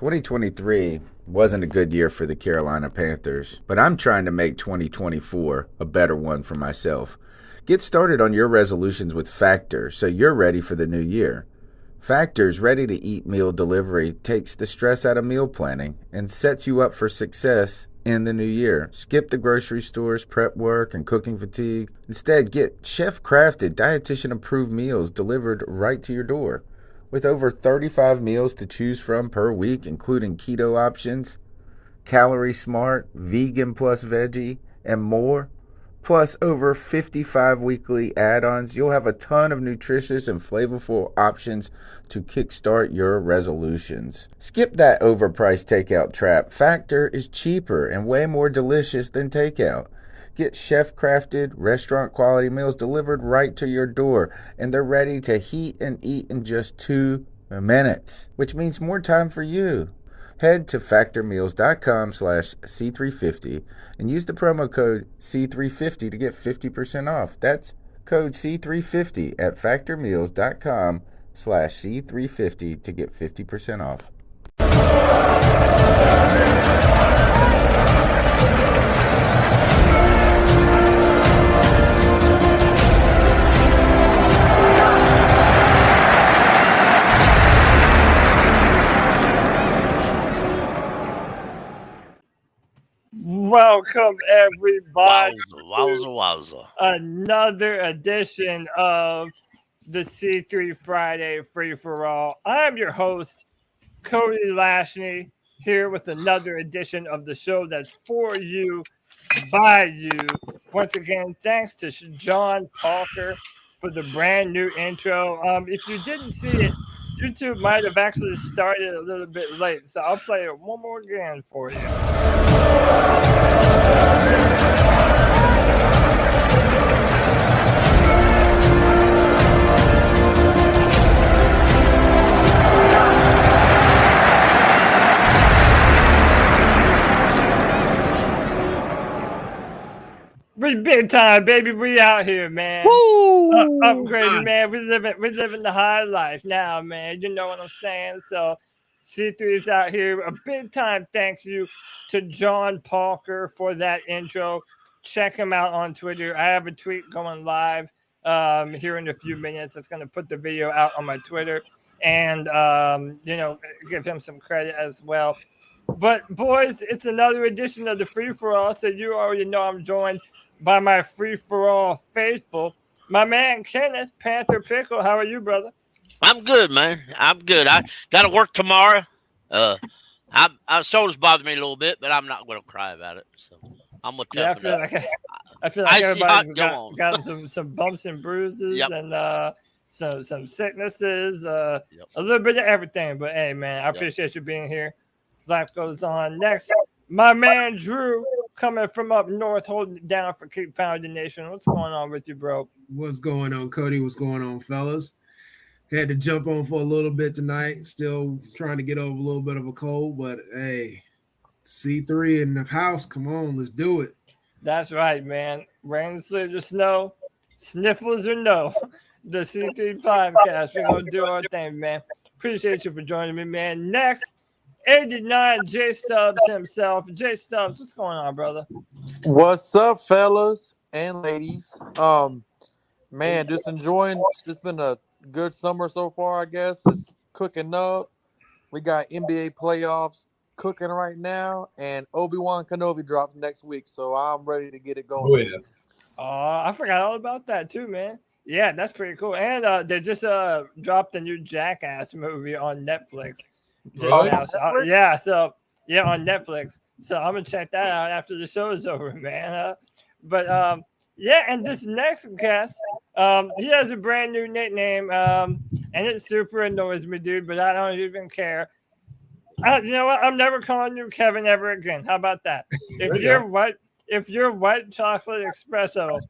2023 wasn't a good year for the Carolina Panthers, but I'm trying to make 2024 a better one for myself. Get started on your resolutions with Factor so you're ready for the new year. Factor's ready-to-eat meal delivery takes the stress out of meal planning and sets you up for success in the new year. Skip the grocery stores, prep work, and cooking fatigue. Instead, get chef-crafted, dietitian-approved meals delivered right to your door. With over 35 meals to choose from per week, including keto options, calorie smart, vegan plus veggie, and more, plus over 55 weekly add-ons, you'll have a ton of nutritious and flavorful options to kickstart your resolutions. Skip that overpriced takeout trap. Factor is cheaper and way more delicious than takeout. Get chef-crafted, restaurant-quality meals delivered right to your door, and they're ready to heat and eat in just 2 minutes, which means more time for you. Head to factormeals.com/C350 and use the promo code C350 to get 50% off. That's code C350 at factormeals.com/C350 to get 50% off. Welcome, everybody. Wowza. Another edition of the C3 Friday Free for All. I'm your host, Cody Lashney, here with another edition of the show that's for you, by you. Once again, thanks to John Parker for the brand new intro. If you didn't see it, YouTube might have actually started a little bit late, so I'll play it one more again for you. We big time, baby. We out here, man. Upgraded, man. We living the high life now, man. You know what I'm saying? So C3 is out here. A big time thank you to John Parker for that intro. Check him out on Twitter. I have a tweet going live here in a few minutes. That's going to put the video out on my Twitter and, give him some credit as well. But, boys, it's another edition of the Free For All. So you already know I'm joined by my Free For All faithful, my man Kenneth Panther Pickle. How are you, brother? I'm good, man. I'm good. I got to work tomorrow. My shoulders bother me a little bit, but I'm not going to cry about it. So I'm gonna toughen up. I feel like everybody's got some bumps and bruises and some sicknesses, a little bit of everything. But hey, man, I appreciate you being here. Life goes on. Next, my man Drew, coming from up north, holding it down for Keep Pounding Nation. What's going on with you, bro? What's going on, Cody? What's going on, fellas? Had to jump on for a little bit tonight. Still trying to get over a little bit of a cold, but hey, C3 in the house. Come on, let's do it. That's right, man. Rain, sleet, or snow, sniffles or no. The C3 podcast. We're going to do our thing, man. Appreciate you for joining me, man. Next, 89 J Stubbs himself. J Stubbs, what's going on, brother? What's up, fellas and ladies? Man, just enjoying. It's been a good summer so far, I guess. It's cooking up. We got NBA playoffs cooking right now, and Obi-Wan Kenobi drops next week, so I'm ready to get it going. Oh, yeah. I forgot all about that too, man. Yeah, that's pretty cool. And they just dropped a new Jackass movie on Netflix. On Netflix. So I'm gonna check that out after the show is over, man. And this next guest, he has a brand new nickname, and it super annoys me, dude. But I don't even care. You know what? I'm never calling you Kevin ever again. How about that? If you're white chocolate espresso,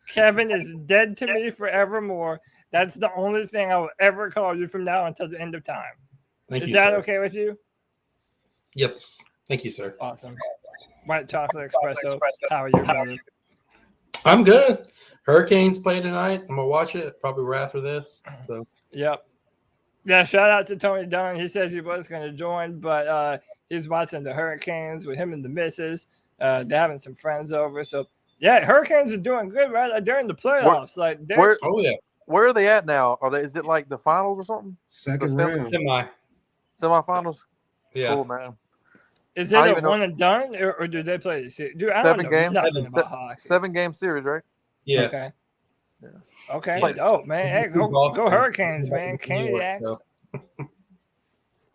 Kevin is dead to me forevermore. That's the only thing I will ever call you from now until the end of time. Is that okay with you? Yep. Thank you, sir. Awesome. White chocolate espresso. How are you, brother? I'm good. Hurricanes play tonight. I'm gonna watch it probably right after this. So. Yep. Yeah, shout out to Tony Dunn. He says he was going to join, but he's watching the Hurricanes with him and the missus. They're having some friends over. So, yeah, Hurricanes are doing good, right? Like, they're in the playoffs. Where are they at now? Is it like the finals or something? Second round. Semifinals? Yeah. Cool, man. Is it a one and done, or do they play the series? Dude, I don't know nothing about hockey. 7-game series, right? Yeah. Okay. Yeah. Okay. Dope, man. Hey, go Hurricanes, man. Caniacs.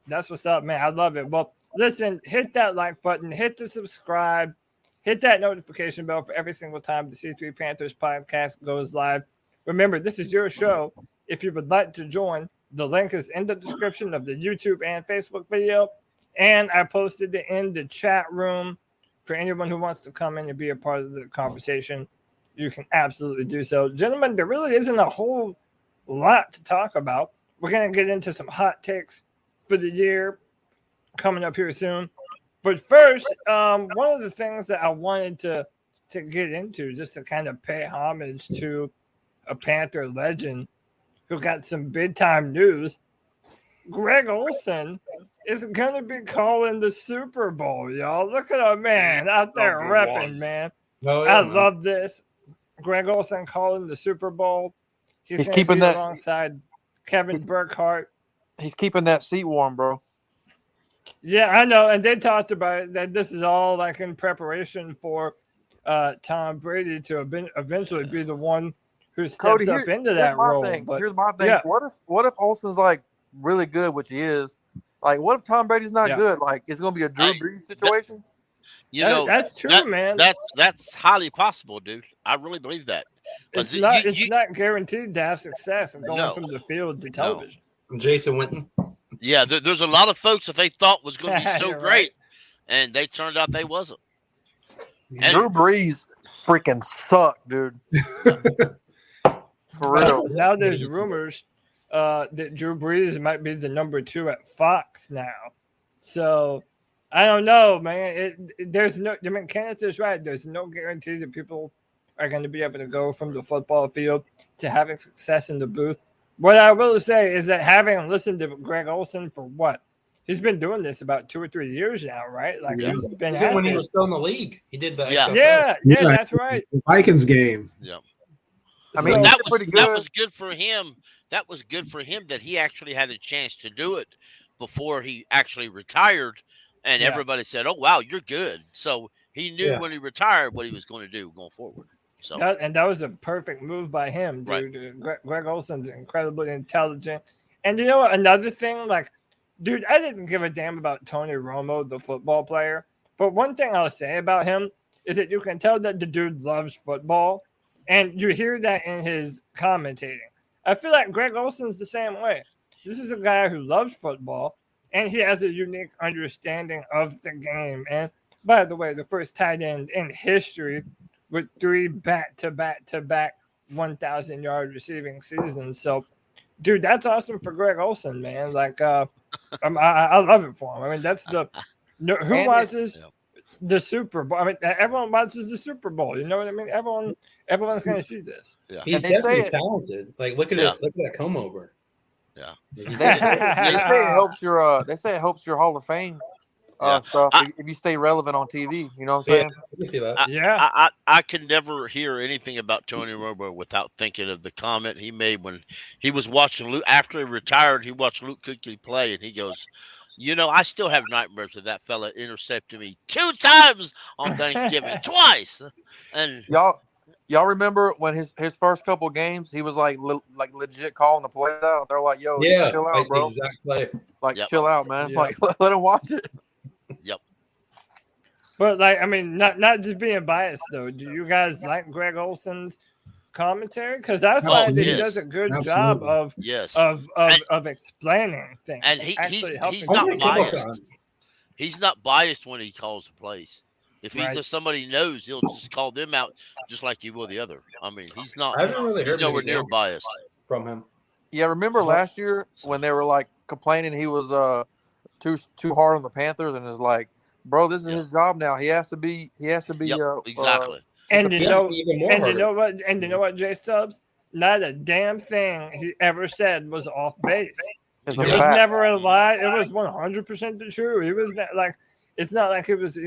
That's what's up, man. I love it. Well, listen, hit that like button, hit the subscribe, hit that notification bell for every single time the C3 Panthers podcast goes live. Remember, this is your show. If you would like to join, the link is in the description of the YouTube and Facebook video. And I posted it in the chat room for anyone who wants to come in and be a part of the conversation. You can absolutely do so. Gentlemen, there really isn't a whole lot to talk about. We're going to get into some hot takes for the year coming up here soon. But first, one of the things that I wanted to get into, just to kind of pay homage to a Panther legend who got some big-time news, Greg Olsen is going to be calling the Super Bowl, y'all. Look at a man out there repping, man. I love this. Greg Olsen calling the Super Bowl. He's keeping that alongside Kevin Burkhardt. He's keeping that seat warm, bro. Yeah, I know. And they talked about it, that this is all like in preparation for Tom Brady to eventually be the one who steps up into that role. But here's my thing. Yeah. What if Olsen's like really good, which he is? Like, what if Tom Brady's not good? Like, it's going to be a Drew Brees situation? That's true, man. That's highly possible, dude. I really believe that. It's not guaranteed to have success in going from the field to television. Jason Witten. Yeah, there's a lot of folks that they thought was going to be so great, and they turned out they wasn't. Drew Brees freaking sucked, dude. For real. Now there's rumors that Drew Brees might be the number 2 at Fox now. So I don't know, man. Kenneth is right. There's no guarantee that people are going to be able to go from the football field to having success in the booth. What I will say is that having listened to Greg Olsen for he's been doing this about 2 or 3 years now, right? Like he's been when he was still in the league. He did that. Yeah, that's right. The Vikings game. Yeah. I mean, that was good for him. That was good for him that he actually had a chance to do it before he actually retired. And everybody said, "Oh, wow, you're good." So he knew when he retired what he was going to do going forward. So that was a perfect move by him, dude. Right. Greg Olsen's incredibly intelligent. And you know what? Another thing, like, dude, I didn't give a damn about Tony Romo, the football player. But one thing I'll say about him is that you can tell that the dude loves football. And you hear that in his commentating. I feel like Greg Olsen's the same way. This is a guy who loves football, and he has a unique understanding of the game. And by the way, the first tight end in history with 3 back-to-back 1,000-yard receiving seasons. So, dude, that's awesome for Greg Olsen, man. Like, I love it for him. I mean, that's who watches the Super Bowl? I mean, everyone watches the Super Bowl. You know what I mean? Everyone's going to see this. Yeah. He's definitely talented. Like, look at it. Look at that comb over. Yeah. They say it helps your Hall of Fame stuff if you stay relevant on TV. You know what I'm saying? I can see that. I can never hear anything about Tony Romo without thinking of the comment he made when he was watching Luke after he retired. He watched Luke Kuechly play, and he goes, I still have nightmares of that fella intercepting me 2 times on Thanksgiving, twice. And y'all remember when his first couple games, he was like legit calling the play out. They're like, "Yo, chill out, bro. Chill out, man. Yeah. Like, let him watch it." Yep. But like, I mean, not just being biased though. Do you guys like Greg Olsen's commentary? Because I find that he does a good job of explaining things. And he's not biased. He's not biased when he calls the plays. If he's somebody he knows, he'll just call them out just like he will the other. I mean, he's not. I haven't really heard nowhere near biased from him. Yeah, remember last year when they were like complaining he was too hard on the Panthers, and it's like, bro, this is his job now. He has to be. Exactly. And you know what, Jay Stubbs? Not a damn thing he ever said was off base. It's It was never a lie. It was 100% the truth. It was not like it's not like it was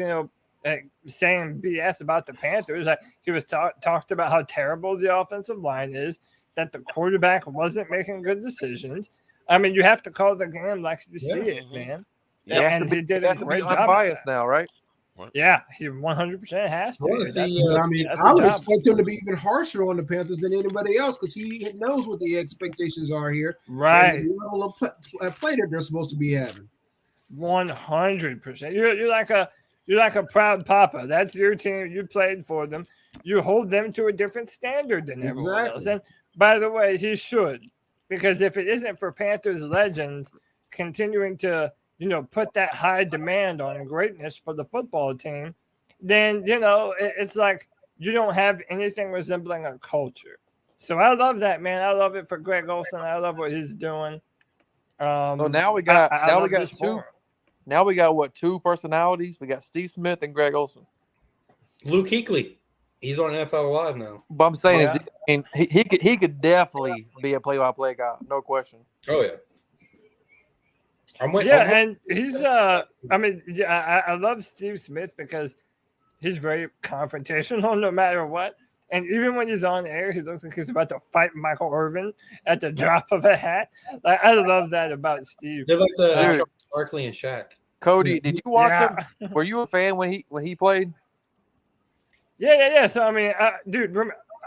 like saying BS about the Panthers. Like he was talked about how terrible the offensive line is, that the quarterback wasn't making good decisions. I mean, you have to call the game like you see it, man. Yeah, and he did he a has to great be job. unbiased now, right? Yeah, he 100% has to. I would expect him to be even harsher on the Panthers than anybody else because he knows what the expectations are here. Right. And the level of play that they're supposed to be having. 100%. You're like a proud papa. That's your team. You played for them. You hold them to a different standard than everyone else. And by the way, he should, because if it isn't for Panthers legends continuing to put that high demand on greatness for the football team, then, it's like you don't have anything resembling a culture. So I love that, man. I love it for Greg Olsen. I love what he's doing. So now we got two personalities? We got Steve Smith and Greg Olsen. Luke Kuechly. He's on NFL Live now. But I'm saying he could definitely be a play-by-play guy, no question. Oh yeah. And he's I love Steve Smith because he's very confrontational no matter what. And even when he's on air, he looks like he's about to fight Michael Irvin at the drop of a hat. Like, I love that about Steve. They're like the Barkley and Shaq. Cody, did you watch him? Were you a fan when he played? Yeah. So I mean, dude,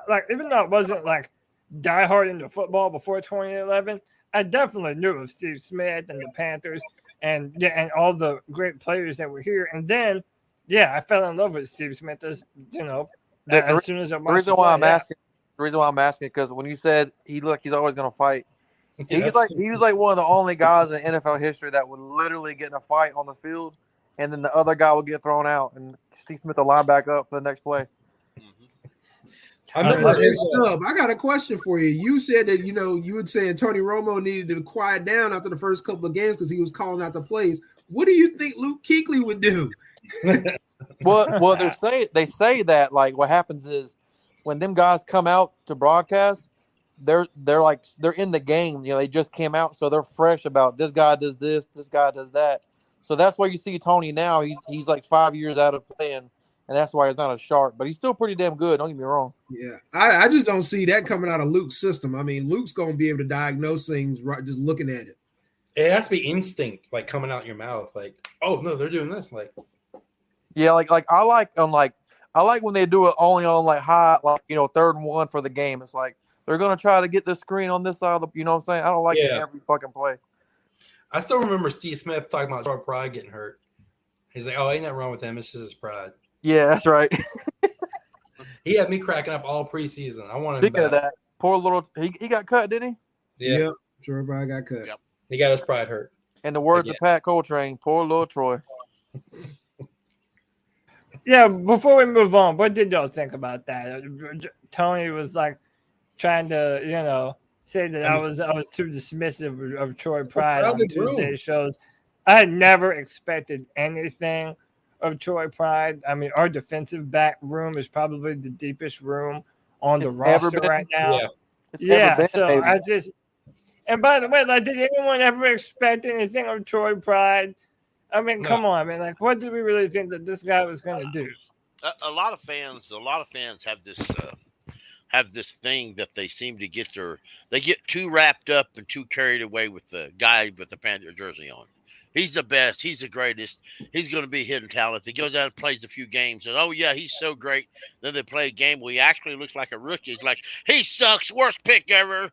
like even though it wasn't like diehard into football before 2011. I definitely knew of Steve Smith and the Panthers and all the great players that were here. And then, I fell in love with Steve Smith as soon as I watched the reason why I'm asking because when you said he's always going to fight, he was like one of the only guys in NFL history that would literally get in a fight on the field, and then the other guy would get thrown out, and Steve Smith will line back up for the next play. I got a question for you. You said that you were saying Tony Romo needed to quiet down after the first couple of games because he was calling out the plays. What do you think Luke Kuechly would do? Well, they say that like what happens is when them guys come out to broadcast, they're in the game. They just came out, so they're fresh about this guy does this guy does that. So that's why you see Tony now. He's like 5 years out of playing. And that's why he's not a shark, but he's still pretty damn good. Don't get me wrong. Yeah, I just don't see that coming out of Luke's system. I mean, Luke's going to be able to diagnose things right just looking at it. It has to be instinct, like coming out your mouth, like, oh no, they're doing this, like. Yeah, like I like when they do it only on like high, like 3rd and 1 for the game. It's like they're gonna try to get the screen on this side of the. You know what I'm saying? I don't like it every fucking play. I still remember Steve Smith talking about Troy Pride getting hurt. He's like, "Oh, ain't nothing wrong with him. It's just his pride." Yeah, that's right. He had me cracking up all preseason. I wanted Speaking of that, poor little he got cut, didn't he? Yeah. Yep. Troy Pride got cut. Yep. He got his pride hurt. In the words of Pat Coltrane, poor little Troy. Yeah, before we move on, what did y'all think about that? Tony was like trying to, say that I was too dismissive of Troy Pride on Tuesday shows. I had never expected anything of Troy Pride. I mean, our defensive back room is probably the deepest room on the roster right now. Yeah. So I just, and by the way, like, did anyone ever expect anything of Troy Pride? I mean, come on, man. Like, what did we really think that this guy was going to do? A lot of fans have this thing that they seem to get too wrapped up and too carried away with the guy with the Panther jersey on. He's the best. He's the greatest. He's going to be hidden talent. He goes out and plays a few games, and oh yeah, he's so great. Then they play a game where he actually looks like a rookie. He's like, he sucks, worst pick ever.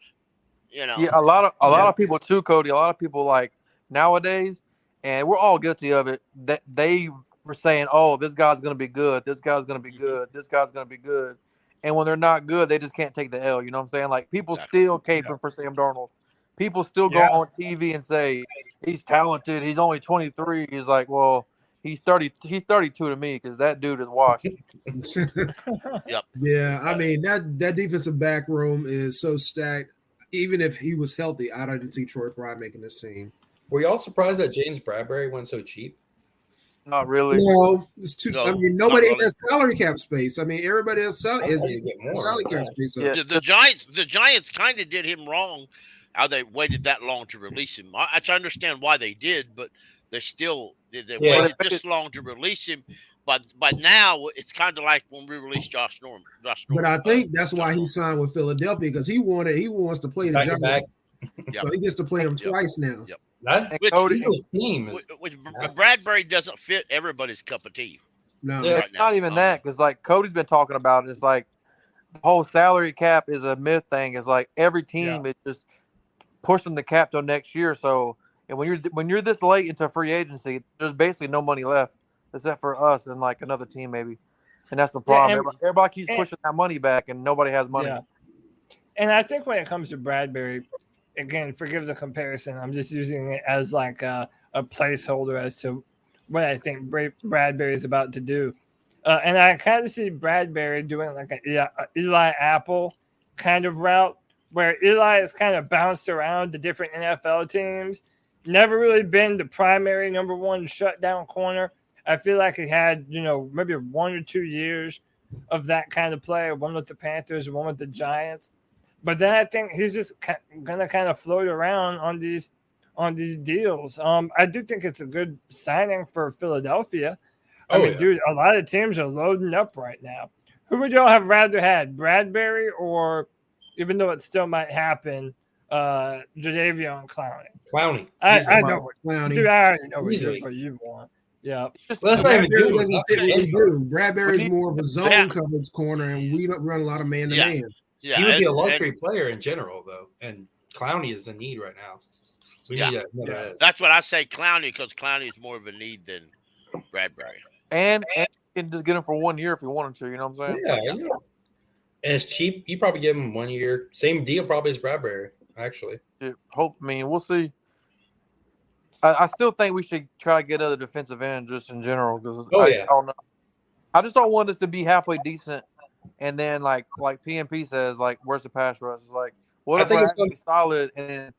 Yeah, a lot of people too, Cody. A lot of people like nowadays, and we're all guilty of it. That they were saying, "Oh, this guy's going to be good. This guy's going to be good. This guy's going to be good." And when they're not good, they just can't take the L. You know what I'm saying? Like people still caping for Sam Darnold. People still go on TV and say he's talented. He's only 23. He's like, well, he's 30. He's 32 to me because that dude is washed. Yep. Yeah, I mean that defensive back room is so stacked. Even if he was healthy, I didn't see Troy Pride making this team. Were y'all surprised that James Bradbury went so cheap? Not really. No, it's too. No, I mean, nobody has salary cap space. I mean, everybody else salary cap space. The Giants kind of did him wrong how they waited that long to release him. I understand why they did, but they Yeah. waited this long to release him. But by now, it's kind of like when we released Josh Norman. But I think that's why he signed with Philadelphia, because he wants to play the Back to back. Giants. So he gets to play them twice now. Yep. That Which- Cody, Eagles team is Which nasty. Bradbury doesn't fit everybody's cup of tea. No. Yeah. right it's not now. even that, because like Cody's been talking about it. It's like the whole salary cap is a myth thing. It's like every team is just pushing the cap till next year. So, and when you're this late into free agency, there's basically no money left except for us and like another team maybe. And that's the problem. Everybody keeps pushing that money back, and nobody has money. Yeah. And I think when it comes to Bradbury, again, forgive the comparison. I'm just using it as like a placeholder as to what I think Bradbury is about to do. And I kind of see Bradbury doing like an Eli Apple kind of route, where Eli has kind of bounced around to different NFL teams, never really been the primary number one shutdown corner. I feel like he had, maybe 1 or 2 years of that kind of play, one with the Panthers, one with the Giants. But then I think he's just going to kind of float around on these deals. I do think it's a good signing for Philadelphia. I mean, dude, a lot of teams are loading up right now. Who would y'all have rather had, Bradbury or, even though it still might happen, Jadeveon Clowney? Clowney. I know Clowney. Dude, I already know Easily. what you want. Yeah. Well, that's not even Bradbury good. doesn't fit what we do. Bradbury's more of a zone coverage corner, and we don't run a lot of man-to-man. Yeah, He would be a luxury player in general, though, and Clowney is the need right now. We need another edge. That's what I say, Clowney, because Clowney is more of a need than Bradbury. And you can just get him for 1 year if you wanted to. You know what I'm saying? Yeah. And it's cheap. You probably give him 1 year. Same deal probably as Bradbury, actually. We'll see. I still think we should try to get other defensive end just in general, because I don't know. I just don't want us to be halfway decent, and then like PNP says, like, where's the pass rush? It's like, what if it's going to be solid and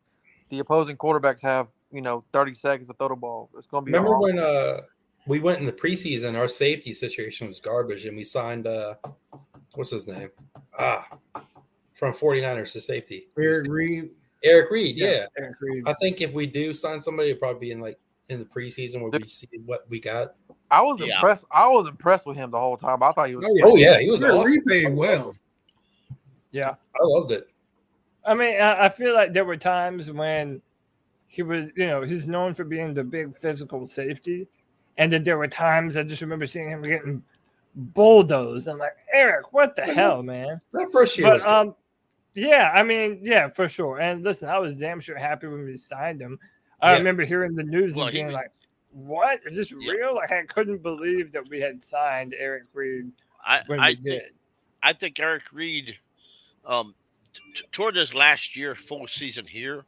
the opposing quarterbacks have 30 seconds to throw the ball? It's going to be. Remember when we went in the preseason, our safety situation was garbage, and we signed what's his name? From 49ers to safety. Eric Reed, yeah. Eric Reed. I think if we do sign somebody, it'd probably be in the preseason where we see what we got. I was impressed. I was impressed with him the whole time. I thought he was. He was awesome. Reed played well. Yeah. I loved it. I mean, I feel like there were times when he was, he's known for being the big physical safety. And then there were times I just remember seeing him getting bulldozed. I'm like, Eric, what the hell, man? That first year was good. Yeah, I mean, yeah, for sure. And listen, I was damn sure happy when we signed him. I remember hearing the news and being like, what? Is this real? Like, I couldn't believe that we had signed Eric Reed when we did. I think Eric Reed, toward his last year, full season here,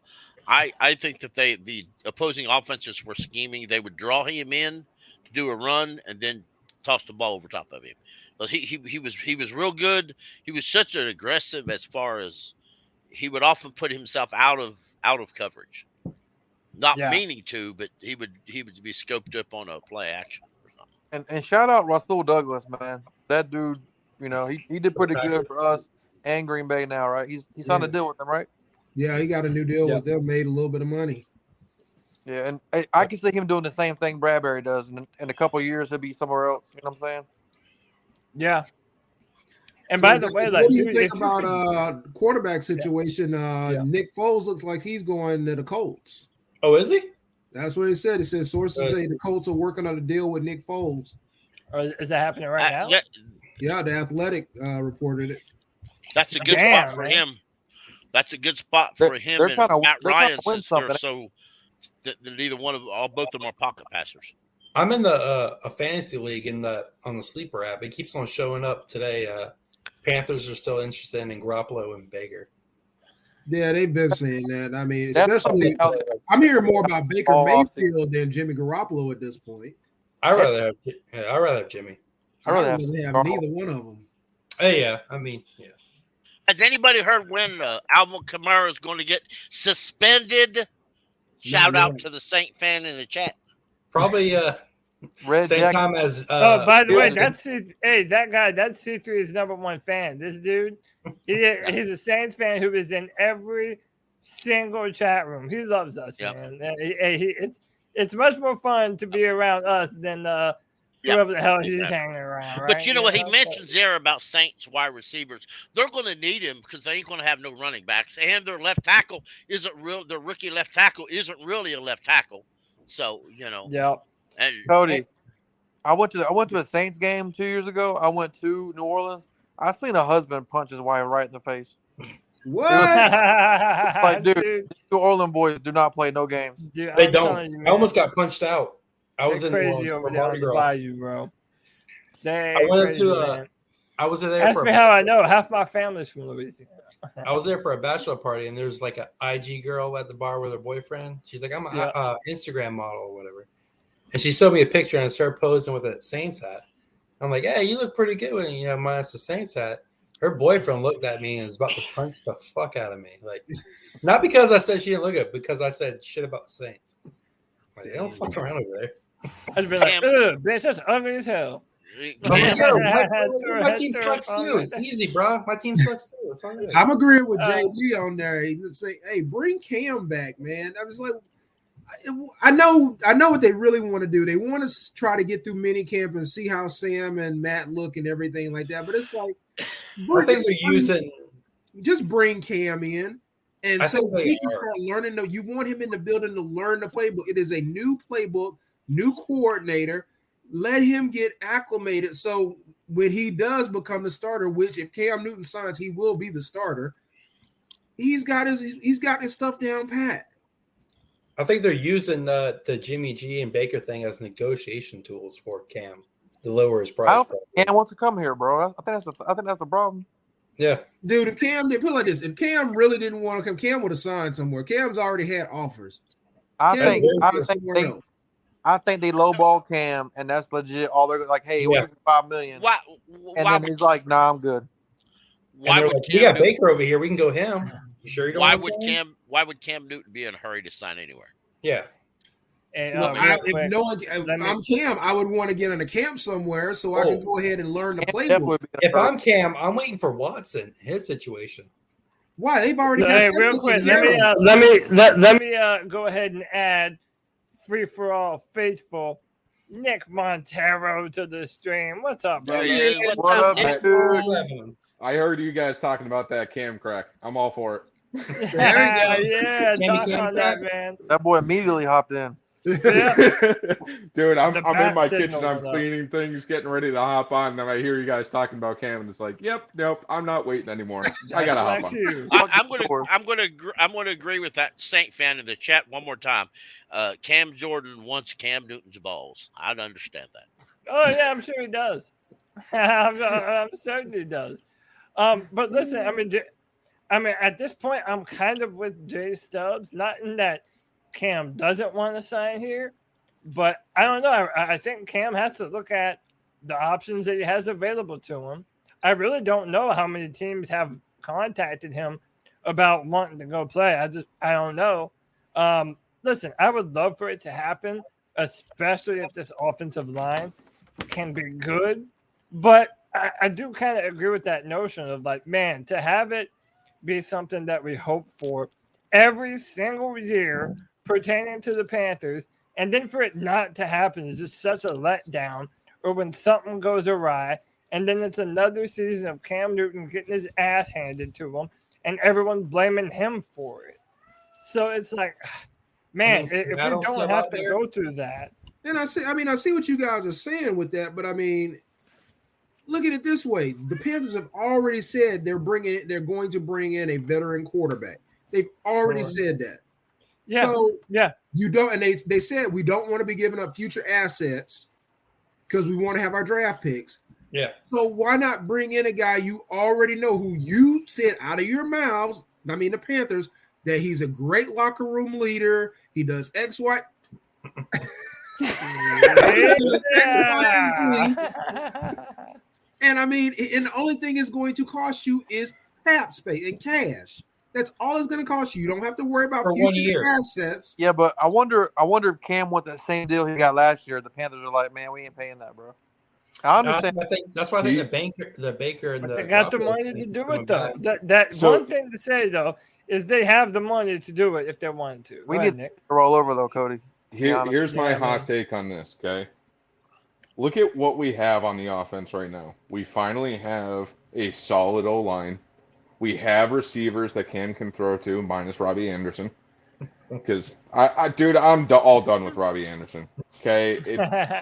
I think that the opposing offenses were scheming. They would draw him in to do a run and then toss the ball over top of him. But he was real good. He was such an aggressive as far as he would often put himself out of coverage, not meaning to, but he would be scoped up on a play action or something. And shout out Russell Douglas, man. That dude, he did pretty good for us and Green Bay now, right? He's signed a deal with them, right? Yeah, he got a new deal with them, made a little bit of money. Yeah, and I can see him doing the same thing Bradbury does. And in a couple of years, he'll be somewhere else. You know what I'm saying? Yeah. And So by the way, what do you think about quarterback situation? Nick Foles looks like he's going to the Colts. Oh, is he? That's what it said. It says sources say the Colts are working on a deal with Nick Foles. Is that happening right now? Yeah, the Athletic reported it. That's a good spot for him. That's a good spot for him and Matt Ryan, since they're so that neither one of both of them are pocket passers. I'm in a fantasy league on the sleeper app. It keeps on showing up today. Panthers are still interested in Garoppolo and Baker. Yeah, they've been saying that. I mean, especially I'm hearing more about Baker Mayfield than Jimmy Garoppolo at this point. I'd rather have Jimmy. I'd rather have neither one of them. Hey, yeah. I mean, yeah. Has anybody heard when Alvin Kamara is going to get suspended? Shout out to the Saint fan in the chat. Probably same time as. By the way, that guy, that's C3's number one fan. This dude, he's a Saints fan who is in every single chat room. He loves us, Yep. man. It's much more fun to be around us than whoever the hell he's exactly. hanging around. Right? But you know what he mentions there about Saints wide receivers? They're going to need him because they ain't going to have no running backs, and their left tackle isn't real. Their rookie left tackle isn't really a left tackle. So Yep. And Cody, I went to a Saints game 2 years ago. I went to New Orleans. I seen a husband punch his wife right in the face. What? Like, dude, New Orleans boys do not play no games. Dude, They I'm don't. telling you, I man, almost got punched out. I was they're in New crazy Orleans over for there on Mardi the Gras. bayou, bro. I went I was there Ask for me how I know. Half my family's from Louisiana. I was there for a bachelor party, and there's like an IG girl at the bar with her boyfriend. She's like, I'm an Instagram model or whatever. And she showed me a picture, and it's her posing with a Saints hat. I'm like, hey, you look pretty good with minus the Saints hat. Her boyfriend looked at me and was about to punch the fuck out of me. Like, not because I said she didn't look good, because I said shit about the Saints. Like, they don't fuck around over there. I'd be like, ugh, bitch, that's ugly as hell. I'm like, yo, my team sucks too. Easy, bro. My team sucks too. It's all right. I'm agreeing with JD on there. He would say, hey, bring Cam back, man. I was like, I know what they really want to do. They want to try to get through mini camp and see how Sam and Matt look and everything like that. But it's like, I think they're using. Just bring Cam in, and so he can start learning. You want him in the building to learn the playbook. It is a new playbook, new coordinator. Let him get acclimated. So when he does become the starter, which if Cam Newton signs, he will be the starter. He's got his stuff down pat. I think they're using the Jimmy G and Baker thing as negotiation tools for Cam to lower his price. I don't think Cam wants to come here, bro. I think that's the problem. Yeah, dude. If Cam did put it like this, if Cam really didn't want to come, Cam would have signed somewhere. Cam's already had offers. I think they lowball Cam, and that's legit. All they're like, hey, we'll give you $5 million. Why then he's like, nah, I'm good. Why would like, we got Baker over here. We can go him. You sure you don't? Why would Cam Newton be in a hurry to sign anywhere? Yeah. And, if I'm Cam, I would want to get in a camp somewhere so I can go ahead and learn the playbook. If I'm Cam, I'm waiting for Watson. His situation. Why they've already? Hey, real quick, let me go ahead and add free for all faithful Nick Montero to the stream. What's up, bro? What up, dude? I heard you guys talking about that Cam crack. I'm all for it. There you go. Yeah, talk on that, man. That boy immediately hopped in. Yeah. Dude, I'm in my kitchen. I'm cleaning things, getting ready to hop on. And then I hear you guys talking about Cam, and it's like, nope, I'm not waiting anymore. I gotta hop on. I'm gonna agree with that Saint fan in the chat one more time. Cam Jordan wants Cam Newton's balls. I'd understand that. Oh yeah, I'm sure he does. I'm certain he does. But listen, I mean, at this point, I'm kind of with Jay Stubbs. Not in that Cam doesn't want to sign here, but I don't know. I think Cam has to look at the options that he has available to him. I really don't know how many teams have contacted him about wanting to go play. I don't know. Listen, I would love for it to happen, especially if this offensive line can be good. But I do kind of agree with that notion of like, man, to have it be something that we hope for every single year pertaining to the Panthers, and then for it not to happen is just such a letdown, or when something goes awry, and then it's another season of Cam Newton getting his ass handed to him and everyone blaming him for it. So it's like, man, if we don't have to go through that. And I see what you guys are saying with that, but I mean, look at it this way. The Panthers have already said they're going to bring in a veteran quarterback. They've already said that. Yeah. So yeah, you don't, and they said we don't want to be giving up future assets because we want to have our draft picks. Yeah. So why not bring in a guy you already know, who you said out of your mouths, I mean the Panthers, that he's a great locker room leader. He does X, Y. And I mean, and the only thing it's going to cost you is cap space and cash. That's all it's going to cost you. You don't have to worry about future assets. Yeah, but I wonder if Cam wants that same deal he got last year. The Panthers are like, man, we ain't paying that, bro. I understand. That's why I think the Baker and they got the money to do it though. One thing to say though is they have the money to do it if they wanted to. We need to roll over though, Cody. Here's my hot take on this, okay? Look at what we have on the offense right now. We finally have a solid O-line. We have receivers that Cam can throw to, minus Robbie Anderson. Because, dude, I'm all done with Robbie Anderson. Okay?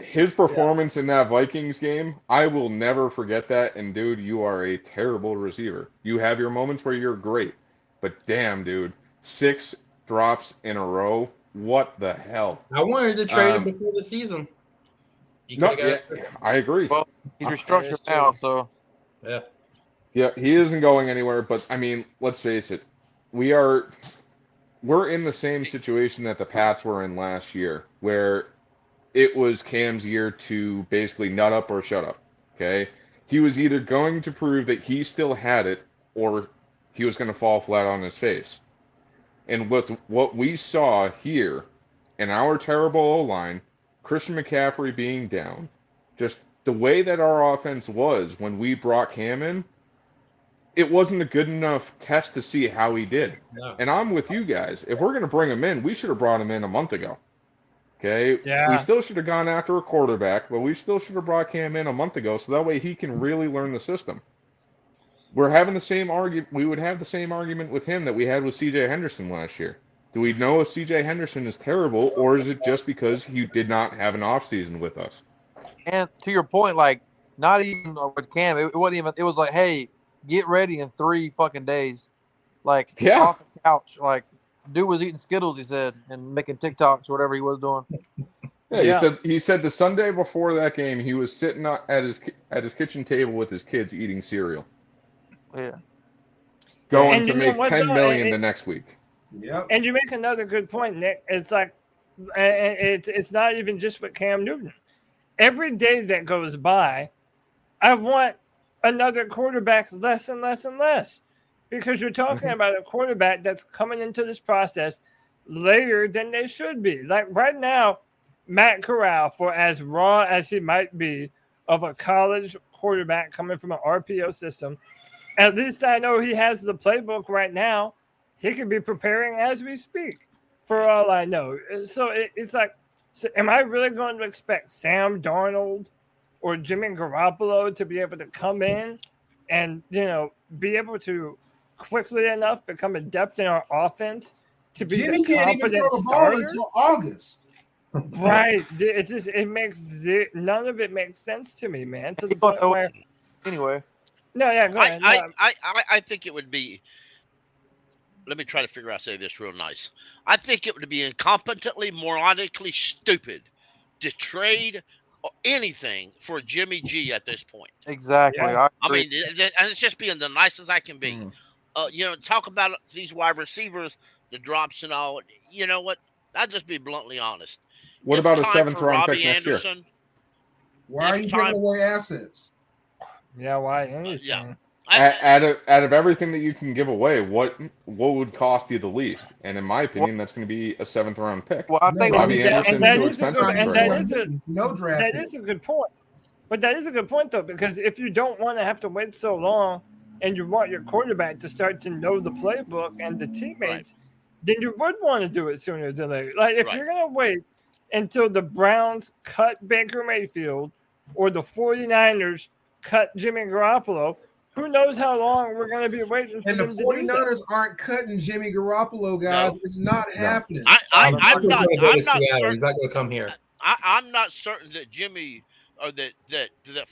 His performance in that Vikings game, I will never forget that. And, dude, you are a terrible receiver. You have your moments where you're great. But, damn, dude, 6 drops in a row. What the hell? I wanted to trade him before the season. I agree. Well, he's restructured now, so. Yeah. Yeah, he isn't going anywhere, but, I mean, let's face it. We're in the same situation that the Pats were in last year, where it was Cam's year to basically nut up or shut up, okay? He was either going to prove that he still had it, or he was going to fall flat on his face. And with what we saw here in our terrible O-line, Christian McCaffrey being down, just the way that our offense was when we brought Cam in, it wasn't a good enough test to see how he did. No. And I'm with you guys. If we're going to bring him in, we should have brought him in a month ago. Okay? Yeah. We still should have gone after a quarterback, but we still should have brought Cam in a month ago so that way he can really learn the system. We're having the same argument. We would have the same argument with him that we had with C.J. Henderson last year. Do we know if C.J. Henderson is terrible, or is it just because he did not have an offseason with us? And to your point, like, not even with Cam, it wasn't even. It was like, hey, get ready in 3 fucking days. Like, off the couch. Like, dude was eating Skittles, he said, and making TikToks or whatever he was doing. Yeah, he said the Sunday before that game, he was sitting at his kitchen table with his kids eating cereal. Yeah. Going to make $10 million the next week. Yeah. And you make another good point, Nick. It's like, it's not even just with Cam Newton. Every day that goes by, I want another quarterback less and less and less, because you're talking about a quarterback that's coming into this process later than they should be. Like right now, Matt Corral, for as raw as he might be of a college quarterback coming from an RPO system, at least I know he has the playbook right now. He could be preparing as we speak, for all I know. So it's like, so am I really going to expect Sam Darnold or Jimmy Garoppolo to be able to come in and, be able to quickly enough become adept in our offense to be Jimmy the can't even competent throw a ball starter? until August. Right. It makes none of it makes sense to me, man. To the point where, anyway. No, yeah, go ahead. I think it would be. Let me try to figure out. Say this real nice. I think it would be incompetently, moronically stupid to trade anything for Jimmy G at this point. Exactly. Yeah. I mean, and it's just being the nicest I can be. Talk about these wide receivers, the drops and all. You know what? I'll just be bluntly honest. What about a 7th round pick next year? Why are you giving away assets? Yeah, why anything? Yeah. Out of everything that you can give away, what would cost you the least? And in my opinion, that's going to be a 7th round pick. Well, I think Robbie Anderson that too is expensive. No draft. That is a good point. But that is a good point, though, because if you don't want to have to wait so long and you want your quarterback to start to know the playbook and the teammates, then you would want to do it sooner than later. Like, if you're going to wait until the Browns cut Baker Mayfield or the 49ers cut Jimmy Garoppolo, who knows how long we're going to be waiting for them. And the 49ers aren't cutting Jimmy Garoppolo, guys. No. It's not happening. I'm not certain. He's not going to come here. I'm not certain that Jimmy or that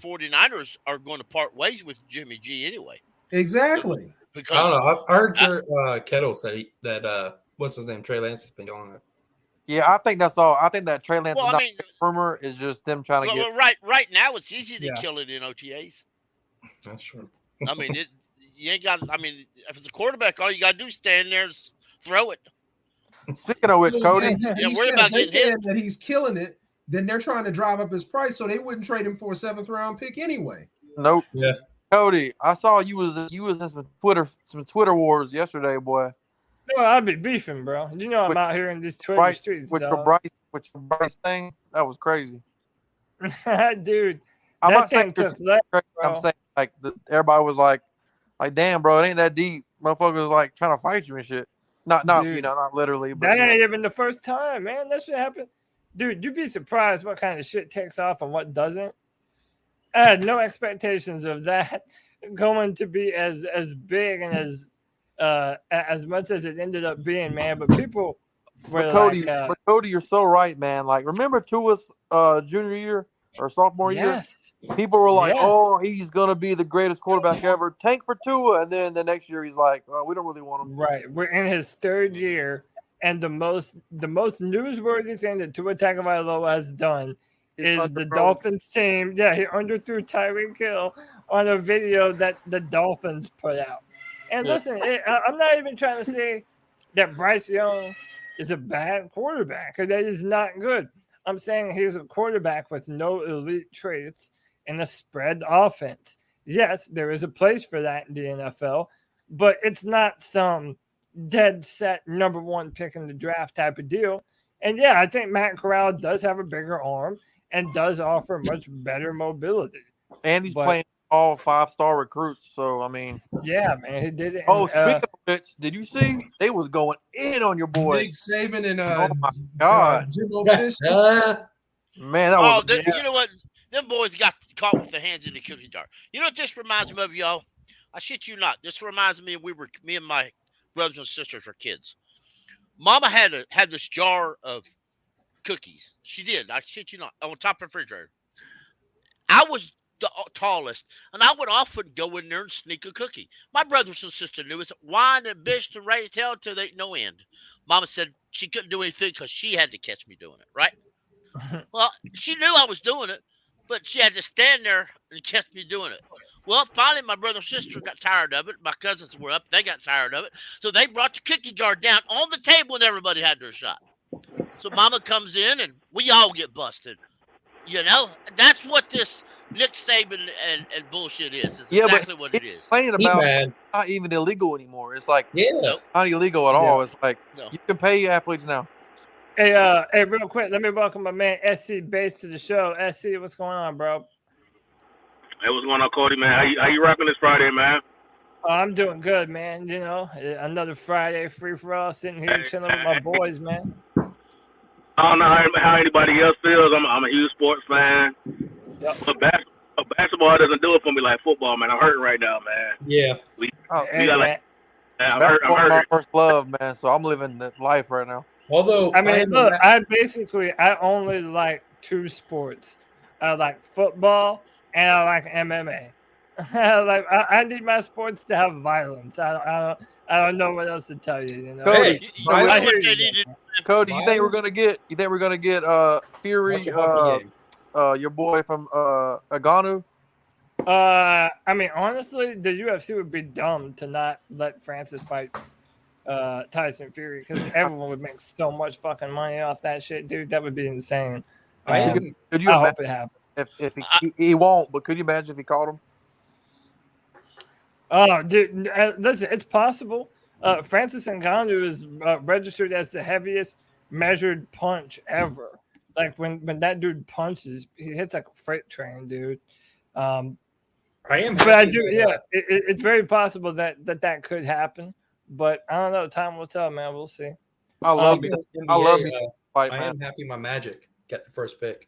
49ers are going to part ways with Jimmy G anyway. Exactly. Because I don't know. I heard Kettle said that what's his name? Trey Lance has been going there. Yeah, I think that's all. I think that Trey Lance rumor is just them trying to get. Well, right now it's easy to kill it in OTAs. That's true. I mean, you ain't got. I mean, if it's a quarterback, all you got to do is stand there and throw it. Speaking of which, Cody, they said that he's killing it. Then they're trying to drive up his price, so they wouldn't trade him for a 7th round pick anyway. Nope. Yeah. Cody, I saw you was in some Twitter wars yesterday, boy. No, I'd be beefing, bro. You know I'm out here in these Twitter streets, with your Bryce thing. That was crazy, dude. I'm that thing took that. I'm saying everybody was like, damn, bro, it ain't that deep. motherfuckers like trying to fight you and shit. Not Dude, not literally, but that ain't even the first time, man. That shit happened. Dude, you'd be surprised what kind of shit takes off and what doesn't. I had no expectations of that going to be as big and as much as it ended up being, man. But people were but Cody, you're so right, man. Like, remember Tua's junior year or sophomore year? People were like, "Oh, he's gonna be the greatest quarterback ever." Tank for Tua, and then the next year he's like, "Oh, we don't really want him." Right, we're in his third year, and the most newsworthy thing that Tua Tagovailoa has done is the Dolphins team. Yeah, he underthrew Tyreek Hill on a video that the Dolphins put out. And listen, I'm not even trying to say that Bryce Young is a bad quarterback, because that is not good. I'm saying he's a quarterback with no elite traits in a spread offense. Yes, there is a place for that in the NFL, but it's not some dead set number one pick in the draft type of deal. And yeah, I think Matt Corral does have a bigger arm and does offer much better mobility. And he's playing all 5-star recruits. So, I mean. Yeah, man, he did it. Oh, speaking of which, did you see? They was going in on your boy. Big Saban and oh, my God. Man, that was. You know what? Them boys got caught with their hands in the cookie jar. You know what this reminds me of, y'all? I shit you not. This reminds me me and my brothers and sisters were kids. Mama had this jar of cookies. She did. I shit you not. On top of the refrigerator. I was the tallest, and I would often go in there and sneak a cookie. My brothers and sisters knew it. Whined and bitched and raised hell till they no end. Mama said she couldn't do anything because she had to catch me doing it, right? Well, she knew I was doing it, but she had to stand there and catch me doing it. Well, finally, my brother and sister got tired of it. My cousins were up. They got tired of it. So they brought the cookie jar down on the table, and everybody had their shot. So Mama comes in, and we all get busted. You know? That's what this Nick Saban and bullshit is. It's exactly what it is. Complaining about it's not even illegal anymore. It's like not illegal at all. It's like you can pay athletes now. Hey, real quick, let me welcome my man SC Bass to the show. SC, what's going on, bro? Hey, what's going on, Cody, man? How you rocking this Friday, man? I'm doing good, man. You know, another Friday free for all, sitting here chilling with my boys, man. I don't know how anybody else feels. I'm a huge sports fan. Yep. But basketball doesn't do it for me like football, man. I'm hurting right now, man. Yeah. I'm my first love, man. So I'm living that life right now. Although, I mean, look, I only like two sports. I like football and I like MMA. I need my sports to have violence. I don't know what else to tell you. You know, Cody, you think we're gonna get? Fury? Your boy from Ngannou? I mean, honestly, the UFC would be dumb to not let Francis fight Tyson Fury, because everyone would make so much fucking money off that shit, dude. That would be insane. I hope it happens. If he won't, but could you imagine if he caught him? Oh, dude, listen, it's possible. Francis Ngannou is registered as the heaviest measured punch ever. Like when that dude punches, he hits like a freight train, dude. It's very possible that could happen, but I don't know. Time will tell, man. We'll see. I love you. I am happy my Magic got the first pick.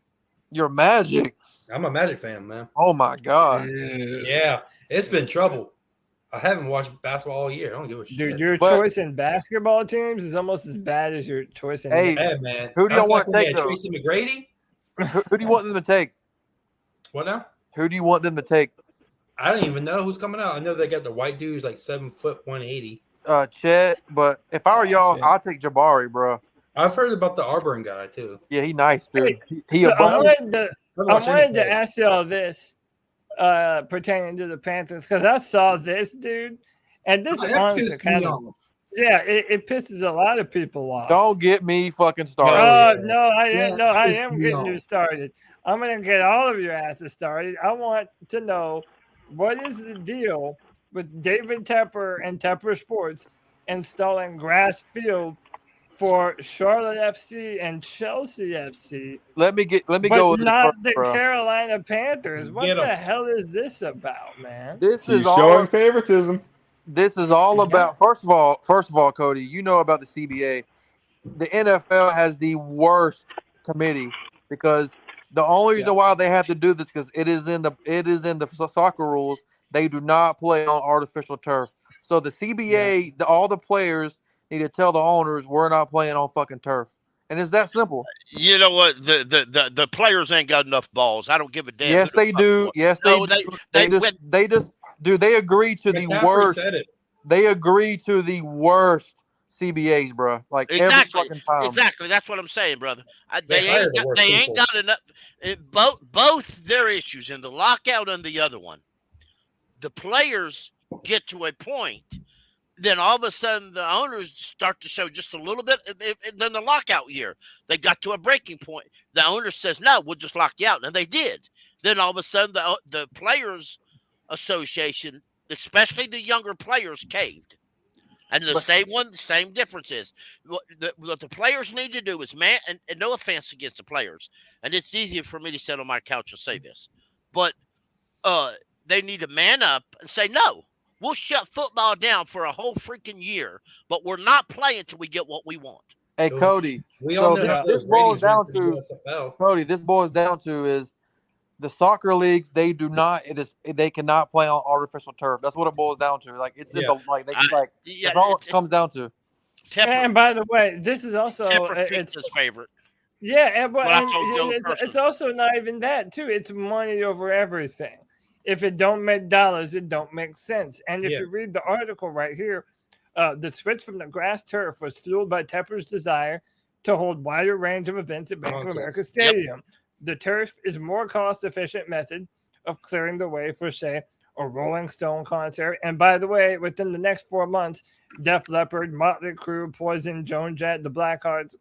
Your Magic? I'm a Magic fan, man. Oh my God. Yeah, it's been trouble. I haven't watched basketball all year. I don't give a shit. Dude, your choice in basketball teams is almost as bad as your choice in. Hey, man. Who do you want to take? Tracy McGrady? Who do you want them to take? What now? Who do you want them to take? I don't even know who's coming out. I know they got the white dude who's like 7 foot 180. Chet. But if I were y'all, I'll take Jabari, bro. I've heard about the Auburn guy too. Yeah, he nice, dude. I wanted to ask y'all this. Pertaining to the Panthers, because I saw this, dude, and this honestly kind of it pisses a lot of people off. Don't get me fucking started. I am getting you started. I'm gonna get all of your asses started. I want to know what is the deal with David Tepper and Tepper Sports installing grass field for Charlotte FC and Chelsea FC. Let me go with not the Carolina Panthers. What the hell is this about, man? He's showing favoritism. This is all about. First of all, Cody, you know about the CBA. The NFL has the worst committee because the only reason why they have to do this because it is in the soccer rules. They do not play on artificial turf. So the CBA, all the players need to tell the owners we're not playing on fucking turf, and it's that simple. You know what? The players ain't got enough balls. I don't give a damn. Yes, they do. Yes, they do. They just do. They agree to the worst. They agree to the worst CBAs, bro. Like every fucking time. Exactly. That's what I'm saying, brother. They ain't got enough. Both their issues in the lockout and the other one. The players get to a point, then all of a sudden the owners start to show just a little bit. Then the lockout year, they got to a breaking point. The owner says, "No, we'll just lock you out," and they did. Then all of a sudden the players association, especially the younger players, caved. And the same difference is what the players need to do is and no offense against the players, and it's easier for me to sit on my couch and say this, but they need to man up and say, no, we'll shut football down for a whole freaking year, but we're not playing until we get what we want. Hey, Cody, this boils down to Cody. This boils down to is the soccer leagues. They do not. They cannot play on artificial turf. That's what it boils down to. Like it's in the that's all it comes down to. Tepper, and by the way, this is also it's his favorite. Yeah, and it's also not even that too. It's money over everything. If it don't make dollars, it don't make sense. And if you read the article right here, the switch from the grass turf was fueled by Tepper's desire to hold wider range of events at Bank of America Stadium. The turf is a more cost-efficient method of clearing the way for, say, a Rolling Stone concert. And by the way, within the next 4 months, Def Leppard, Motley Crue, Poison, Joan Jett, the Blackhearts,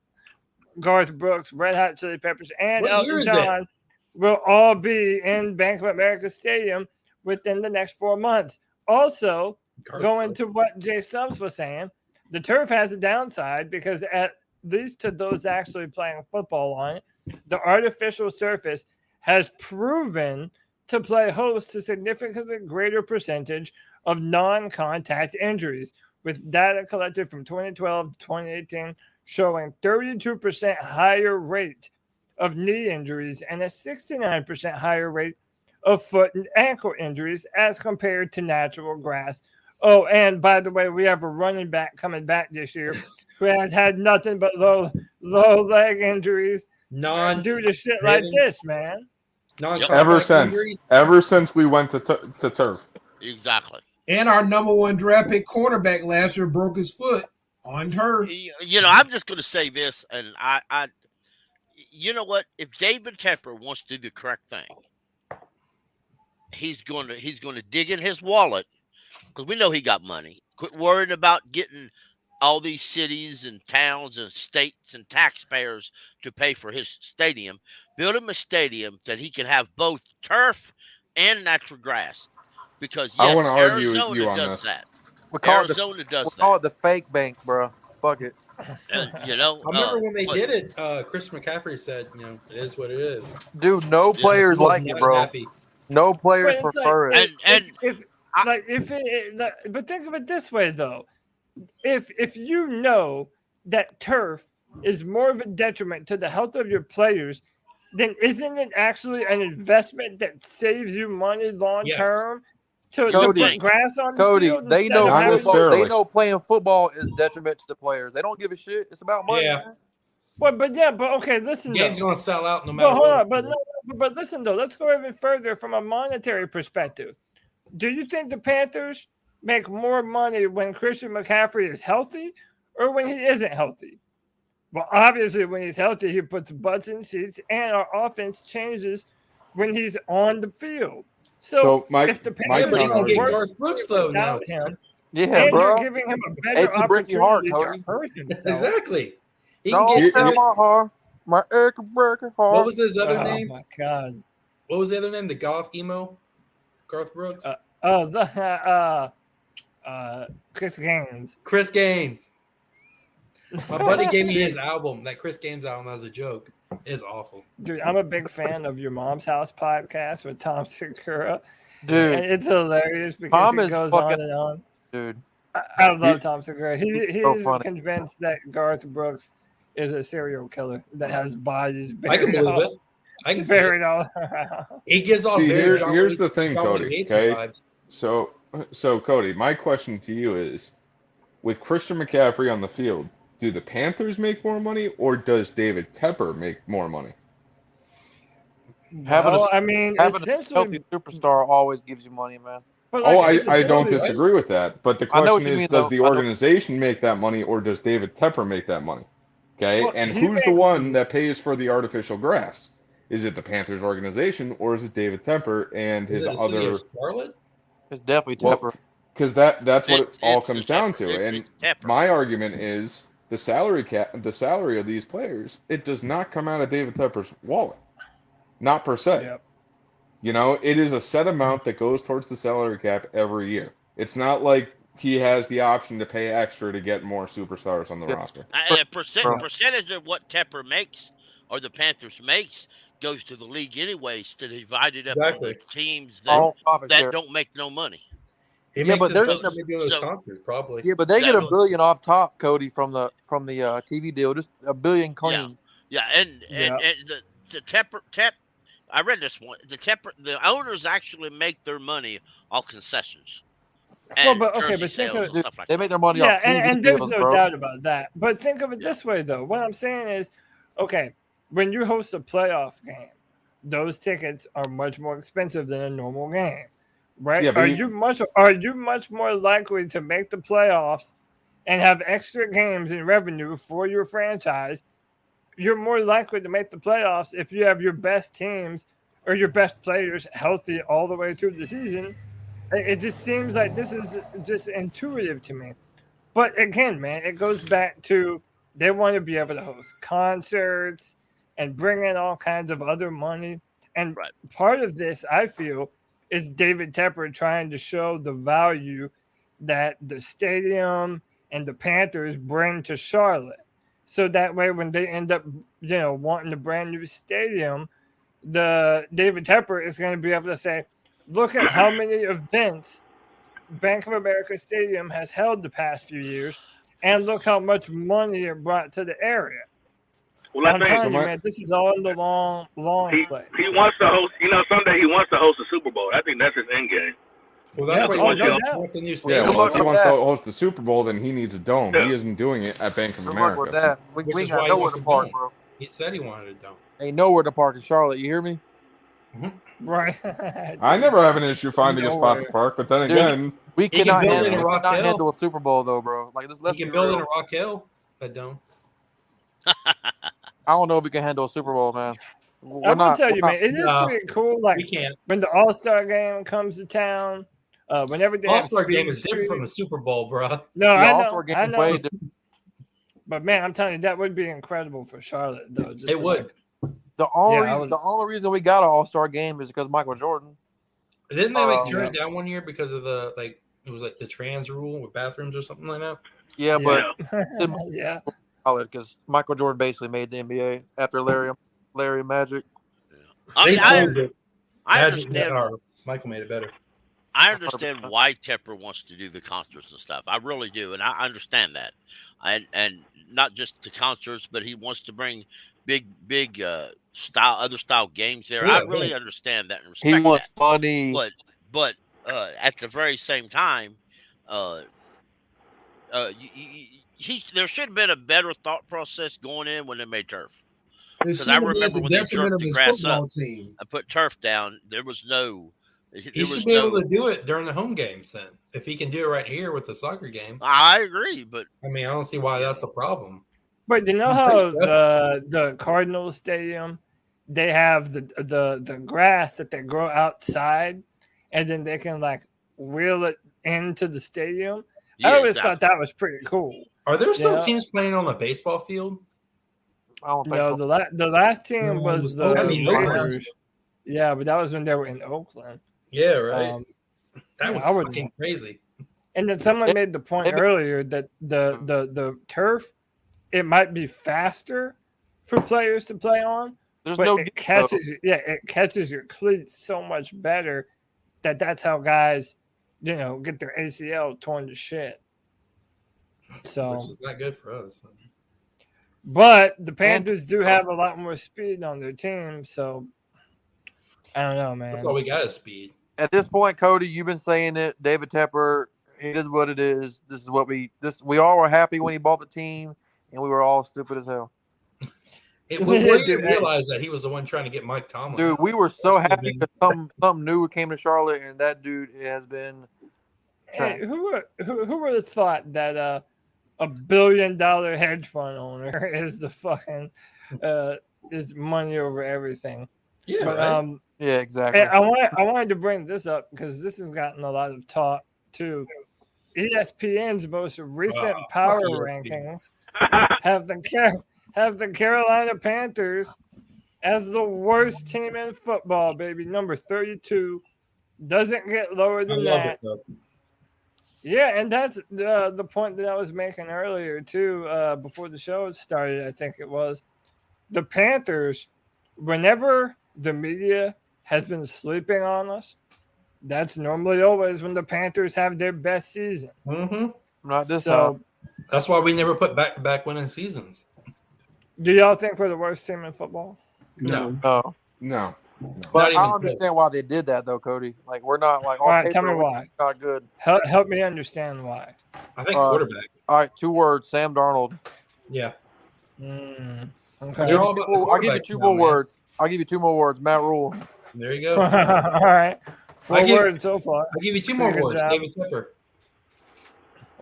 Garth Brooks, Red Hot Chili Peppers, and Elton John will all be in Bank of America Stadium within the next 4 months. Also, going to what Jay Stubbs was saying, the turf has a downside because at least to those actually playing football on it, the artificial surface has proven to play host to significantly greater percentage of non-contact injuries, with data collected from 2012 to 2018 showing 32% higher rate of knee injuries and a 69% higher rate of foot and ankle injuries as compared to natural grass. Oh, and by the way, we have a running back coming back this year who has had nothing but low leg injuries due to shit like this, man. Ever since we went to turf. Exactly. And our number one draft pick cornerback last year broke his foot on turf. You know, I'm just going to say this, and I you know what? If David Tepper wants to do the correct thing, he's going to dig in his wallet because we know he got money. Quit worrying about getting all these cities and towns and states and taxpayers to pay for his stadium. Build him a stadium that he can have both turf and natural grass. Because yes, I want to argue Arizona with you on does this. that. Arizona does that. We call it the fake bank, bro. Fuck it. You know, I remember when they did it. Chris McCaffrey said, "You know, it is what it is." Dude, no players like it, bro. Happy. No players prefer it. But think of it this way, though: if you know that turf is more of a detriment to the health of your players, then isn't it actually an investment that saves you money long term? To put grass on the field they know playing football is detriment to the players. They don't give a shit. It's about money. Yeah. But okay, listen. The game's gonna sell out no matter what. But listen though, let's go even further from a monetary perspective. Do you think the Panthers make more money when Christian McCaffrey is healthy or when he isn't healthy? Well, obviously when he's healthy, he puts butts in seats and our offense changes when he's on the field. So if the Panthers get Garth Brooks though now, him, and bro, you're giving him a better opportunity to hurt himself. Exactly. He can get my heart, my breaking heart. What was his other name? Oh my god! What was the other name? The golf emo, Garth Brooks. Chris Gaines. Chris Gaines. My buddy gave me his album, that Chris Gaines album, as a joke. It's awful. Dude, I'm a big fan of your Mom's House podcast with Tom Segura. Dude. And it's hilarious because it goes on and on. dude. I love Thompson Gray. He's So funny. convinced that Garth Brooks is a serial killer that has bodies I can buried believe all, it. I can see it. buried all around. He gives off See, very here's the thing, John Wayne Cody. Gacy Okay, vibes. so Cody, my question to you is, with Christian McCaffrey on the field, do the Panthers make more money, or does David Tepper make more money? Well, I mean, Having a essentially, healthy superstar always gives you money, man. but Oh, it's I don't essentially- disagree with that. But the I know what question you is, mean, does though. the I know- organization make that money, or does David Tepper make that money? Okay, Well, and he who's the makes- one that pays for the artificial grass? Is it the Panthers organization, or is it David Tepper and Is his it the city other? of Charlotte? It's definitely Well, Tepper. because that's what it all It's comes the down Tepper. to. And It's Tepper. my argument is the salary cap, the salary of these players, it does not come out of David Tepper's wallet, not per se. Yep. You know, it is a set amount that goes towards the salary cap every year. It's not like he has the option to pay extra to get more superstars on the roster. A percentage of what Tepper makes or the Panthers makes goes to the league anyways to divide it up on the teams that don't make no money. He Yeah, makes but his there's- money from doing those concerts, probably. Yeah, but they get Exactly. $1 billion off top, Cody, from the TV deal. Just $1 billion clean. Yeah, and the Tepper I read this one. The owners actually make their money off concessions. Well, And but okay, jersey but think sales of and it. stuff like They that. make their money Yeah, off TV and there's deals, no bro. doubt about that. But think of it this way, though. What I'm saying is, okay, when you host a playoff game, those tickets are much more expensive than a normal game, right? Yeah, but are you much more likely to make the playoffs and have extra games and revenue for your franchise? You're more likely to make the playoffs if you have your best teams or your best players healthy all the way through the season. It just seems like this is just intuitive to me. But again, man, it goes back to they want to be able to host concerts and bring in all kinds of other money. And part of this, I feel, is David Tepper trying to show the value that the stadium and the Panthers bring to Charlotte. So that way, when they end up, wanting a brand new stadium, the David Tepper is going to be able to say, look at how many events Bank of America Stadium has held the past few years, and look how much money it brought to the area. Well, I'm telling you, man, this is all in the long play. He wants to host. Someday he wants to host a Super Bowl. I think that's his end game. Well, that's why he wants a new Yeah, stadium. well, if he wants to host the Super Bowl, then he needs a dome. Yeah. He isn't doing it at Bank of Good luck America. with that. Which We is got why he nowhere wants to a park, dome. bro. He said he wanted a dome. Ain't nowhere to park in Charlotte. You hear me? Right. I never have an issue finding a spot to park, but then Dude, again, We He can cannot build handle, in a Rock Hill. handle a Super Bowl, though, bro. Like, let's He be can build real. in a Rock Hill, a dome. I don't know if we can handle a Super Bowl, man. I will tell you, man, it is No, pretty cool. Like We can't. when the All-Star game comes to town, whenever they have All-Star speed game is different shooting- from the Super Bowl, bro. No, The I All-Star know, game I is know. way different. But man, I'm telling you, that would be incredible for Charlotte, though. Just It to, would. like, The only Yeah, I reason, the only reason we got an All-Star game is because Michael Jordan. Didn't they turn Yeah. it down one year because of the it was like the trans rule with bathrooms or something like that? Yeah, but yeah. because Michael Jordan basically made the NBA after Larry Magic. I mean, sold it. I Magic understand. or Michael made it better. I understand why Tepper wants to do the concerts and stuff. I really do, and I understand that. And not just the concerts, but he wants to bring big other style games there. Yeah, I really yeah. understand that and respect He wants that. money. But at the very same time, there should have been a better thought process going in when they made turf. It Because should I have been at remember the when they detriment jerked of the his grass football up team. and put turf down, there was no. He should be able to do it during the home games then. If he can do it right here with the soccer game. I agree, but I mean, I don't see why that's the problem. But you know how the Cardinals Stadium, they have the grass that they grow outside, and then they can like wheel it into the stadium. yeah, I always exactly. thought that was pretty cool. Are there still Yeah. teams playing on the baseball field? I don't think No, so. the last team No, was it was the Oakland. Raiders. Yeah, but that was when they were in Oakland. Yeah, right. That yeah, was I would- fucking crazy. And then someone made the point maybe- earlier that the turf, it might be faster for players to play on, There's but no it catches your cleats so much better that's how guys, get their ACL torn to shit. So Which is not good for us. but the Panthers do have a lot more speed on their team, so I don't know, man. That's all we got is speed. At this point, Cody, you've been saying it. David Tepper, it is what it is. This is what we all were happy when he bought the team, and we were all stupid as hell. We didn't realize that he was the one trying to get Mike Tomlin. Dude, we were so happy because something new came to Charlotte, and that dude has been. Hey, who would have thought that a $1 billion hedge fund owner is the fucking is money over everything? Yeah, but, right. Yeah, exactly. I wanted to bring this up because this has gotten a lot of talk too. ESPN's most recent power rankings have the Carolina Panthers as the worst team in football, baby. Number 32. Doesn't get lower than that. Yeah, and that's the point that I was making earlier too, before the show started, I think it was. The Panthers, whenever the media has been sleeping on us, that's normally always when the Panthers have their best season. Mm-hmm. Not this So that's why we never put back-to-back winning seasons. do y'all think we're the worst team in football? No. But I understand why they did that, though, Cody. Like, we're not like. All right, tell me why. Not good. Help me understand why. I think quarterback. All right, 2 words. Sam Darnold. Yeah. Okay. I'll give you 2 more words. I'll give you 2 more words. Matt Rule. There you go. All right. 4 words so far. I'll give you 2 more words. David Tepper.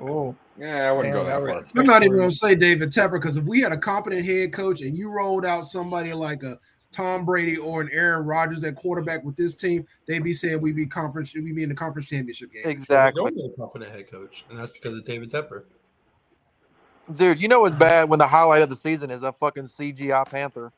Oh. Yeah, I wouldn't go that far. I'm not even going to say David Tepper because if we had a competent head coach and you rolled out somebody like a Tom Brady or an Aaron Rodgers at quarterback with this team, they'd be saying we'd be in the conference championship game. Exactly. We don't need a competent head coach, and that's because of David Tepper. Dude, you know it's bad when the highlight of the season is a fucking CGI Panther.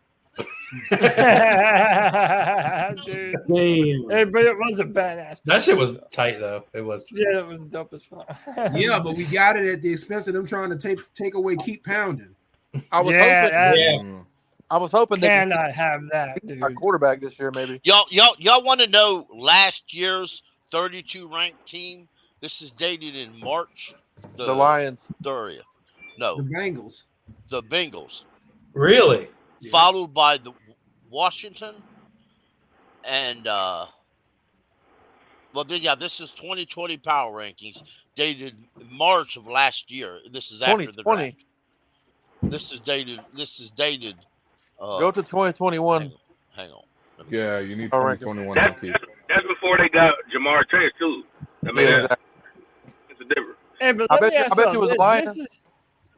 Dude. Hey, but it was a badass. That shit was tight, though. It was. Yeah, it was dope as fuck. Yeah, but we got it at the expense of them trying to take away Keep Pounding. I was hoping they cannot have that, dude. Our quarterback this year, maybe. Y'all want to know last year's 32 ranked team? This is dated in March. The Lions. 30th. No. The Bengals. The Bengals. Really? Yeah. Followed by the Washington and this is 2020 power rankings dated March of last year. This is after the draft. This is dated go to 2021. Hang on. Yeah, you need 2021. That's before they got Jamar Chase too. I mean, it's a difference. Hey, but I bet you was lying.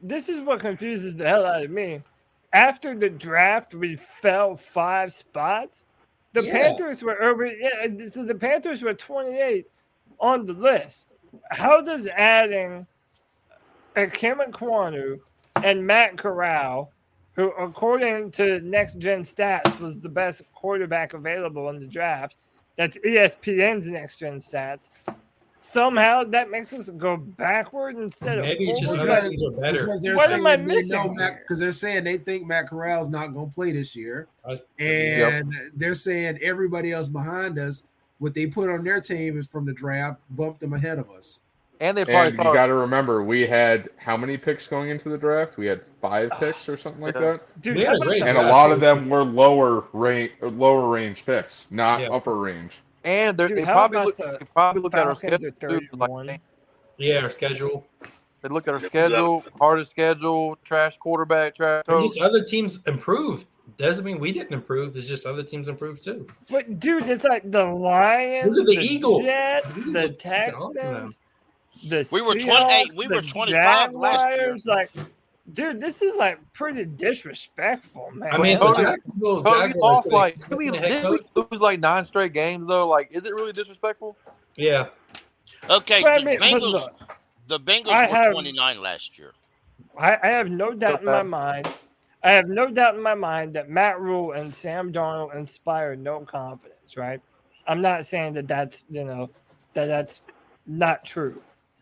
This is what confuses the hell out of me. After the draft, we fell 5 spots. The Panthers were so the Panthers were 28 on the list. How does adding Kim Kwanu and Matt Corral, who according to Next Gen Stats was the best quarterback available in the draft, that's ESPN's Next Gen Stats, somehow that makes us go backward instead of forward? It's just other teams are better. What am I missing? Because they're saying they think Matt Corral's not going to play this year. And they're saying everybody else behind us, what they put on their team is from the draft, bumped them ahead of us. And they probably you got to remember, we had how many picks going into the draft? We had 5 picks or something like that. Dude, and a lot of them were lower range picks, not upper range. And they probably look at our schedule. Our schedule. They look at our schedule, hardest schedule, trash quarterback, trash coach. Just other teams improved. Doesn't mean we didn't improve. It's just other teams improved too. But dude, it's like the Lions, the Eagles, Jets, the Texans, the we were 28. We were 25 last year. Like, dude, this is like pretty disrespectful, man. I mean, didn't we lose like 9 straight games though? Like, is it really disrespectful? Yeah. Okay, the Bengals were 29 last year. I have no doubt in my mind. I have no doubt in my mind that Matt Rule and Sam Darnold inspire no confidence. Right? I'm not saying that that's that's not true.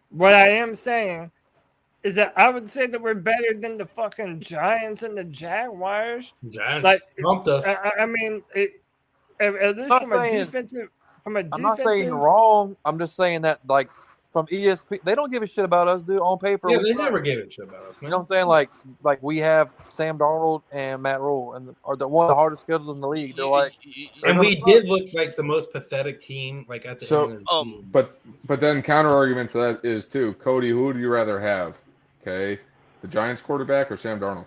What I am saying is that I would say that we're better than the fucking Giants and the Jaguars. Giants bumped us. I mean, at least from a I'm not saying defensive. you're wrong. I'm just saying that, like, from ESP, they don't give a shit about us, dude. On paper, Yeah, we they suck. never gave a shit about us, You man. know what I'm saying? Like we have Sam Darnold and Matt Rule, and are the one of the hardest schedules in the league. They're like, And we did look like the most pathetic team, like at the end of the season. But then counter argument to that is too, Cody, who would you rather have? Okay, the Giants quarterback or Sam Darnold?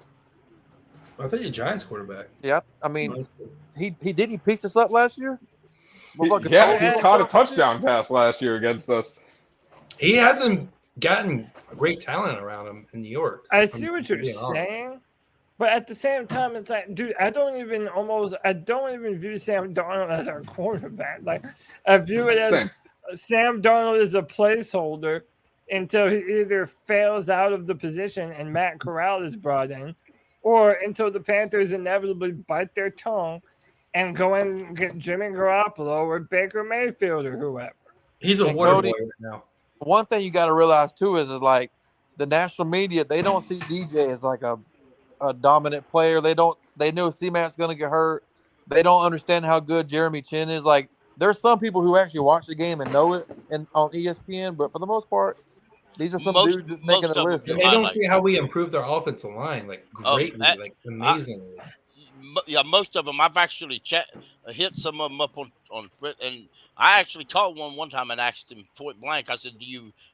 I think the Giants quarterback. yeah. I mean, he pieced us up last year. He caught a touchdown pass last year against us. He hasn't gotten great talent around him in New York. I see what you're saying, but at the same time, it's like, dude, I don't even view Sam Darnold as our quarterback. Like, I view it as Sam Darnold is a placeholder until he either fails out of the position and Matt Corral is brought in, or until the Panthers inevitably bite their tongue and go and get Jimmy Garoppolo or Baker Mayfield or whoever. He's a water boy right now. One thing you got to realize too is like the national media, they don't see DJ as like a dominant player. They know C-Mac's going to get hurt. They don't understand how good Jeremy Chin is. Like, there's some people who actually watch the game and know it on ESPN, but for the most part, these are some dudes just making a list. And they don't see how we improved our offensive line like greatly, like amazingly. Most of them. I've actually hit some of them up on and I actually called one time and asked him point blank. I said, "Do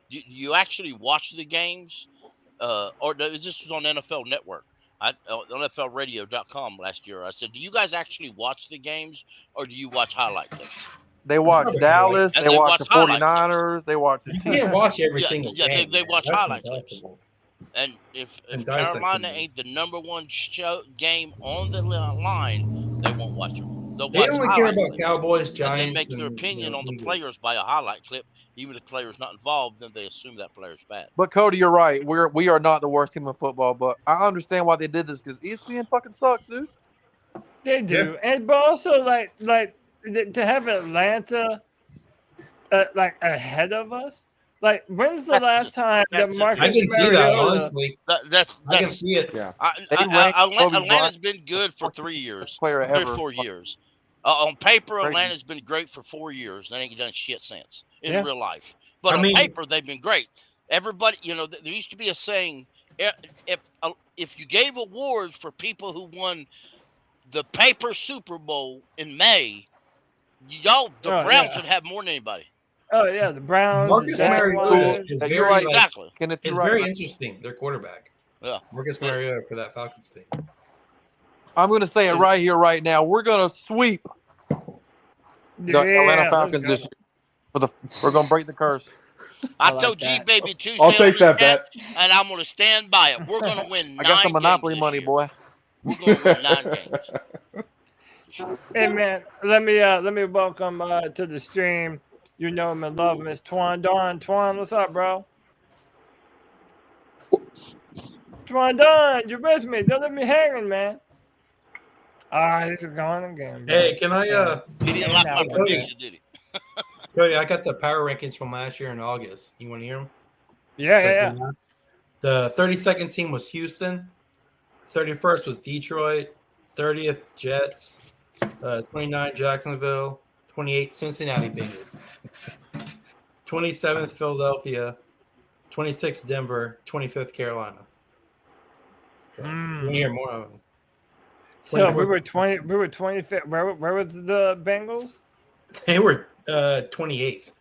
you actually watch the games, or this was on NFL Network, on NFLRadio.com last year?" I said, "Do you guys actually watch the games, or do you watch highlight clips?" They watch Dallas. They watch the 49ers. They watch. You can't watch every single game. They watch highlight clips. And if Carolina ain't the number one game on the line, they won't watch them. They only care about Cowboys, Giants. And they make their opinion on the players by a highlight clip. Even if the player's not involved, then they assume that player's bad. But Cody, you're right. We are not the worst team in football. But I understand why they did this because ESPN fucking sucks, dude. They do, and but also like to have Atlanta like ahead of us. Like, when's the last time that Marcus I can see that, honestly. I can see it. Yeah. Atlanta's been good for 3 years. 3 or 4 years. On paper, Atlanta's been great for 4 years. They ain't done shit since in real life. But on paper, they've been great. Everybody, there used to be a saying, if you gave awards for people who won the paper Super Bowl in May, the Browns would have more than anybody. Oh yeah, the Browns. Marcus Mariota is very exactly. It's very interesting. Their quarterback. Yeah, Marcus Mariota for that Falcons team. I'm going to say it right here, right now. We're going to sweep the Atlanta Falcons this year. We're going to break the curse. I told G Baby Tuesday. I'll take that bet, and I'm going to stand by it. We're going to win. I got some Monopoly money, boy. We're going to win 9 games. Hey man, let me welcome to the stream. You know him and love him. It's Twan Don. Twan, what's up, bro? Twan Don, you're with me. Don't let me hanging, man. He's gone again. Bro. Hey, can I He didn't like my prediction, did he? Cody, I got the power rankings from last year in August. You want to hear them? Yeah. The 32nd team was Houston. 31st was Detroit. 30th Jets. 29 Jacksonville. 28 Cincinnati Bengals. 27th Philadelphia. 26th Denver. 25th Carolina. You want to hear more of them? So we were 25th. Where was the Bengals? They were 28th.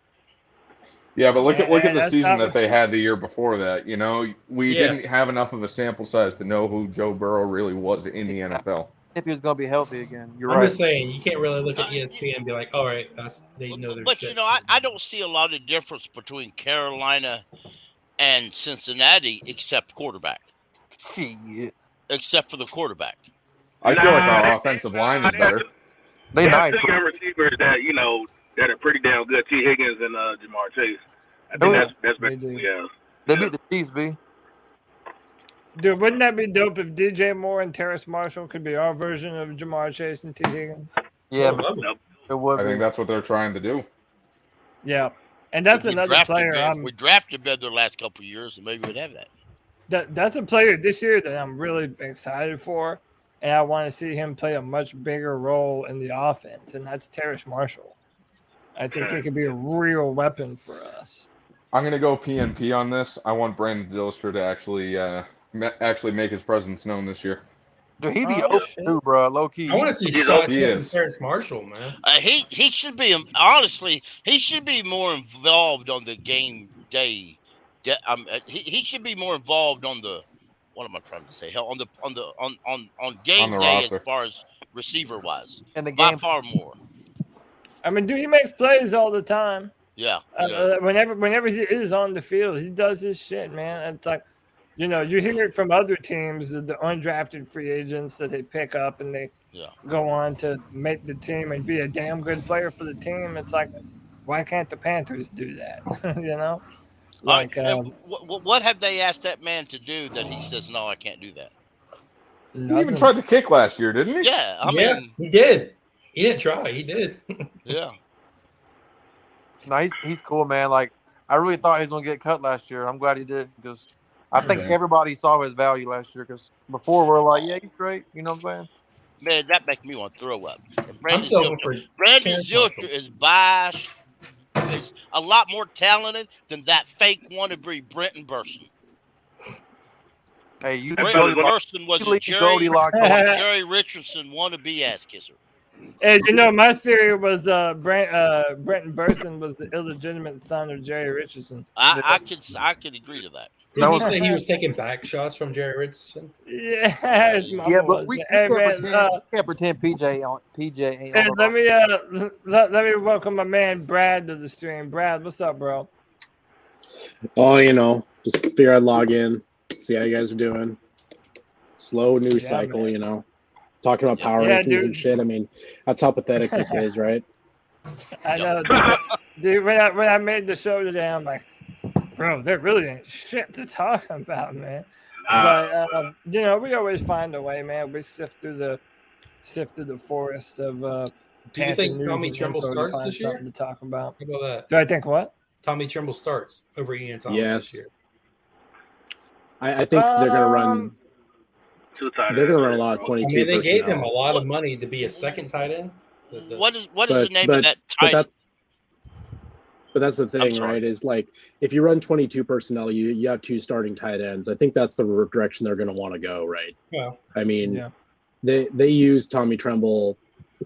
Yeah, but look at the season that they had the year before that. We didn't have enough of a sample size to know who Joe Burrow really was in the NFL. If he was going to be healthy again, I'm just saying, you can't really look at ESPN and be like, all right, they know their shit. But, I don't see a lot of difference between Carolina and Cincinnati except quarterback. Shit. Except for the quarterback. I feel like our offensive line is better. They nice. Receivers that are pretty damn good. T. Higgins and Jamar Chase. I think that's better. Yeah. They beat the Chiefs, B. Dude, wouldn't that be dope if DJ Moore and Terrace Marshall could be our version of Jamar Chase and T. Higgins? Yeah, it would. I think that's what they're trying to do. Yeah, and that's another player. We drafted better the last couple of years, and maybe we'd have that. That's a player this year that I'm really excited for, and I want to see him play a much bigger role in the offense, and that's Terrace Marshall. I think he could be a real weapon for us. I'm gonna go PNP on this. I want Brandon Zylstra to actually make his presence known this year. Dude, he be open too, bro. Low key. I want to see He is. Terrence Marshall, man. He should be honestly. He should be more involved on the game day. He should be more involved on the. What am I trying to say? Hell, on game day roster. as far as receiver wise, And the by game far more. I mean, dude, he makes plays all the time. Yeah. Whenever he is on the field, he does his shit, man. It's like, you hear it from other teams, the undrafted free agents that they pick up and they go on to make the team and be a damn good player for the team. It's like, why can't the Panthers do that? Like, what have they asked that man to do that he says, no, I can't do that? He even tried to kick last year, didn't he? Yeah, I mean, he did. He didn't try. He did. Yeah. No, he's cool, man. Like, I really thought he was gonna get cut last year. I'm glad he did because I think everybody saw his value last year. Because before we're like, yeah, he's great. You know what I'm saying? Man, that makes me want to throw up. I'm so looking for Brandon Zylstra is a lot more talented than that fake wannabe Brenton Burson. Hey, you Brenton Burson was a Jerry Richardson wannabe ass kisser. Hey, my theory was Brenton Burson was the illegitimate son of Jerry Richardson. I could agree to that. Did he say he was taking back shots from Jerry Richardson? Yeah, his mama yeah, but was. we Hey, can't pretend PJ ain't Hey, on the let me welcome my man Brad to the stream. Brad, what's up, bro? Oh, just figure I'd log in, see how you guys are doing. Slow news cycle, man. Talking about power rankings and shit. I mean, that's how pathetic this is, right? I know, dude. When I made the show today, I'm like, bro, there really ain't shit to talk about, man. But we always find a way, man. We sift through the forest of. Do you think Tommy Tremble starts this year? To talk about. How about that? Do I think what? Tommy Tremble starts over Ian Thomas this year. I think they're gonna run. They're gonna run a lot of 22. I mean, they gave him a lot of money to be a second tight end. What is the name of that tight end? But that's the thing, right? Is like if you run 22 personnel, you have 2 starting tight ends. I think that's the direction they're going to want to go, right? Yeah. I mean, they used Tommy Tremble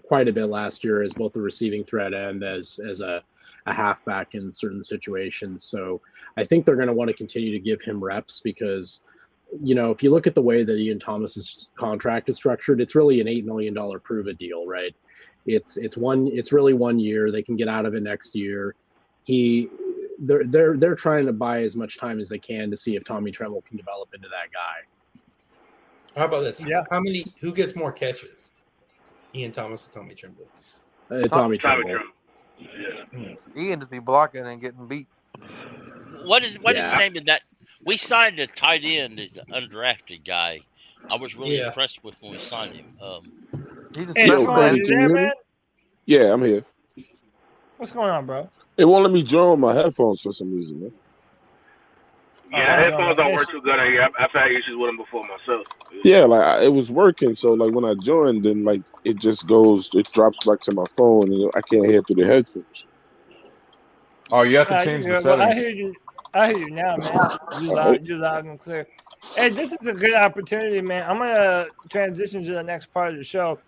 quite a bit last year as both the receiving threat and as a halfback in certain situations. So I think they're going to want to continue to give him reps because, if you look at the way that Ian Thomas's contract is structured, it's really an $8 million prove-it deal, right? It's really 1 year. They can get out of it next year. They're trying to buy as much time as they can to see if Tommy Tremble can develop into that guy. How about this? Yeah. Who gets more catches? Ian Thomas or Tommy Tremble? Tommy Tremble. Yeah. Ian just be blocking and getting beat. What is the name of that? We signed a tight end as an undrafted guy. I was really impressed with when we signed him. He's man. Yeah, I'm here. What's going on, bro? It won't let me join my headphones for some reason, man. Yeah, headphones don't work too good. I've had issues with them before myself. Yeah, like it was working. So like when I joined, then like it just drops back to my phone, and I can't hear through the headphones. Oh, you have to change the settings. I hear you now, man. You loud and clear. Hey, this is a good opportunity, man. I'm gonna transition to the next part of the show.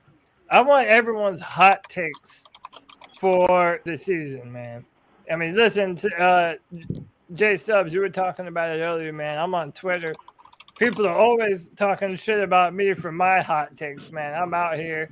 I want everyone's hot takes for the season, man. I mean, listen, Jay Stubbs, you were talking about it earlier, man. I'm on Twitter. People are always talking shit about me for my hot takes, man. I'm out here,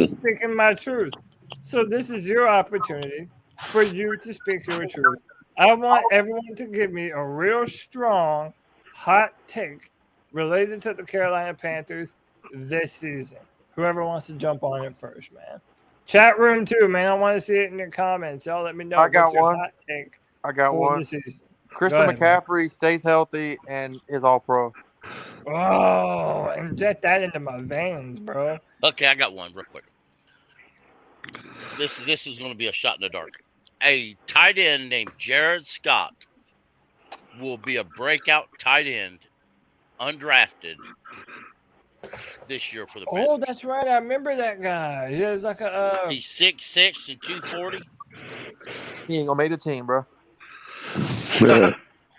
speaking my truth. So this is your opportunity for you to speak your truth. I want everyone to give me a real strong hot take related to the Carolina Panthers this season. Whoever wants to jump on it first, man. Chat room too, man. I want to see it in your comments. Y'all let me know. I got one. Hot take I got one. this season. Christian McCaffrey stays healthy and is all pro. Oh, inject that into my veins, bro. Okay, I got one real quick. This is going to be a shot in the dark. A tight end named Jared Scott will be a breakout tight end, undrafted, this year for the Panthers. Oh, that's right. I remember that guy. He was like he's 6'6" and 240. He ain't gonna make the team, bro.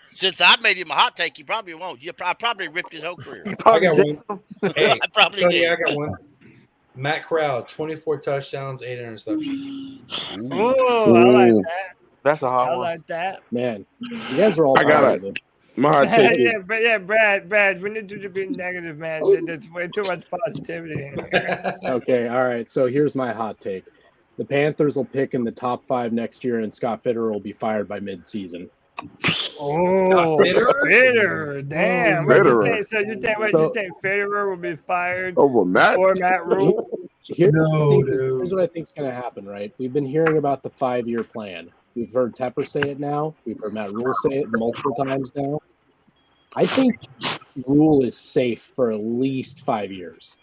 Since I made him a hot take, he probably won't. I probably ripped his whole career. I got one. Hey, I probably Cody, did. I got one. Matt Corral, 24 touchdowns, 8 interceptions. Oh, I like that. That's a hot I one. like that. Man, you guys are all I got positive. My hot take is Brad, we need you to be negative, man. There's way too much positivity in here. Okay, all right. So here's my hot take. The Panthers will pick in the top 5 next year, and Scott Fitterer will be fired by mid-season. Oh, Fitterer. Damn. Fitterer. You think Fitterer will be fired over Matt? or Matt Rule? Here's what I think is going to happen, right? We've been hearing about the 5-year plan. We've heard Tepper say it now. We've heard Matt Rule say it multiple times now. I think Rule is safe for at least 5 years.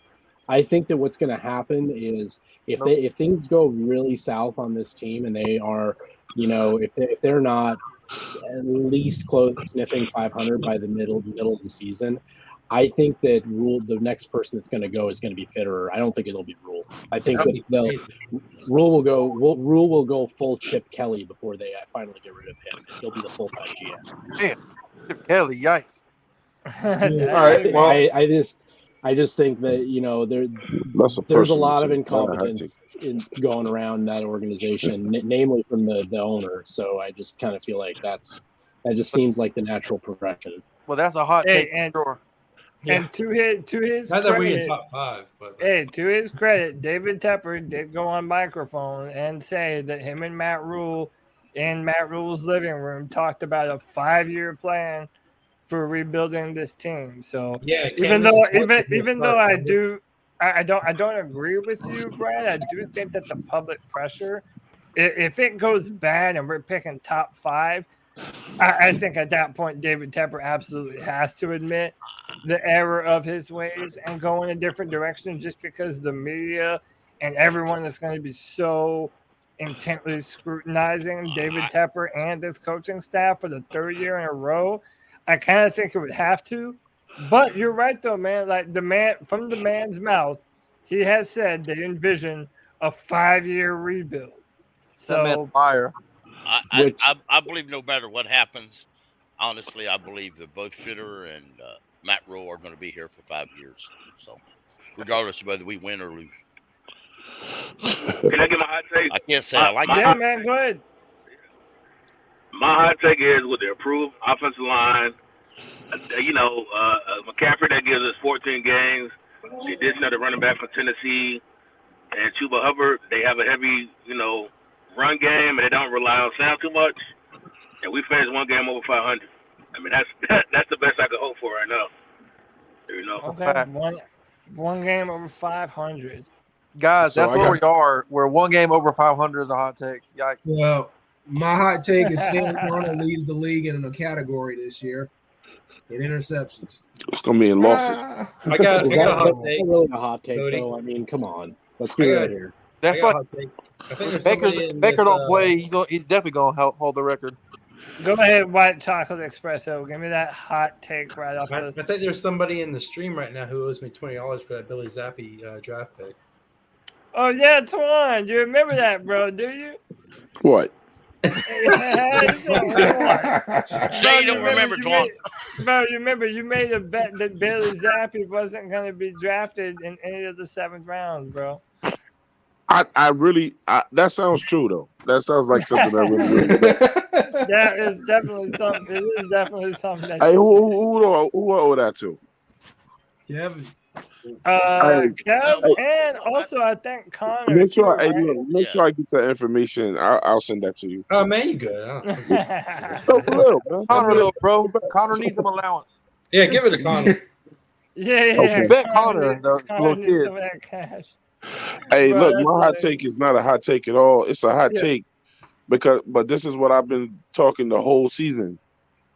I think that what's going to happen is if things go really south on this team and they are, if they're not at least close sniffing 500 by the middle of the season, I think that the next person that's going to go is going to be Fitterer. I don't think it'll be Rule. I think that Rule will go full Chip Kelly before they finally get rid of him. He'll be the full-time GM. Man, Chip Kelly, yikes! All right. Well, I just think that there's a lot of incompetence going around that organization, namely from the owner. So I just kind of feel like that just seems like the natural progression. Well, that's a hot take for sure. And to his not credit, that we're in top 5, but to his credit, David Tepper did go on microphone and say that him and Matt Rule in Matt Rule's living room talked about a 5-year plan for rebuilding this team. So even though I don't agree with you, Brad, I do think that the public pressure, if it goes bad and we're picking top 5, I think at that point David Tepper absolutely has to admit the error of his ways and go in a different direction, just because the media and everyone is going to be so intently scrutinizing David Tepper and this coaching staff for the 3rd year in a row. I kind of think it would have to. But you're right, though, man. Like from the man's mouth, he has said they envision a 5-year rebuild. So fire. I believe no matter what happens, honestly, I believe that both Fitterer and Matt Rule are going to be here for 5 years. So, regardless of whether we win or lose. Can I get my hot take? I can't say I like it. Man, go ahead. My hot take is with the improved offensive line, McCaffrey that gives us 14 games, the addition of the running back from Tennessee, and Chuba Hubbard, they have a heavy, run game, and they don't rely on sound too much. And we finished one game over 500. I mean, that's the best I could hope for right now. Okay, one game over 500. Guys, that's where we are. Where one game over 500 is a hot take. Yikes. Well, my hot take is Sam Darnold leads the league in a category this year in interceptions. It's gonna be in losses. I got a hot take. Really a hot take, though. I mean, come on, let's be right here. That's what I think Baker don't play. He's definitely gonna hold the record. Go ahead, White Chocolate Espresso. Give me that hot take right off. I think there's somebody in the stream right now who owes me $20 for that Billy Zappi draft pick. Oh yeah, Twan, you remember that, bro? Do you? What? Say you don't remember, Twan. Bro, you remember you made a bet that Billy Zappi wasn't going to be drafted in any of the 7th rounds, bro. I really that sounds true though. That sounds like something I really. That is definitely something. It is definitely something. That hey, who owe that to? Kevin. Kev, and also I think Connor. Make sure I get that information. I'll send that to you. Oh man, you good? Connor, bro. Connor needs some allowance. Yeah, give it to Connor. Yeah. Bet Connor, the little kid. Some of that cash. Hey, bro, look, my hot take is not a hot take at all. It's a hot take but this is what I've been talking the whole season,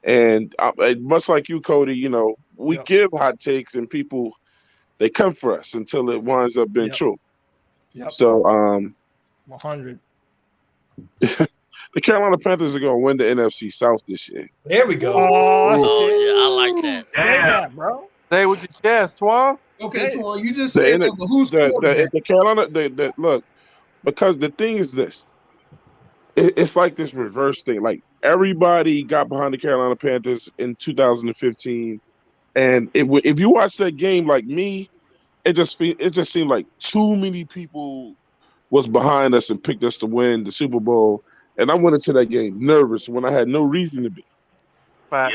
and much like you, Cody, we give hot takes and people. They come for us until it winds up being true. Yep. So, 100. The Carolina Panthers are going to win the NFC South this year. There we go. Oh yeah, I like that. Say that, bro. Say with your chest, Twan. Okay, Twan, you just said that, but who's the Carolina? Look, because the thing is this: it's like this reverse thing. Like everybody got behind the Carolina Panthers in 2015, and if you watch that game, like me, it just seemed like too many people was behind us and picked us to win the Super Bowl. And I went into that game nervous when I had no reason to be. Yeah.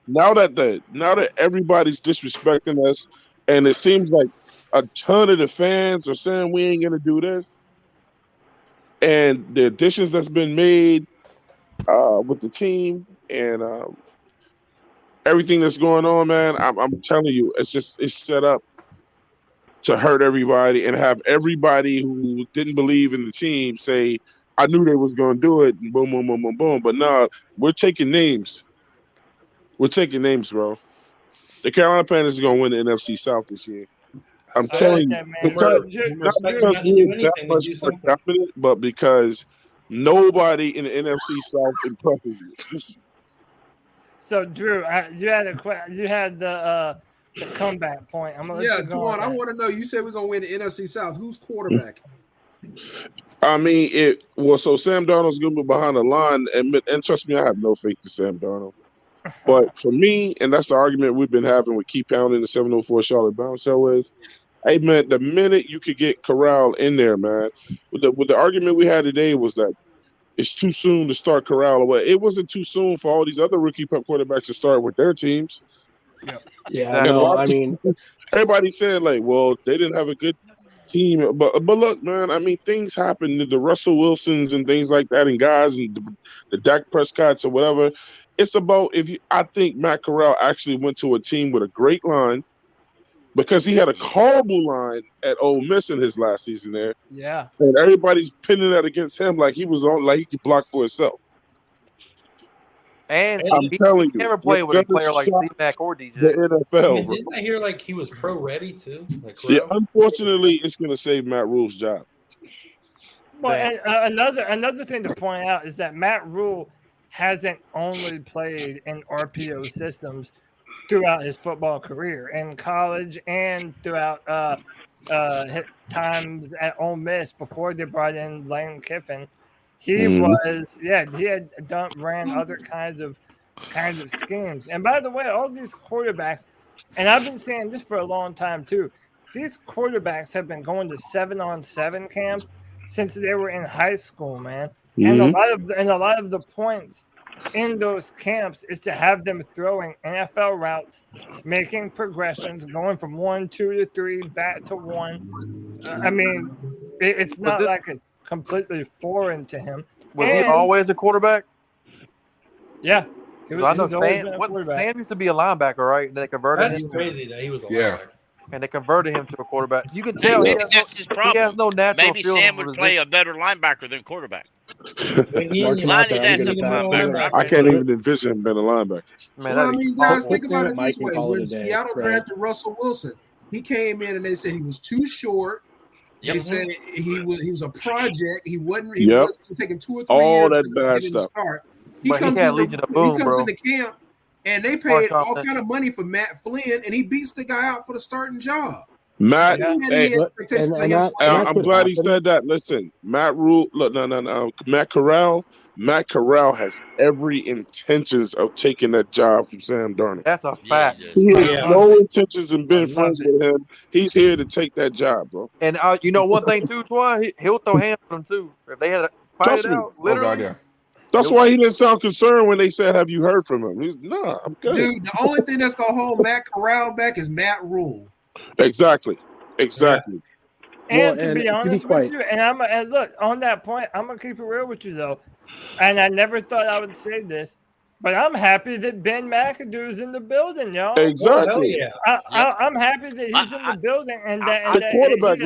Now that everybody's disrespecting us, and it seems like a ton of the fans are saying we ain't gonna do this, and the additions that's been made with the team and everything that's going on, man, I'm telling you, it's set up to hurt everybody and have everybody who didn't believe in the team say, I knew they was going to do it, and boom, boom, boom, boom, boom. But no, we're taking names. We're taking names, bro. The Carolina Panthers are going to win the NFC South this year. I'm telling you. Not because we're that much more dominant, but because nobody in the NFC South impresses you. So, Drew, you had the comeback point. I'm gonna let you go Juwan, I want to know. You said we're gonna win the NFC South. Who's quarterback? I mean, so Sam Darnold's gonna be behind the line, and trust me, I have no faith in Sam Darnold. But for me, and that's the argument we've been having with Keep Pounding the 704 Charlotte Brown Show is, hey man, the minute you could get Corral in there, man, with the argument we had today was that it's too soon to start Corral away. It wasn't too soon for all these other rookie quarterbacks to start with their teams. Yeah, no, I mean, everybody's saying like, well, they didn't have a good team, but look, man, I mean, things happen. The Russell Wilsons and things like that, and guys, and the Dak Prescotts or whatever. It's about I think Matt Corral actually went to a team with a great line because he had a horrible line at Ole Miss in his last season there. Yeah, and everybody's pinning that against him like he was on, like he could block for himself. And I'm telling you, never played with a player like C-Mac or DJ. The NFL. I mean, didn't I hear like he was pro ready too? Like, yeah, unfortunately, it's going to save Matt Rule's job. Well, and another thing to point out is that Matt Rule hasn't only played in RPO systems throughout his football career, in college and throughout times at Ole Miss before they brought in Lane Kiffin. He had ran other kinds of schemes. And by the way, all these quarterbacks, and I've been saying this for a long time too, these quarterbacks have been going to 7-on-7 camps since they were in high school, man. And a lot of the points in those camps is to have them throwing NFL routes, making progressions, going from 1, 2 to 3, back to 1. I mean, it's not like it's completely foreign to him. Was he always a quarterback? Yeah. I know Sam used to be a linebacker, right? And they converted him. That's crazy that he was a linebacker. And they converted him to a quarterback. You can tell that's his problem. He has no natural Maybe Sam would play a better linebacker than quarterback. I can't even envision him being a linebacker. Man, I mean, guys, think about it this way. When Seattle drafted Russell Wilson, he came in and they said he was too short. They said he was a project. He wasn't taking 2 or 3 all years that to bad get stuff. Start. He comes into camp, and they paid all kind of money for Matt Flynn, and he beats the guy out for the starting job. Matt, I'm glad he said that. Listen, Matt Rule, look, no. Matt Corral has every intentions of taking that job from Sam Darnold. That's a fact. He has no intentions of being friends with him. He's here to take that job, bro. And you know one thing too, Twan, he'll throw hands on him too. If they had to fight it out, literally. That's why he didn't sound concerned when they said, "Have you heard from him?" He's I'm good. Dude, the only thing that's gonna hold Matt Corral back is Matt Rule. Exactly. And to be honest with you, and look, on that point, I'm gonna keep it real with you though. And I never thought I would say this, but I'm happy that Ben McAdoo's in the building, y'all. Exactly. I'm happy that he's in the building and that the quarterback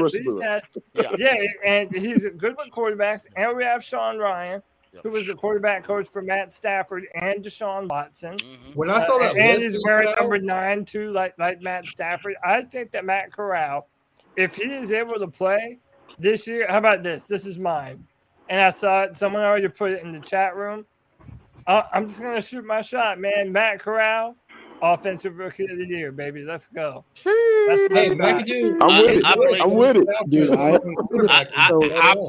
and he's good with quarterbacks. And we have Sean Ryan, who was the quarterback coach for Matt Stafford and Deshaun Watson. When I saw that and he's wearing number 9 too, like Matt Stafford. I think that Matt Corral, if he is able to play this year, how about this? This is mine. And I saw it. Someone already put it in the chat room. I'm just going to shoot my shot, man. Matt Corral, Offensive Rookie of the Year, baby. Let's go. Hey, McAdoo. I'm with it. Dude,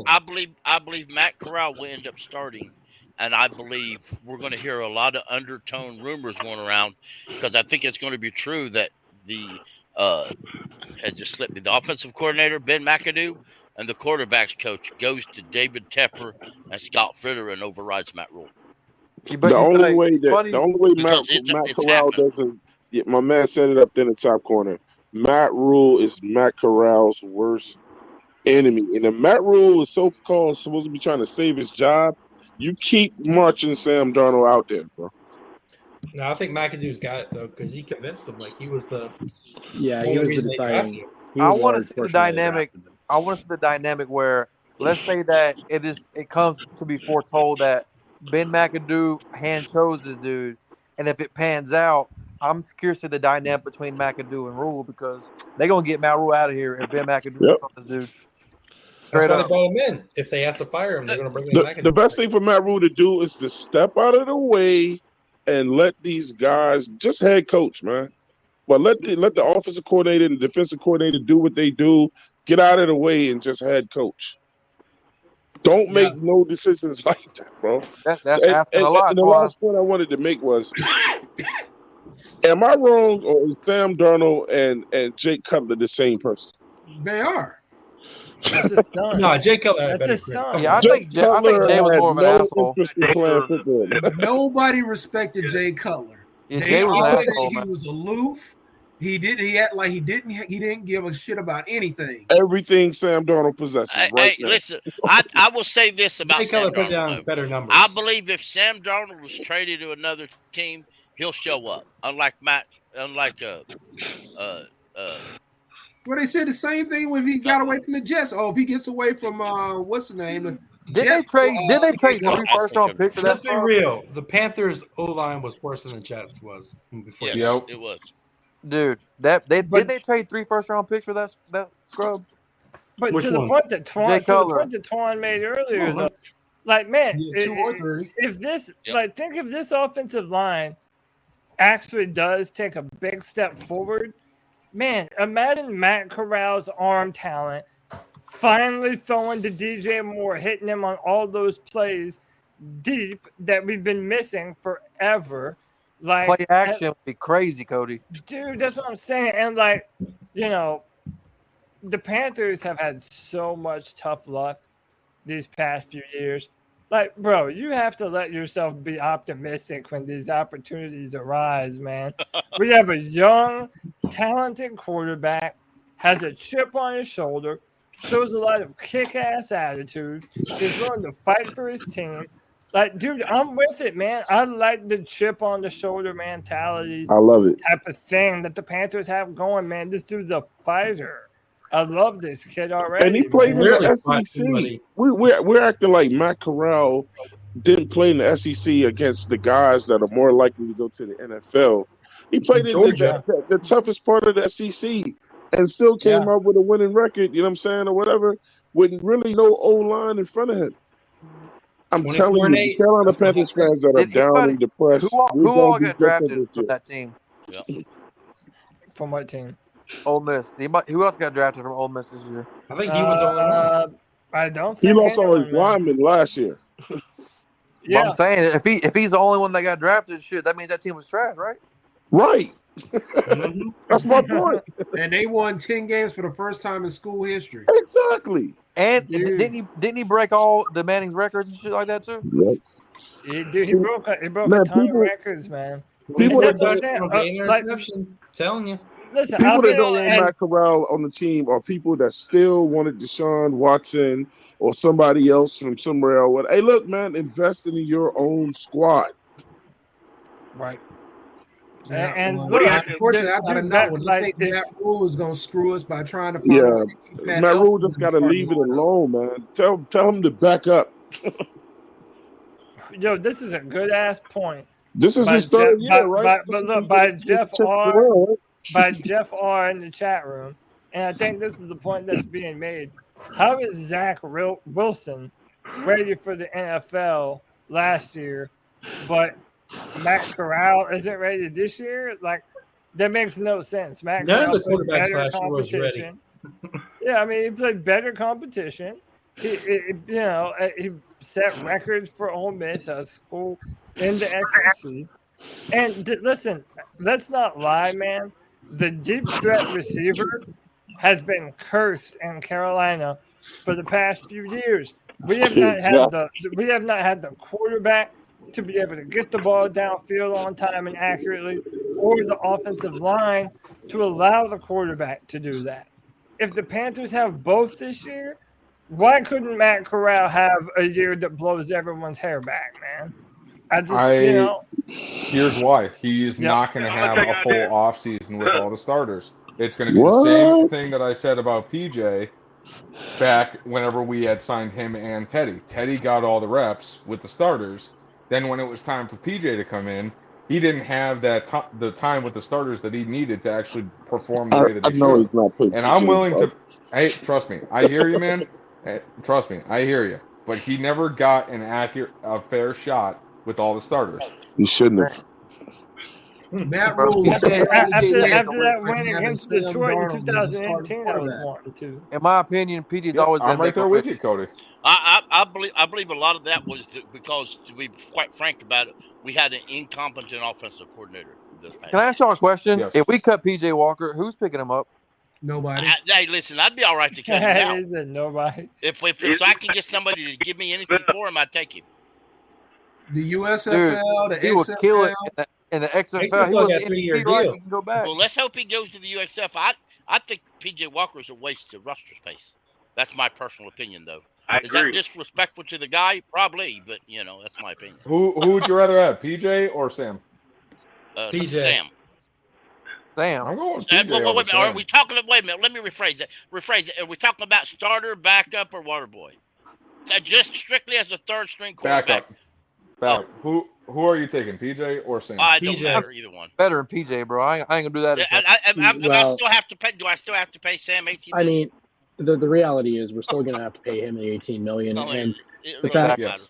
I believe Matt Corral will end up starting, and I believe we're going to hear a lot of undertone rumors going around because I think it's going to be true that the had just slipped me. The offensive coordinator Ben McAdoo and the quarterbacks coach goes to David Tepper and Scott Fritter and overrides Matt Rule. The only way Matt Corral doesn't. Yeah, my man said it up there in the top corner. Matt Rule is Matt Corral's worst enemy, and if Matt Rule is so-called supposed to be trying to save his job, you keep marching Sam Darnold out there, bro. No, I think McAdoo's got it though because he convinced him. Like he was the he was the deciding. I want to see the dynamic. I want to see the dynamic where, let's say that it comes to be foretold that Ben McAdoo hand chose this dude, and if it pans out, I'm curious to the dynamic between McAdoo and Rule because they're gonna get Matt Rule out of here if Ben McAdoo on this dude. That's why they brought him in. If they have to fire him, they're gonna bring him back. The best thing for Matt Rule to do is to step out of the way and let these guys just head coach, man. But let the offensive coordinator and the defensive coordinator do what they do. Get out of the way and just head coach. Don't make no decisions like that, bro. That's asking a lot. And the last point I wanted to make was, am I wrong, or is Sam Darnold and Jake Cutler the same person? They are. That's his son. No, Jay Cutler. That's his son. Yeah, I think Jay was more of an asshole. Nobody respected Jay Cutler. Yeah, Jay was an asshole, he was aloof. He act like he didn't give a shit about anything. Everything Sam Darnold possesses. Hey, listen, I will say this about Sam put down Darnold. Better numbers. I believe if Sam Darnold was traded to another team, he'll show up. Unlike Well, they said the same thing when he got away from the Jets. Oh, if he gets away from what's the name? Did they trade 3 first-round picks for that? Let's be real. The Panthers' O-line was worse than the Jets was before. Yes, it was. Dude, did they trade 3 first-round picks for that scrub? But Which to the one? point that Twan made earlier, though, like, man, 2 or 3. If this, think if this offensive line actually does take a big step forward, man, imagine Matt Corral's arm talent finally throwing to DJ Moore, hitting him on all those plays deep that we've been missing forever. Like play action would be crazy, Cody. Dude, that's what I'm saying. And the Panthers have had so much tough luck these past few years. Like, bro, you have to let yourself be optimistic when these opportunities arise, man. We have a young, talented quarterback, has a chip on his shoulder, shows a lot of kick-ass attitude, is willing to fight for his team. Like, dude, I'm with it, man. I like the chip on the shoulder mentality. I love it. Type of thing that the Panthers have going, man. This dude's a fighter. I love this kid already. And he played in the SEC. We're acting like Matt Corral didn't play in the SEC against the guys that are more likely to go to the NFL. He played in the toughest part of the SEC and still came out with a winning record, you know what I'm saying, or whatever, with really no O-line in front of him. I'm telling you, the Carolina Panthers fans that are down and depressed. Who all got drafted from that team? From what team? Ole Miss. Who else got drafted from Ole Miss this year? I think he was the only one. I don't think he lost all his linemen last year. Yeah, I'm saying if he's the only one that got drafted, shit, that means that team was trash, right? Right. That's my point. And they won 10 games for the first time in school history. Exactly. And didn't he break all the Manning's records and shit like that too? Yep. He broke a ton of records, man. People telling you. Listen, people that don't want Matt Corral on the team are people that still wanted Deshaun Watson or somebody else from somewhere else. Hey, look, man, invest in your own squad. Right. Yeah, and unfortunately, I gotta know. I think Matt Rule is gonna screw us by trying to find a way to keep Matt Rule just gotta leave it alone, man. Tell him to back up. Yo, this is a good ass point. This is his third year, right? But look, by Jeff R in the chat room, and I think this is the point that's being made. How is Zach Wilson ready for the NFL last year, but Matt Corral isn't ready this year, like that makes no sense. Matt None of Corral the quarterbacks better last year was ready. competition. Yeah, I mean, he played better competition. He set records for Ole Miss, a school in the SEC. And listen, let's not lie, man. The deep threat receiver has been cursed in Carolina for the past few years. We have not had the quarterback to be able to get the ball downfield on time and accurately, or the offensive line to allow the quarterback to do that. If the Panthers have both this year, why couldn't Matt Corral have a year that blows everyone's hair back, man? Here's why. He's not going to have a full offseason with all the starters. It's going to be the same thing that I said about PJ back whenever we had signed him and Teddy. Teddy got all the reps with the starters. Then when it was time for PJ to come in, he didn't have the time with the starters that he needed to actually perform the way that he should. He's not putting and I'm willing to. Hey, trust me. I hear you, man. Hey, trust me. I hear you. But he never got a fair shot with all the starters. He shouldn't have. Matt Rule said after that win against Detroit in 2018, I was wanting to. In my opinion, PG's always been. I'm right there with you, Cody. I believe a lot of that was because, to be quite frank about it, we had an incompetent offensive coordinator. Can I ask y'all a question? Yes. If we cut PJ Walker, who's picking him up? Nobody. Hey, listen, I'd be all right to cut him out. He said nobody. If I can get somebody to give me anything for him, I'd take him. The USFL, he will kill it in the XFL. He was an MVP, right? He can go back. Well, let's hope he goes to the USF. I think PJ Walker is a waste of roster space. That's my personal opinion, though. Is that disrespectful to the guy? Probably, but that's my opinion. Who would you rather have, PJ or Sam? PJ. Sam. I'm going with PJ. Wait a minute. Are we talking? Wait a minute. Let me rephrase it. Are we talking about starter, backup, or water boy? Just strictly as a third string quarterback. Backup. Who are you taking, PJ or Sam? I don't matter either one. Better than PJ, bro. I ain't gonna do that. I still have to pay. Do I still have to pay Sam $18 million? I mean, the reality is we're still gonna have to pay him the $18 million, and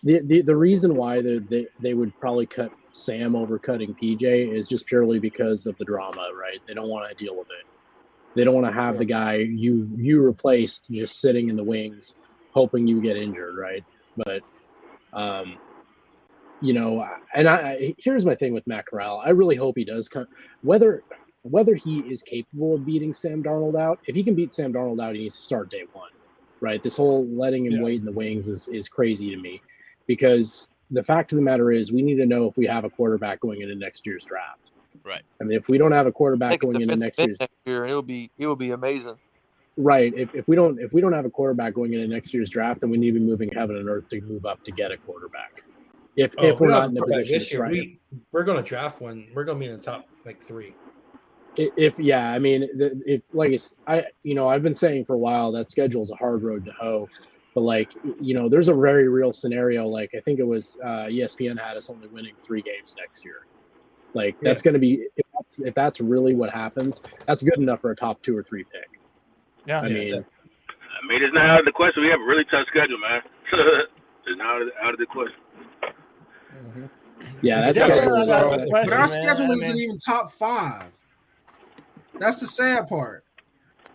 the reason why they would probably cut Sam over cutting PJ is just purely because of the drama, right? They don't want to deal with it. They don't want to have the guy you replaced just sitting in the wings, hoping you get injured, right? But here's my thing with Matt Corral. I really hope he does come. Whether he is capable of beating Sam Darnold out, if he can beat Sam Darnold out, he needs to start day one, right? This whole letting him wait in the wings is crazy to me, because the fact of the matter is we need to know if we have a quarterback going into next year's draft. Right. I mean, if we don't have a quarterback going into next year's year, it will be amazing. Right. If we don't have a quarterback going into next year's draft, then we need to be moving heaven and earth to move up to get a quarterback. If we're not in a position this year, we're going to draft one. We're going to be in the top 3. I've been saying for a while that schedule is a hard road to hoe, but there's a very real scenario. I think it was ESPN had us only winning 3 games next year. That's going to be if that's really what happens, that's good enough for a top 2 or 3 pick. Yeah, I mean, it's not out of the question. We have a really tough schedule, man. It's not out of the question. Mm-hmm. Yeah, but our schedule isn't even top 5. That's the sad part.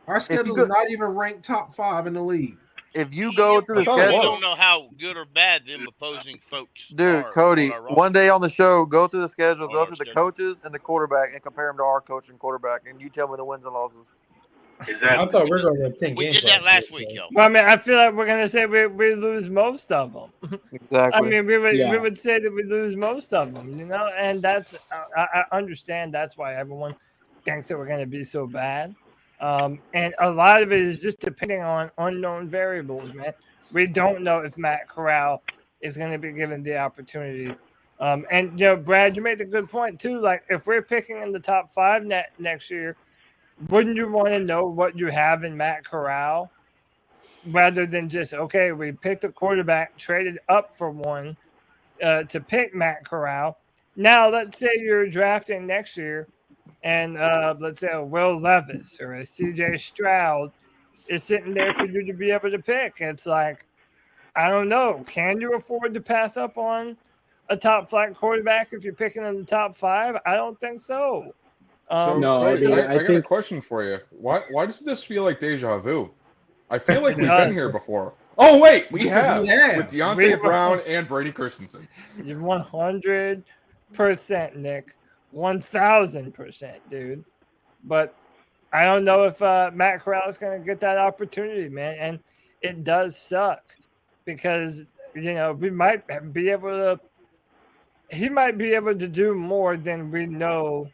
Our schedule is not even ranked top 5 in the league. If you go through the schedule, I don't know how good or bad them opposing folks. Dude, Cody, one day on the show, go through the schedule, go through the coaches and the quarterback, and compare them to our coach and quarterback, and you tell me the wins and losses. Exactly. I thought we were going to win 10 games. We did that last week, yo. Well, I mean, I feel like we're gonna say we lose most of them. Exactly. I mean, we would say that we lose most of them, and that's I understand that's why everyone thinks that we're gonna be so bad. And a lot of it is just depending on unknown variables, man. We don't know if Matt Corral is going to be given the opportunity. And, Brad, you made a good point, too. If we're picking in the top 5 next year, wouldn't you want to know what you have in Matt Corral rather than just, okay, we picked a quarterback, traded up for one to pick Matt Corral. Now, let's say you're drafting next year, and let's say a Will Levis or a CJ Stroud is sitting there for you to be able to pick. It's I don't know. Can you afford to pass up on a top flight quarterback if you're picking in the top 5? I don't think so. No, I Cody, mean, I got a think question for you. Why does this feel like deja vu? I feel like It we've does. been here before. Oh wait, we have We have. with We Deontay have. Brown and Brady Christensen. You're 100%, Nick. 1,000%, dude. But I don't know if Matt Corral is going to get that opportunity, man. And it does suck because, we might be able to – he might be able to do more than we know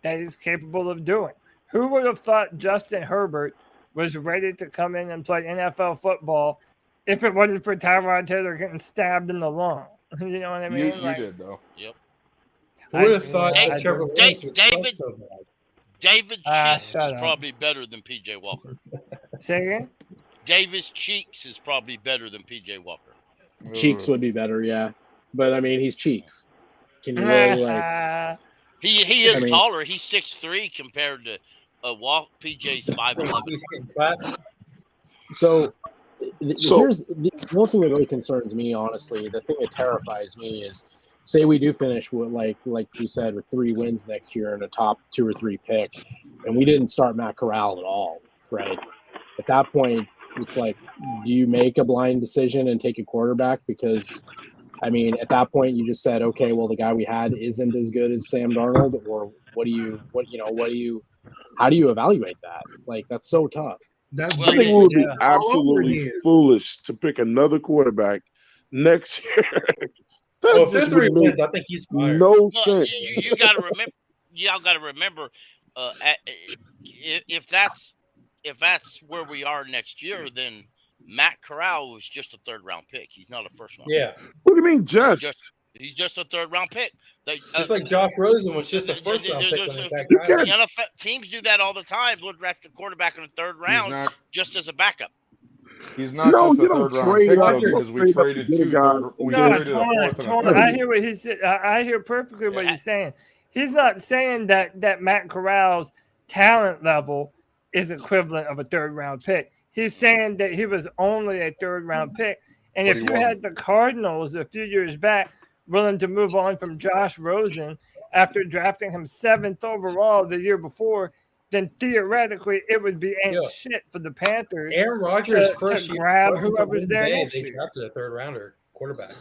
that he's capable of doing. Who would have thought Justin Herbert was ready to come in and play NFL football if it wasn't for Tyrod Taylor getting stabbed in the lung? You know what I mean? You did, though. Yep. Who would have thought I that Trevor don't- Lawrence would David- suck so bad? David Cheeks shut is up. probably better than PJ Walker. Say again? Davis Cheeks is probably better than PJ Walker. Cheeks would be better, yeah. But I mean, he's Cheeks. Can you really like? He is I mean- taller. He's 6'3" compared to PJ's 5'11". So, So- here's the one thing that really concerns me, honestly. The thing that terrifies me is, say we do finish with like you said with 3 wins next year and a top 2 or 3 pick, and we didn't start Matt Corral at all, right? At that point, it's like, do you make a blind decision and take a quarterback? Because, I mean, at that point, you just said, okay, well, the guy we had isn't as good as Sam Darnold, or how do you evaluate that? Like, that's so tough. That's Well, I think it would be all over absolutely again. foolish to pick another quarterback next year. That Well, if just there's 3 would make wins, I think he's fired. no Well, sense. you got to remember. Y'all got to remember, if that's where we are next year, then Matt Corral was just a 3rd-round pick. He's not a 1st-round. Yeah, What do you mean, just? He's just a 3rd-round pick. just like Josh Rosen was just a 1st-round pick when they got You Kyler. can't- NFL teams do that all the time. They'll draft a quarterback in the 3rd round just as a backup. He's not No, just a you don't 3rd-round trade pick up though, to because we trade up to traded get a 2 guy. we No, traded a 4th and a Tony, 3rd. I hear what he said. I hear perfectly what he's saying. He's not saying that Matt Corral's talent level is equivalent of a 3rd-round pick. He's saying that he was only a 3rd-round pick. And But if he you had the Cardinals a few years back willing to move on from Josh Rosen after drafting him 7th overall the year before, then theoretically it would be ain't Yeah. shit for the Panthers. Aaron Rodgers' to first year, grab working for whoever's Green there Bay, next they year. drafted a 3rd-rounder quarterback.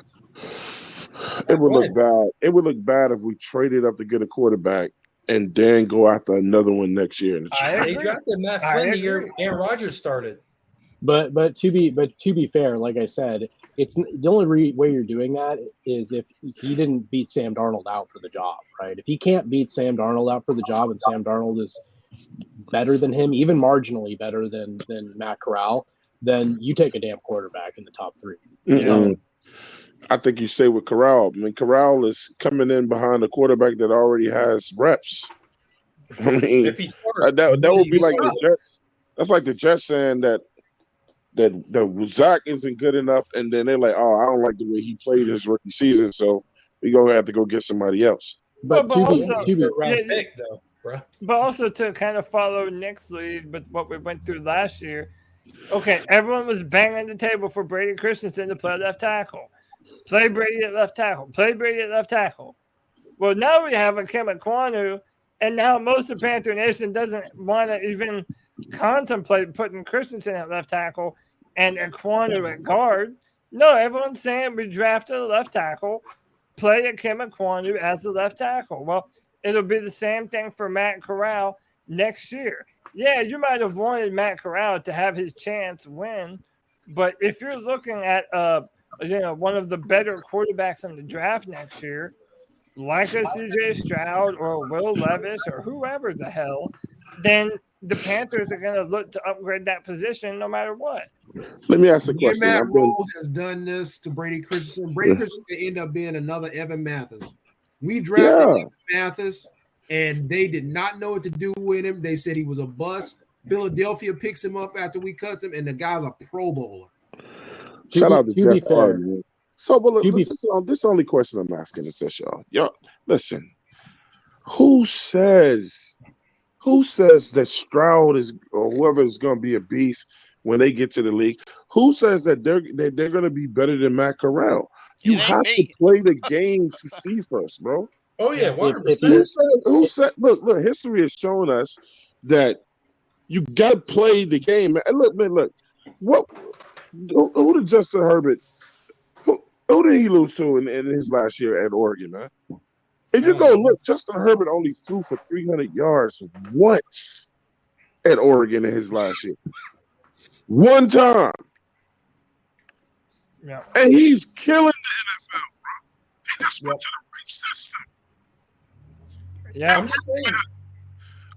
It would look bad. It would look bad if we traded up to get a quarterback and then go after another one next year in the I draft. They agree. drafted Matt I Flynn the year agree. Aaron Rodgers started. But to be fair, like I said, it's the only way you're doing that is if he didn't beat Sam Darnold out for the job, right? If he can't beat Sam Darnold out for the job, and Sam Darnold is better than him, even marginally better than Matt Corral, then you take a damn quarterback in the top 3. Mm-mm. I think you stay with Corral. I mean, Corral is coming in behind a quarterback that already has reps. I mean, If he starts, that would be like the sucks. Jets. That's like the Jets saying that Zach isn't good enough, and then they're like, "Oh, I don't like the way he played his rookie season, so we gonna have to go get somebody else." But But also- to be Third-round Yeah, pick though, bro. But also to kind of follow Nick's lead with what we went through last year. Okay, everyone was banging the table for Brady Christensen to play left tackle. Play Brady at left tackle. Play Brady at left tackle. Well, now we have a Kim Kwanu, and now most of Panther Nation doesn't want to even contemplate putting Christensen at left tackle and Kwanu at guard. No, everyone's saying we drafted a left tackle, play a Kim Kwanu as the left tackle. Well, it'll be the same thing for Matt Corral next year. Yeah, you might have wanted Matt Corral to have his chance win, but if you're looking at one of the better quarterbacks in the draft next year, like a CJ Stroud or Will Levis or whoever the hell, then the Panthers are going to look to upgrade that position no matter what. Let me ask a Me and question. Matt I've been- Rule has done this to Brady Christensen. Brady Christensen could end up being another Evan Mathis. We drafted Evan Mathis, and they did not know what to do with him. They said he was a bust. Philadelphia picks him up after we cut him, and the guy's a Pro Bowler. Shout out to to be Jeff fair- Hardy, man. So, but look, to be- this only question I'm asking is this, y'all. Y'all, listen. Who says that Stroud is or whoever is going to be a beast when they get to the league? Who says that they're going to be better than Matt Corral? You have to play the game to see first, bro. Oh yeah, 100%. Who said? Look. History has shown us that you got to play the game. And look, man. Look, who did Justin Herbert? Who did he lose to in his last year at Oregon, man? If you go look, Justin Herbert only threw for 300 yards once at Oregon in his last year. One time. Yeah. And he's killing the NFL, bro. He just went to the right system. Yeah. I'm just saying.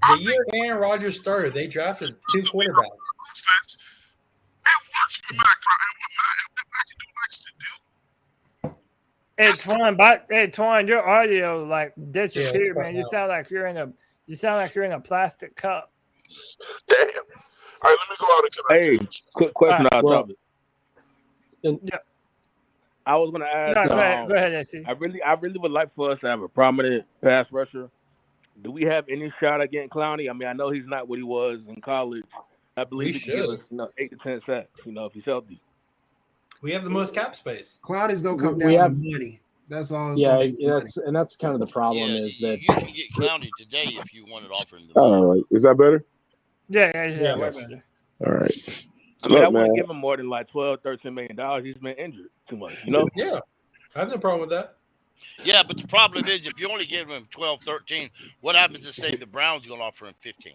The year Aaron Rodgers started, they drafted 2 quarterbacks. It works for Matt Hey, Twan, your audio like disappeared, man. You sound like you're in a plastic cup. Damn. All right, let me go out and come back. Hey, quick question Right, on topic. Yeah. I was gonna ask. No, go ahead, AC. I really would like for us to have a prominent pass rusher. Do we have any shot at getting Clowney? I mean, I know he's not what he was in college. I believe he can give us 8 to 10 sacks. If he's healthy. We have the most cap space. Clowney's gonna come down with money. That's all. That's kind of the problem is that you can get Clowney today if you wanted to offer him. All right, is that better? Yeah. Way better. All right. I mean, I wouldn't give him more than like $12, $13 million. He's been injured too much, Yeah, I have no problem with that. Yeah, but the problem is if you only give him 12, 13, what happens to say the Browns going to offer him 15?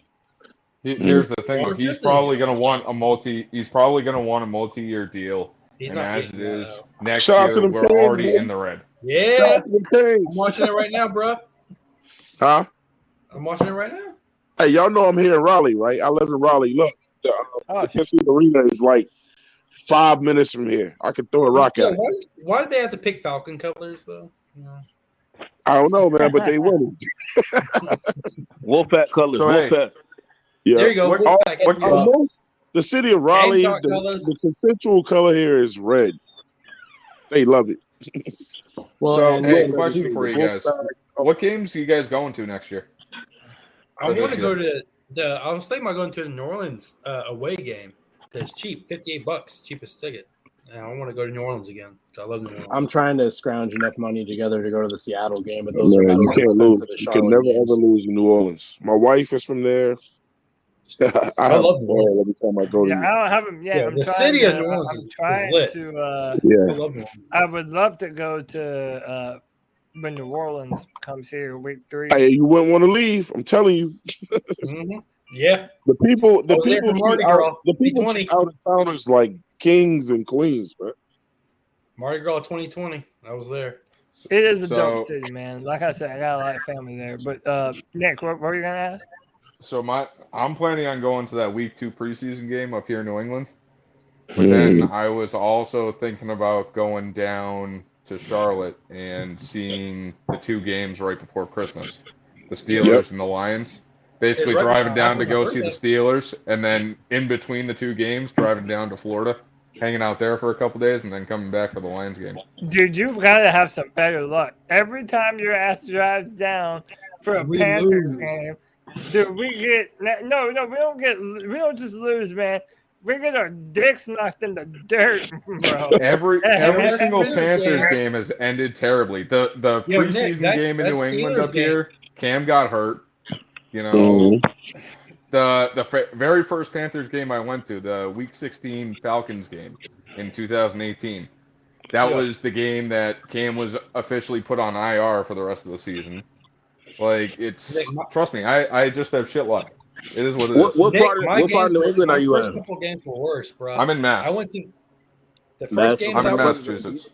Here's the thing: he's probably going to want a multi-year deal. And as it is, next year we're already in the red. Yeah, I'm watching it right now, bro. Huh? I'm watching it right now. Hey, y'all know I'm here in Raleigh, right? I live in Raleigh. Look, the Kensington Arena is like 5 minutes from here. I could throw a rock at it. Why did they have to pick Falcon colors, though? I don't know, man, but they won it. Wolfpack colors. So, Wolfpack. Yeah. There you go. The city of Raleigh, the consensual color here is red. They love it. Hey, question for you guys: what games are you guys going to next year? I want to go to I was thinking about going to the New Orleans away game. It's cheap, $58, cheapest ticket. And I want to go to New Orleans again. I love New Orleans. I'm trying to scrounge enough money together to go to the Seattle game, but those Man, are you not can't as lose. expensive as You can Charlotte never games. ever lose in New Orleans. My wife is from there. I love New Orleans every time I go to. I don't have them yet. Yeah, I'm the trying city to, of New Orleans I'm is trying lit. to. I I would love to go to when New Orleans comes here week 3. Hey, you wouldn't want to leave. I'm telling you. Yeah. The people treat out of towners like kings and queens, man. Mardi Gras 2020. I was there. It is a dope city, man. Like I said, I got a lot of family there. But Nick, what were you gonna ask? So I'm planning on going to that week 2 preseason game up here in New England. But then I was also thinking about going down to Charlotte and seeing the 2 games right before Christmas, the Steelers and the Lions. Basically driving down to go see the Steelers, and then in between the 2 games, driving down to Florida, hanging out there for a couple days, and then coming back for the Lions game. Dude, you've got to have some better luck. Every time your ass drives down for a Panthers game, dude, we get we don't just lose, man. We get our dicks knocked in the dirt, bro. Every single Panthers game has ended terribly. The preseason game in New England up here, Cam got hurt. The very first Panthers game I went to, the Week 16 Falcons game in 2018, that was the game that Cam was officially put on IR for the rest of the season. Trust me, I just have shit luck. It is what it is. What part of New England are you in? The first couple games were worse, bro. I'm in Mass. I went to the first game. I'm in Massachusetts.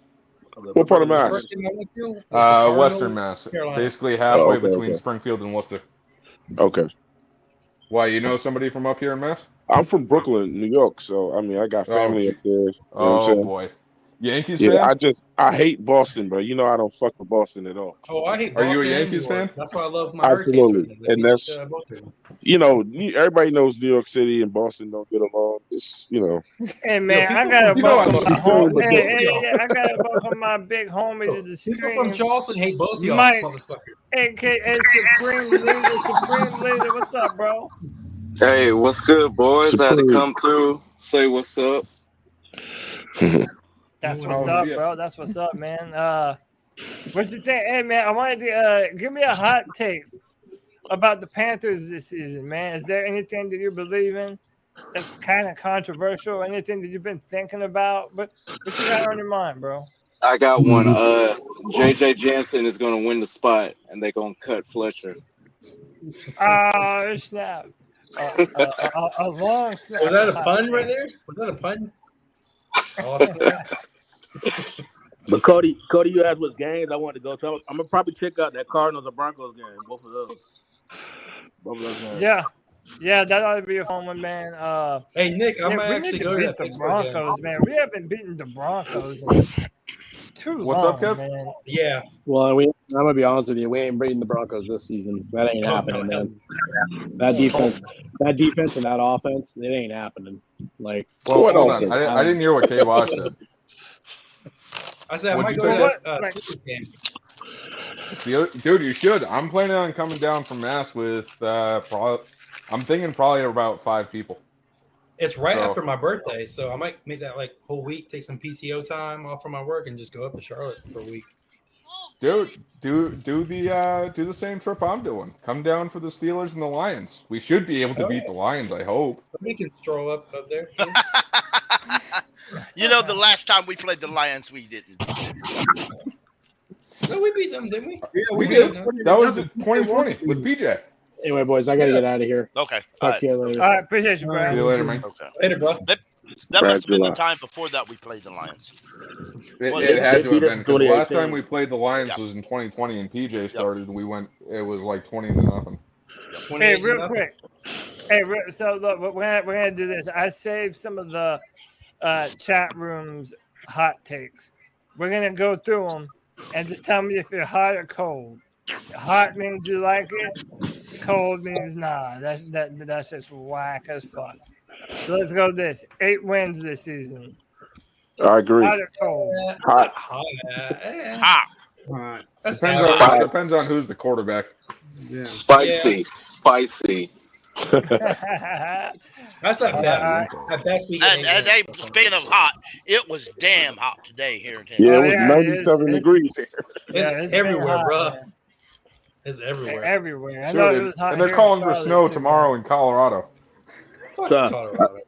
What part of The Mass? first game I went to was the Western Mass. Carolina. Basically halfway okay, between okay. Springfield and Worcester. Okay. Why, you know somebody from up here in Mass? I'm from Brooklyn, New York, so I mean I got family up there. You know what I'm saying? Boy. Yankees Yeah, fan? I hate Boston, but I don't fuck with Boston at all. Oh, I hate Are Boston. you a and Yankees New York. fan? That's why I love my Absolutely. Hurricanes. And that's everybody knows New York City and Boston don't get along. It's Hey man, I gotta welcome my big homie to the stream. People from Charleston hate both of y'all, Mike, motherfucker. AKA Supreme Leader. What's up, bro? Hey, what's good, boys? I had to come through, say what's up. That's what's up, bro. That's what's up, man. What you think? Hey, man, I wanted to give me a hot take about the Panthers this season, man. Is there anything that you believe in that's kind of controversial? Anything that you've been thinking about? What you got on your mind, bro? I got one. JJ Jansen is going to win the spot, and they're going to cut Fletcher. Oh, snap. A long snap. Was that a pun right there? Was that a pun? Oh, snap. But Cody, you asked what games I wanted to go to. I'm gonna probably check out that Cardinals and Broncos game. Both of those games. Yeah, that ought to be a fun one, man. Hey Nick, I might actually go to that the Broncos, man. We haven't beaten the Broncos in too long. What's up, Kev? Man. Yeah. Well, I'm gonna be honest with you. We ain't beating the Broncos this season. That ain't happening, man. That defense, and that offense, it ain't happening. Like, well, hold on. I didn't hear what K-Wash said. I said I might go to that game. Dude, you should. I'm planning on coming down from Mass with I'm thinking probably about 5 people. It's right after my birthday, so I might make that like whole week, take some PTO time off from my work, and just go up to Charlotte for a week. Dude, do the same trip I'm doing. Come down for the Steelers and the Lions. We should be able to beat the Lions, I hope. We can stroll up there. You know, the last time we played the Lions, we didn't. No, we beat them, didn't we? Yeah, we did. That was the 2020 with PJ. Anyway, boys, I gotta get out of here. Okay. Talk to you later. All right, appreciate you, bro. See you later, man. Okay. Later, bro. That must have been the time before that we played the Lions. It had to have been, because the last time we played the Lions was in 2020, and PJ started, and we went. It was like 20-0. Hey, real quick. Hey, so look, we're gonna do this. I saved some of the chat room's hot takes. We're gonna go through them and just tell me if you're hot or cold. Hot means you like it. Cold means nah. That's just whack as fuck. So let's go this. 8 wins this season. I agree. Hot or cold? Hot. Hot. Depends on who's the quarterback. Yeah. Spicy. That's not bad. That's and they, speaking of hot, it was damn hot today here in Tennessee. Yeah, it was 97 degrees here. It's everywhere, bro. It's everywhere. Everywhere. I Sure, know it was hot. and they're calling for snow tomorrow in Colorado.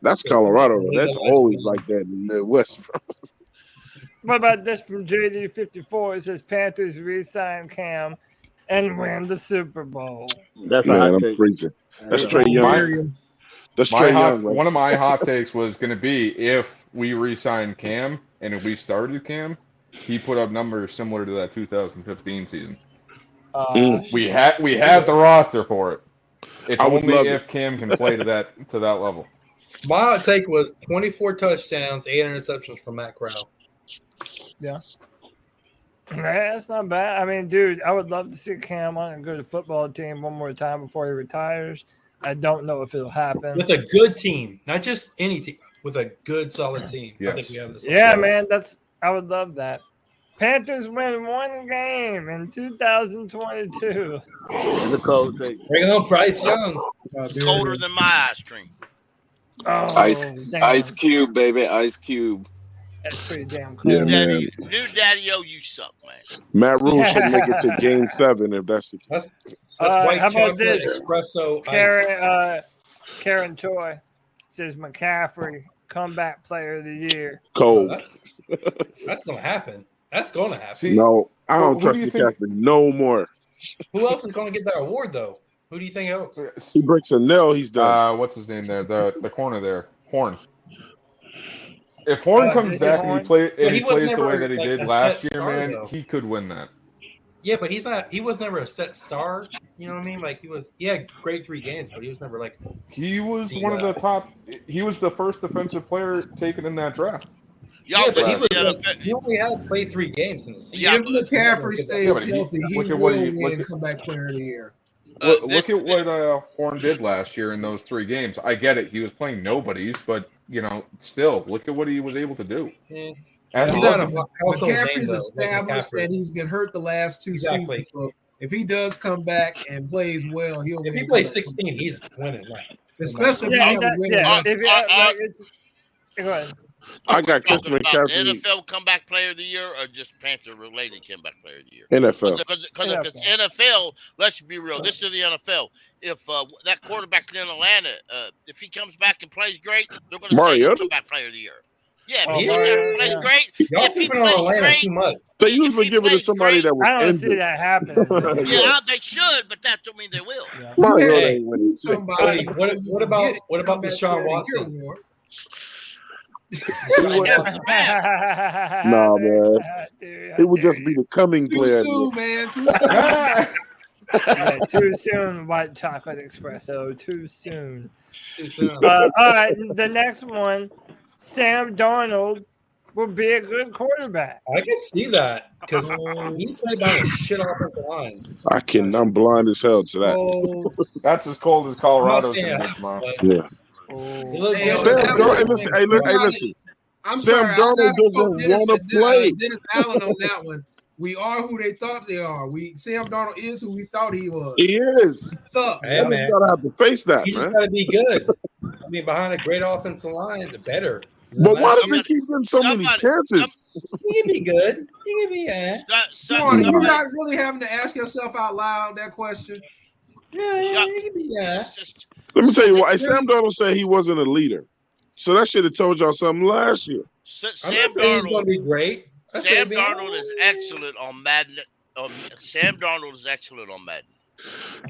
That's Colorado. That's always like that in the West. What about this from JD54? It says Panthers re-sign Cam and win the Super Bowl. That's I'm preaching. That's Trey Young. That's Trey Young. One of my hot takes was going to be if we re-signed Cam and if we started Cam, he put up numbers similar to that 2015 season. We had the roster for it. It's only if Cam can play to that level. My hot take was 24 touchdowns, 8 interceptions from Matt Corral. Yeah. That's not bad. I mean, dude, I would love to see Cam on a good football team one more time before he retires. I don't know if it'll happen. With a good team, not just any team, with a good, solid team. Yes. I think we have this. Yeah, man, I would love that. Panthers win 1 game in 2022. It's a cold take. Bring on Bryce Young. It's colder than my ice cream. Oh, Ice Cube, baby, Ice Cube. That's pretty damn cool. Yeah, New Daddy-O, you suck, man. Matt Rule should make it to Game 7 if that's the case. That's white how about chocolate this? espresso ice. Karen Choi says McCaffrey comeback player of the year. Cold. That's gonna happen. That's gonna happen. No, I don't trust McCaffrey no more. Who else is gonna get that award though? Who do you think else? He breaks a nail, he's done. What's his name there? The corner there, Horn. If Horn comes back and he plays the way that he did last year, man, though. He could win that. Yeah, but he's not. He was never a set star. You know what I mean? Like he had great 3 games, but he was never like. He was one of the top. He was the first defensive player taken in that draft. Yeah, but he only had played 3 games in the season. If McCaffrey stays healthy, he will win comeback player of the year. Look at what Horn did last year in those 3 games. I get it; he was playing nobodies, but still, look at what he was able to do. Yeah. McCaffrey's established that he's been hurt the last 2 seasons. So if he does come back and plays well, he'll. If he plays 16, he's winning. Right? Especially go ahead. Are I we got talking Christian about the McCaffrey. NFL comeback player of the year or just Panther related comeback player of the year? NFL. Because if it's NFL, let's be real. This is the NFL. If that quarterback's in Atlanta, if he comes back and plays great, they're going to say he's Mariota? comeback player of the year. Yeah, if Oh, he comes back and plays yeah. great, Y'all if he sleeping on plays Atlanta great, too much. They if usually he give it to plays somebody great, that was I don't see injured. that happening. man. yeah, they should, but that don't mean they will. Yeah. Mariota Hey, ain't winning shit. Somebody. What about Deshaun Watson? Like, that was bad. Nah, man. Dude, It would just be the coming Too player. soon, man. Too soon. yeah, too soon, white chocolate espresso. Too soon. Too soon. All right, the next one, Sam Darnold will be a good quarterback. I can see that because he played behind a shit offensive line. I'm blind as hell to that. Oh, That's as cold as I'm not Colorado's saying gonna get tomorrow. but Yeah. he looked Sam good. Darnold- hey, listen. I'm Sam sorry. I Darnold gotta doesn't quote wanna play. Dennis Allen on that one. We are who they thought they are. Sam Darnold is who we thought he was. He is. What's up? Hey, You just man. gotta have to face that, You just man. got to be good. I mean, behind a great offensive line, the better. But why does Somebody- he keep getting so many somebody- chances? He can be good. He can be Come on, you're Somebody- not really having to ask yourself out loud that question. Yeah, he can be it's just- Let me tell you why. Sam Darnold said he wasn't a leader. So that should have told y'all something last year. I'm Sam not saying he's going to Darnold. be great. I said Sam he'll be Darnold is excellent on Madden. Sam Darnold is excellent on Madden.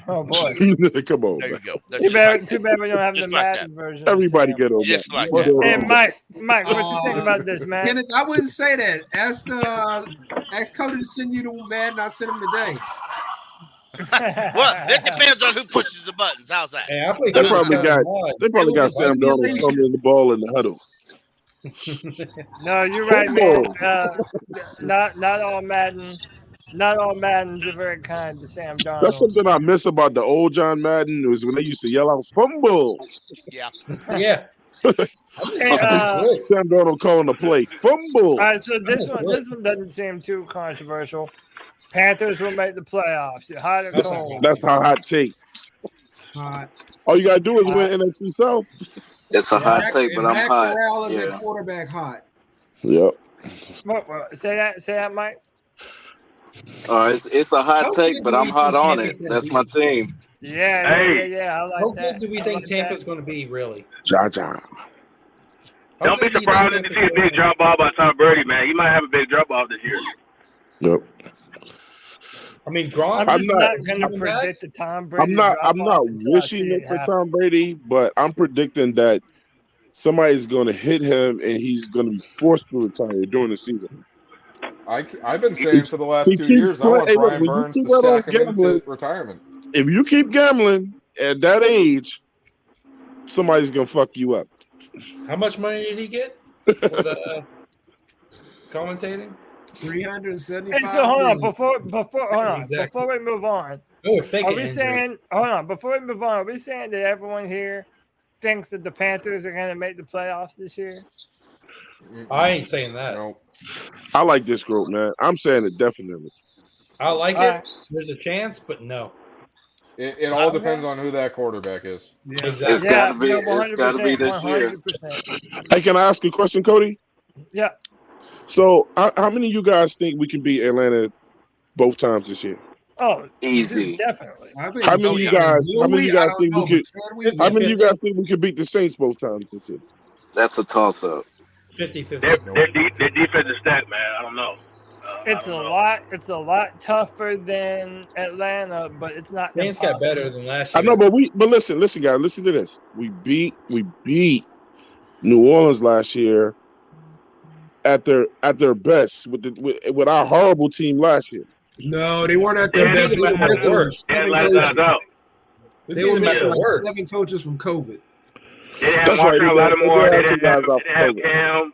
Oh boy. Come on, There you man. go. That's Too just bad, like too bad we don't have the Just like Madden version. of Everybody Sam. get on Just that. like What that. the- Hey, Mike, what you think about this, man? Kenneth, I wouldn't say that. Ask Cody to send you the Madden. I sent him today. Well, it depends on who pushes the buttons. How's that? Hey, I play They good probably with got Kevin Bond. they probably got Sam Darnold fumbling the ball in the huddle. No, you're right, man. Football. Not all Maddens are very kind to Sam Darnold. That's something I miss about the old John Madden was when they used to yell out fumble. Yeah. Yeah. Hey, Sam Darnold calling the play fumble. all right, so this one doesn't seem too controversial. Panthers will make the playoffs. Hot or cold? That's how hot take. Hot. All you gotta do is win NFC South. It's a hot take, but I'm Matt hot. Corral is Yeah. at quarterback hot. Yep. What, say that, Mike. It's a hot How take, good but do I'm we hot think on Tampa's it. gonna That's be? my team. Yeah, I like How that. good do we I think like Tampa's that. going to be, really? Ja. How Don't be good do you think surprised if you Tampa's see a gonna big drop off by Tom Brady, man. He might have a big drop off this year. Yep. I mean, Gronk. I'm just I'm not not- going to predict the Tom Brady. I'm not drop-off until I wishing see it for happen. Tom Brady, but I'm predicting that somebody's gonna hit him and he's gonna be forced to retire during the season. I've been saying for the last He 2 keeps years, I want playing- hey, look, Brian when you Burns keep to right on sack him into gambling- retirement. If you keep gambling at that age, somebody's gonna fuck you up. How much money did he get for the commentating? 375. Hey, so hold on, million. Exactly. before we move on, Oh, we're faking are we injury. saying, hold on, before we move on, are we saying that everyone here thinks that the Panthers are going to make the playoffs this year? I ain't saying that. No. I like this group, man. I'm saying it definitely. I like All it. right. There's a chance, but no. It all depends on who that quarterback is. Yeah. Exactly. It's gotta be. no, It's gotta be this year. 100%. Hey, can I ask a question, Cody? Yeah. So, how many of you guys think we can beat Atlanta both times this year? Oh, Easy. definitely. I think How many of you guys? How many of you guys I think don't we know, could? but can we? How many of you guys think we could beat the Saints both times this year? That's a toss up. 50-50. Their defense is stacked, man. I don't know. It's a lot tougher than Atlanta, but it's not. Saints got impossible. better than last year. I know, but listen, guys, listen to this. We beat New Orleans last year at their best with our horrible team last year. No, they weren't at their Yeah, best. they were missing worse. Yeah, seven like coaches. out. We They beat were them at missing their like worst. 7 coaches from COVID. They didn't have That's right, Marshawn they Lattimore. had They some didn't guys have off COVID. Cam.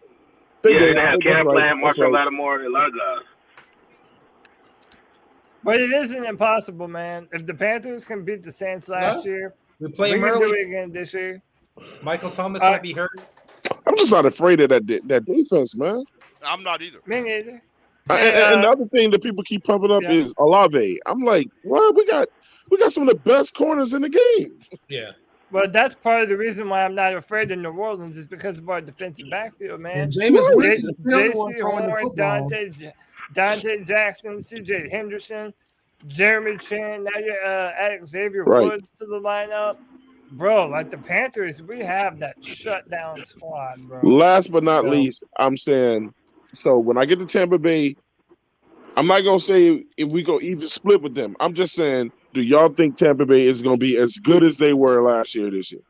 They Yeah, did. they didn't have That's Cam right. playing. That's Marshawn right. Lattimore. A lot of guys. But it isn't impossible, man. If the Panthers can beat the Saints last year, We play we him can do early. it again this year. Michael Thomas All might right. be hurt. I'm just not afraid of that defense, man. I'm not either. Me neither. And the other thing that people keep pumping up is Olave. I'm like, what? We got some of the best corners in the game. Yeah. Well, that's part of the reason why I'm not afraid of New Orleans is because of our defensive backfield, man. And Jameis Winston is still the one J.C. throwing the Horn, football. Dante Jackson, C.J. Henderson, Jeremy Chin. Now you add Xavier Right. Woods to the lineup. Bro, like the Panthers, we have that shutdown squad, bro. Last but not least, I'm saying, so when I get to Tampa Bay, I'm not going to say if we go even split with them. I'm just saying, do y'all think Tampa Bay is going to be as good as they were last year this year?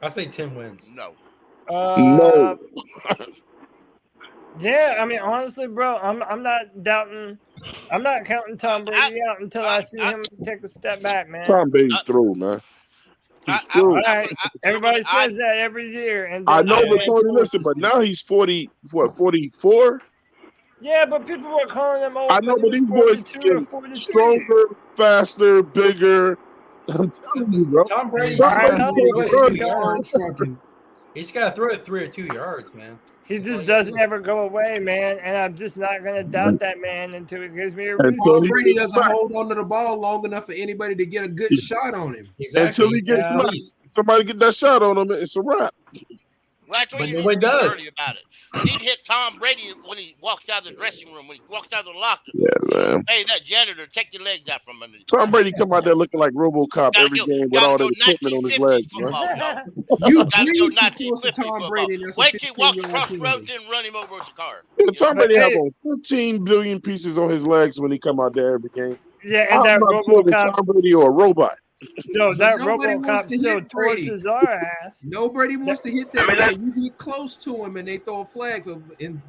I say 10 wins. No. No. Yeah, I mean, honestly, bro, I'm not doubting. I'm not counting Tom Brady out until I see him take a step back, man. Tom Brady through, man. He's through. All right. Everybody says that every year, and I know, but Tony, listen, but now he's 40, what, 44? Yeah, but people were calling him old. I know, but these boys getting stronger, faster, bigger. I'm telling you, bro. Tom Brady he's got to throw it 3 or 2 yards, man. He just doesn't ever go away, man, and I'm just not going to doubt that man until he gives me a reason. Tom Brady doesn't hold onto the ball long enough for anybody to get a good shot on him. Until he gets somebody get that shot on him, it's a wrap. Well, that's what But you nobody does. early about it. He'd hit Tom Brady when he walks out of the dressing room, when he walks out of the locker. Yeah, man. Hey, that janitor, take your legs out from under you. Tom Brady come out there looking like RoboCop every game with all the equipment on his legs, man. You gotta go breathe too close to 1950 Tom football. Brady. That's a Wait till he walks 15-year-old across the kid. road, then run him over with the car. Yeah, Tom Brady have hey. on 15 billion pieces on his legs when he come out there every game. Yeah, and that I'm not sure if RoboCop. Tom Brady or a robot. No, that Nobody wants RoboCop to still hit Brady. torches our ass. Nobody wants to hit that I mean, guy. You get close to him and they throw a flag for hitting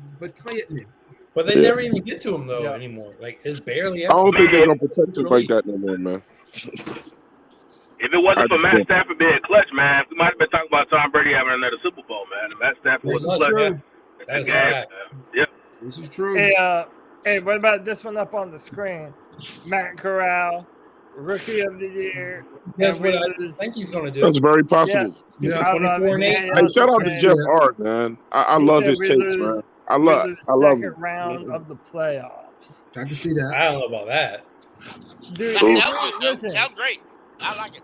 him. But they never even get to him, though, anymore. Like, it's barely I don't think they're ever. going to protect him like that no more, man. If it wasn't for Matt Stafford being clutch, man, we might have been talking about Tom Brady having another Super Bowl, man. And Matt Stafford was clutch. true. That's game, right. man. Yep. This is true. Hey, what about this one up on the screen? Matt Corral, Rookie of the Year. That's and what I lose. think he's going to do. That's very possible. Yeah, I love 24 and it. 8. Yeah, Hey, shout out to okay. Jeff Hart, man. I He love said his we takes, lose- man. I we love lose him. second round of the playoffs. I can see that. I don't know about that. Dude, That if sounds we- good, though. listen, Sounds great. I like it.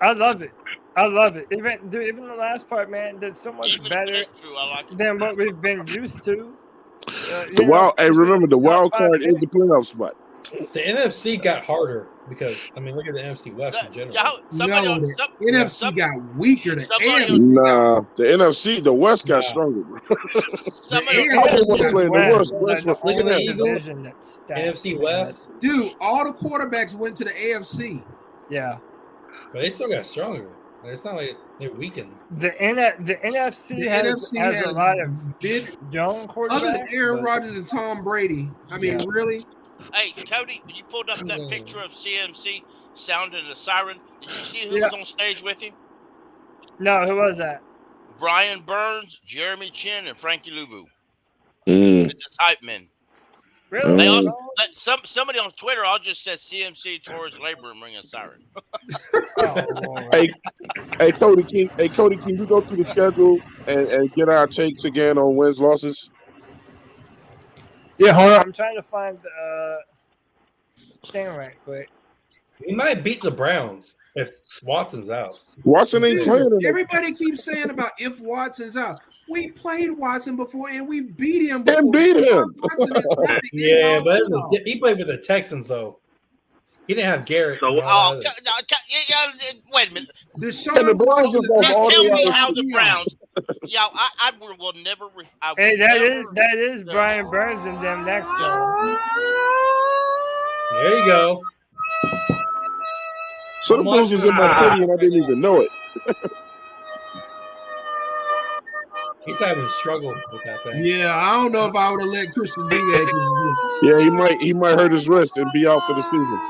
I love it. I love it. Even the last part, man, that's so much Even if better it ain't true, I like it. than what we've been used to. The wild, hey, remember the wild top five card is the playoff spot. The NFC got harder because, I mean, look at the NFC West in general. No, the NFC got weaker. The somebody AFC Nah, the NFC, the West got stronger, bro. Somebody I don't want to play in the West. is West was Look at looking the at Eagles. division that's stacked. NFC West, Dude, all the quarterbacks went to the AFC. Yeah. but they still got stronger. Like, it's not like they're weakened. The NFC The has NFC a has lot of big, young quarterbacks. other than Aaron but- Rodgers and Tom Brady. I mean, really? Hey, Cody, when you pulled up that picture of CMC sounding a siren, did you see who Yeah. was on stage with him? No, who was that? Brian Burns, Jeremy Chin, and Frankie Luvu. Mm. It's his hype men. Really? They also, somebody on Twitter all just said CMC tore his labor and ring a siren. Hey, Cody, can you go through the schedule and get our takes again on wins, losses? Yeah, hold on. I'm trying to find the thing right quick. We might beat the Browns if Watson's out. Watson ain't playing. Dude, everybody keeps saying about if Watson's out. We played Watson before and we beat him before. And beat him. Watson is not the Yeah, end-all, but be-all. he played with the Texans, though. He didn't have Garrett. So, and all that. wait a minute. And the Browns just lost Now all tell the me way how out. the Browns. Yeah, I will never. I will Hey, never, that is Brian Burns and them next to him. There you go. So the Bulls was in my city and I didn't even know it. He's having a struggle with that thing. Yeah, I don't know if I would have let Christian do that. Yeah, he might hurt his wrist and be out for the season.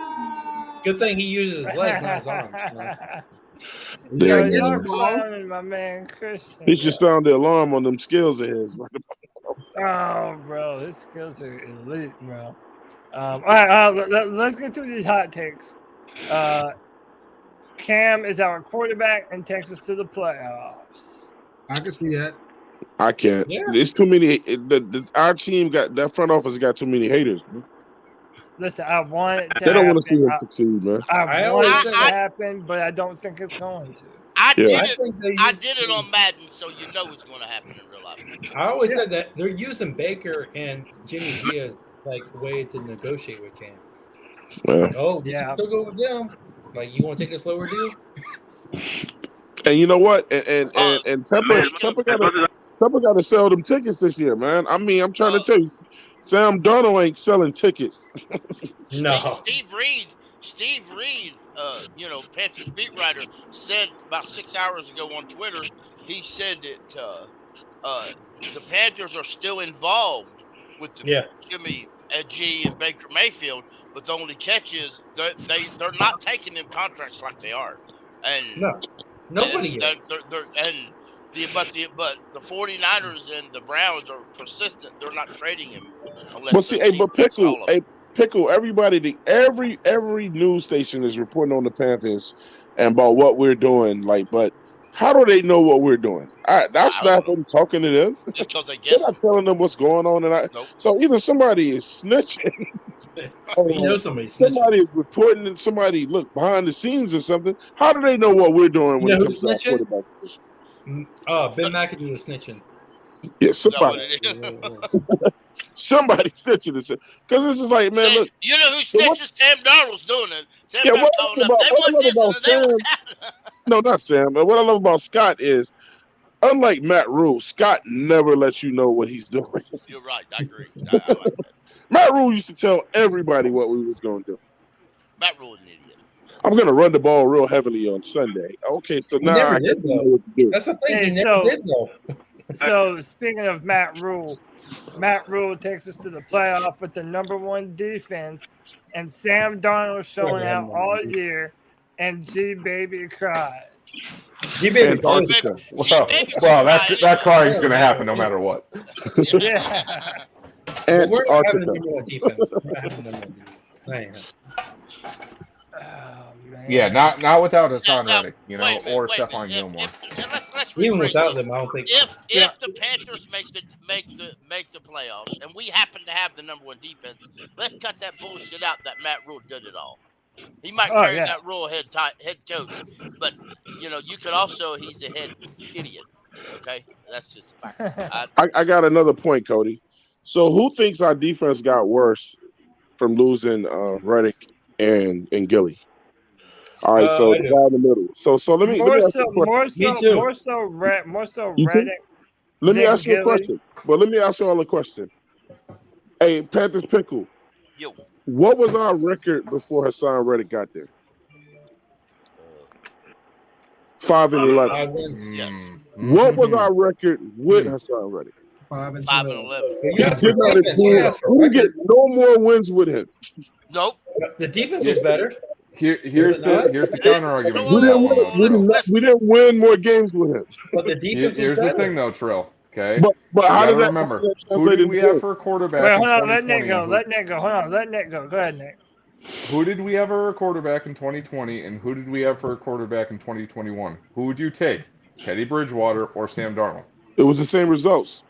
Good thing he uses his legs, not his arms. You know? Yeah, Yeah, Y'all yeah. clowning my man Christian. He should sound the alarm on them skills of his. Oh, bro, his skills are elite, bro. All right, let's get through these hot takes. Cam is our quarterback and takes us to the playoffs. I can see that. I can't. Yeah. It's too many. Our team got that front office got too many haters. Man. Listen, I want it to They don't happen. want to see him succeed, man. I I want always it say to that. happen, but I don't think it's going to. I Yeah. did it on Madden, so you know it's going to happen in real life. I always said that they're using Baker and Jimmy G as like way to negotiate with Cam. Well, Oh, we can still go with them. Like, you want to take a slower deal? and you know what? And Tepper got to sell them tickets this year, man. I mean, I'm trying to tell you, Sam Darnold ain't selling tickets. No. Steve Reed, Panthers beat writer, said about 6 hours ago on Twitter, he said that the Panthers are still involved with the Jimmy G and Baker Mayfield, but the only catch is they're not taking them contracts like they are. And nobody is. But the 49ers and the Browns are persistent. They're not trading him unless. Well, see, Pickle, everybody, every news station is reporting on the Panthers and about what we're doing. Like, but how do they know what we're doing? That's not them talking to them. Just because they guess. They're not telling them what's going on, so either somebody is snitching. Somebody is reporting, and somebody look behind the scenes or something. How do they know what we're doing when it comes to our quarterback position? Ben McAdoo was snitching. Yeah, somebody. Somebody snitching this because this is like, man, look. You know who snitches? Sam Darnold's doing it. Sam What Darnold I love about Sam, no, not Sam. But what I love about Scott is, unlike Matt Rule, Scott never lets you know what he's doing. You're right. I agree. I like that. Matt Rule used to tell everybody what we was going to do. Matt Rule is an idiot. I'm going to run the ball real heavily on Sunday. Okay, so now I did, know what to do. That's the thing. He never did, though. So speaking of Matt Rule takes us to the playoff with the #1 defense, and Sam Darnold showing out all year, and G Baby cries. G Baby cries. Well, that crying is going to happen no matter what. Yeah. And we're not having a #1 defense. We're not having a #1 defense. Yeah, not without Hassan Reddick, or Stephon Gilmore. Even without them, I don't think. If the Panthers make the playoffs, and we happen to have the #1 defense, let's cut that bullshit out that Matt Rule did it all. He might carry that Rule head coach, but you could also he's a head idiot. Okay, that's just a fact. I got another point, Cody. So who thinks our defense got worse from losing Reddick and Gilly? All right, so the guy in the middle. So let me ask you a question. More so Reddick. Let me ask you a question. Well, let me ask you all a question. Hey, Panthers Pickle. Yo. What was our record before Hassan Reddick got there? 5-11. 5 wins. Yes. What was our record with Hassan Reddick? 5-11. We get no more wins with him. Nope. The defense was better. Here's the counter argument. We didn't win more games with him. But the defense Here's was better. the thing, though, Trill. Okay. But how did that remember? Who did we have for a quarterback? Wait, hold on. Let Nick go. Hold on. Let Nick go. Go ahead, Nick. Who did we have for a quarterback in 2020, and who did we have for a quarterback in 2021? Who would you take, Teddy Bridgewater or Sam Darnold? It was the same results.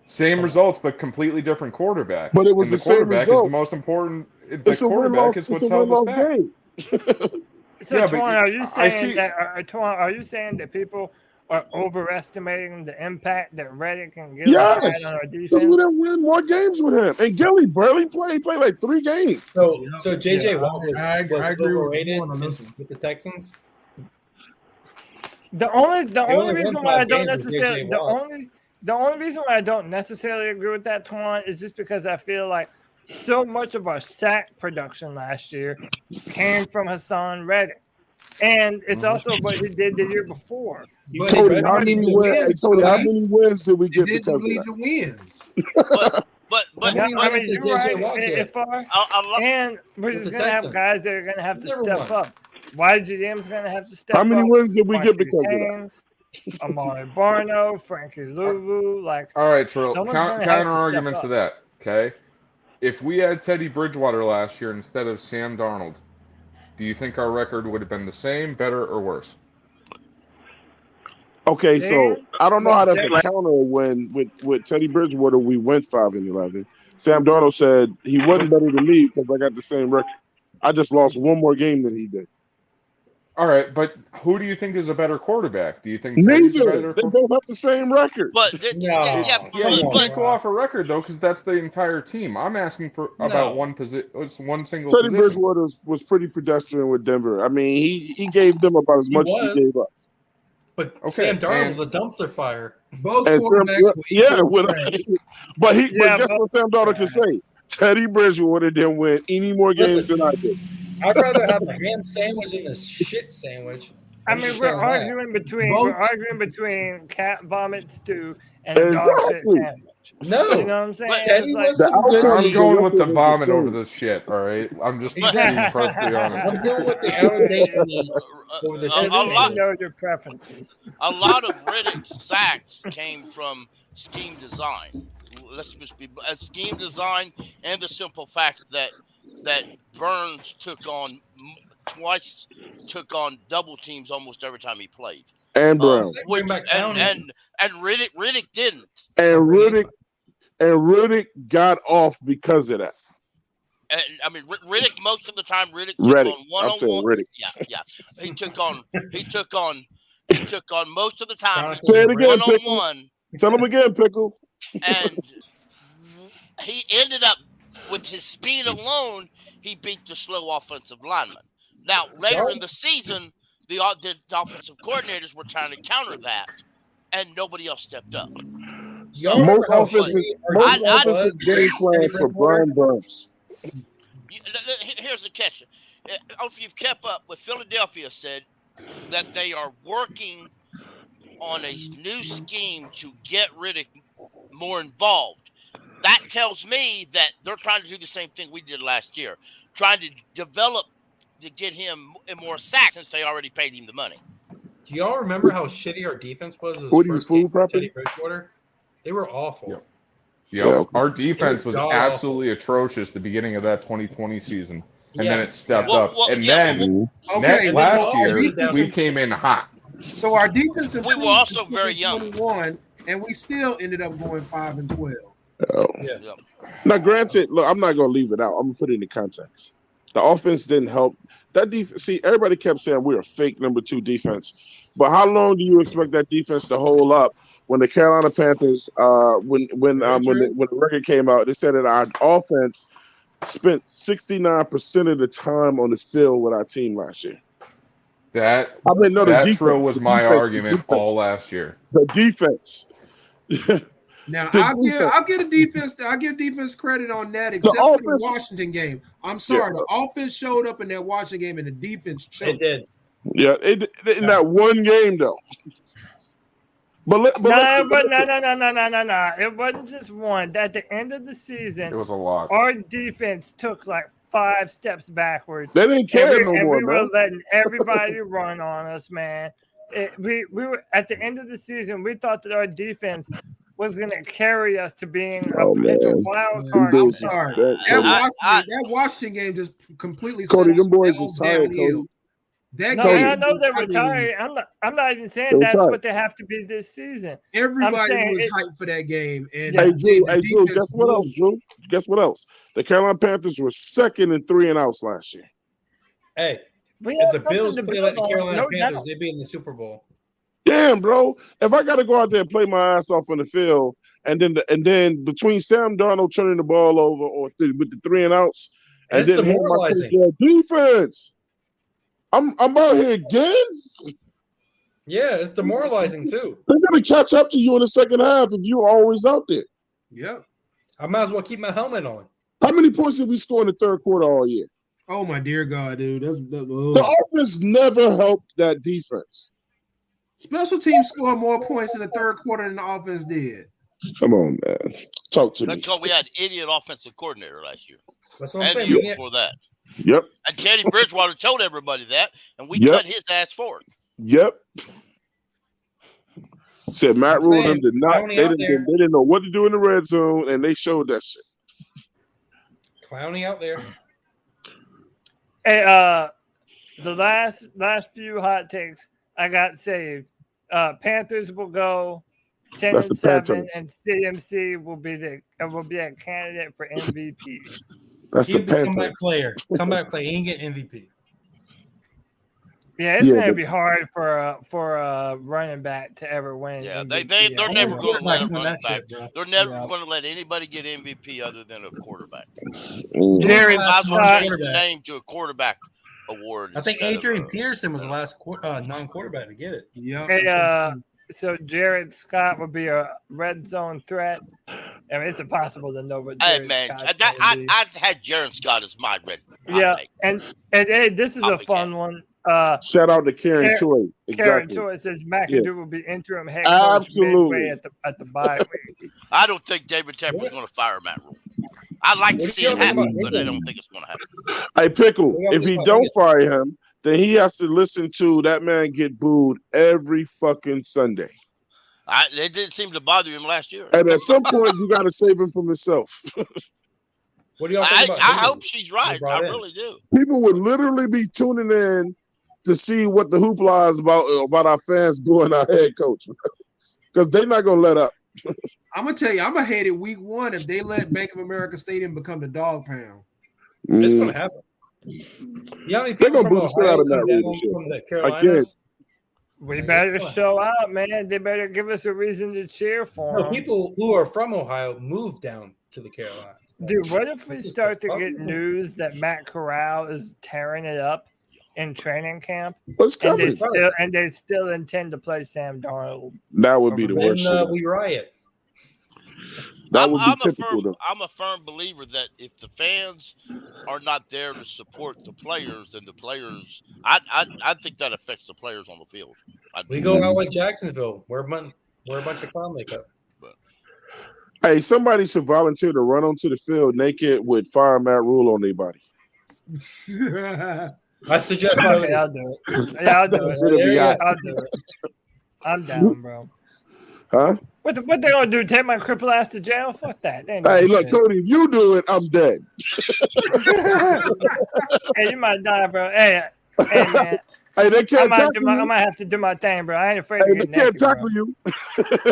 Same results, but completely different quarterback. But it was the same quarterback results. Is the most important. It's a quarterback is what's held us back. Game. So, Twan, are you saying that people are overestimating the impact that Reddick and Gilly had on our defense? Because we didn't win more games with him, and Gilly barely played. He played like 3 games. So JJ Watt was agree overrated with the Texans. The only reason why I don't necessarily agree with that, Twan, is just because I feel like so much of our sack production last year came from Hassan Reddick. And it's also what he did the year before. Cody, how many wins did we get because of that? The wins. But you're right. And we're just going to have guys that are going to have to step up. YGM's going to have to step up. How many wins did we get because of that? Amari Barno, Frankie Louvu, all right, Trill. Counter argument to that. Okay, if we had Teddy Bridgewater last year instead of Sam Darnold, do you think our record would have been the same, better, or worse? Okay, so I don't know how that's a counter when with Teddy Bridgewater we went 5-11. Sam Darnold said he wasn't better than me because I got the same record. I just lost one more game than he did. All right, but who do you think is a better quarterback? Do you think Teddy's a Neither. better They both have the same record. But No. Yeah, you but can't go off a record though, because that's the entire team. I'm asking for about one single Teddy position. Bridgewater was pretty pedestrian with Denver. I mean, he gave them about as much as he gave us. But Okay, Sam Darnold was a dumpster fire. Both And quarterbacks were equally trash. but guess what Sam Darnold can say? Teddy Bridgewater didn't win any more games than I did. I'd rather have the ham sandwich than the shit sandwich. I mean, we're arguing between cat vomit stew and a dog shit sandwich. No, you know what I'm saying? Teddy was some I'm good. going with the vomit over this shit. All right, I'm just being perfectly honest. I'm going with the outdated meat over the shit. You know your preferences. A lot of Riddick's sacks came from scheme design. Let's just be scheme design and the simple fact that Burns took on double teams almost every time he played. And Brown. And Riddick didn't. And Riddick got off because of that. And I mean, Riddick most of the time. Riddick Reddick. took on one-on-one. Yeah. He took on most of the time. Say it again, one-on-one. Tell him again, Pickle. And he ended up with his speed alone. He beat the slow offensive lineman. Now later in the season, the offensive coordinators were trying to counter that, and nobody else stepped up. Most offensive game plan for Brian Burns. Here's the catch. I don't know if you've kept up with Philadelphia said that they are working on a new scheme to get Riddick more involved. That tells me that they're trying to do the same thing we did last year, trying to develop to get him more sacks since they already paid him the money. Do y'all remember how shitty our defense was? What are you, food Teddy Bridgewater? They were awful. Yeah, our defense was absolutely atrocious the beginning of that 2020 season, and then it stepped up. Last year we came in hot. So our defense we were also very young, and we still ended up going 5-12. Yeah. Now, granted, look, I'm not going to leave it out. I'm going to put it in the context. The offense didn't help. That defense. See, everybody kept saying we're a fake number 2 defense, but how long do you expect that defense to hold up? When the Carolina Panthers, when the record came out, they said that our offense spent 69% of the time on the field with our team last year. That drill was my argument all last year. The defense. Now I'll give defense credit on that, except for the Washington game. I'm sorry, the offense showed up in that Washington game, and the defense choked. It did. Yeah, in that one game though. No. It wasn't just one. At the end of the season, it was a lot. Our defense took like 5 steps backwards. They didn't care no more, we were letting everybody run on us, man. We were at the end of the season. We thought that our defense was going to carry us to being a potential wild card. I'm sorry. That Washington game just completely. Cody, them boys was tired. Cody. I know they were tired. I'm not even saying that's what they have to be this season. Everybody was hyped for that game. And hey, Drew, guess what else, Drew? Guess what else? The Carolina Panthers were second in 3 and outs last year. Hey, if the Bills play like the Carolina Panthers, they'd be in the Super Bowl. Damn, bro! If I got to go out there and play my ass off on the field, and then between Sam Darnold turning the ball over or with the 3 and outs, and then my defense. I'm out here again. Yeah, it's demoralizing too. They're gonna catch up to you in the second half if you're always out there. Yep. I might as well keep my helmet on. How many points did we score in the third quarter all year? Oh my dear God, dude! The offense never helped that defense. Special teams scored more points in the third quarter than the offense did. Come on, man. Talk to me. That's because we had idiot offensive coordinator last year. That's what I'm saying. The year before that. Yep. And Teddy Bridgewater told everybody that, and we cut his ass for it. Yep. Said Matt Rule did not. They didn't know what to do in the red zone, and they showed that shit. Clowny out there. Hey, the last few hot takes I got saved. Panthers will go 10-7, and CMC will be a candidate for MVP. That's the Panthers. Comeback player. He ain't get MVP. Yeah, it's gonna be hard for a running back to ever win. Yeah, MVP. they're never going to let a running back. Shit, They're never going to let anybody get MVP other than a quarterback. Jared Might as well Scott. change the name to a quarterback award. I think instead Adrian of, Peterson was the last non-quarterback to get it. Yeah. Hey, so Jared Scott would be a red zone threat. I mean, it's impossible to know what Jared Hey man, Scott's I had Jared Scott as my red. Yeah, and hey, this is a fun one. Shout out to Karen Choi. Karen Exactly. Choi says McAdoo will be interim head coach midway at the bye week. I don't think David Tepper is going to fire Matt Rule. I'd like to see it happen, but I don't think it's going to happen. Hey, Pickle, if he don't fire him, then he has to listen to that man get booed every fucking Sunday. It didn't seem to bother him last year. And at some point, you got to save him from himself. What do y'all think about I hope she's right. I really do. People would literally be tuning in to see what the hoopla is about our fans booing our head coach, because they're not gonna let up. I'm gonna tell you, I'm gonna hate it week 1 if they let Bank of America Stadium become the dog pound. It's gonna happen. Yeah, they're gonna boo the shit out of that Carolinas. We better show up, man. They better give us a reason to cheer for them. People who are from Ohio moved down to the Carolinas. Dude, what if we start to get news that Matt Corral is tearing it up in training camp, and they still intend to play Sam Darnold? That would be the worst. We riot. That would be typical. I'm a firm believer that if the fans are not there to support the players, then the players, I think that affects the players on the field. We go out like Jacksonville. We're a bunch of clown makeup. Hey, somebody should volunteer to run onto the field naked with fire Matt Rule on their body. I suggest okay, I'll do it. Yeah, I'll do it. I'll do it. I'm down, bro. Huh? What they gonna do? Take my cripple ass to jail? Fuck that. Hey, look, Cody, if you do it, I'm dead. Hey, you might die, bro. Hey, man. Hey, they can't tackle you. I might have to do my thing, bro. I ain't afraid to get they can't tackle you.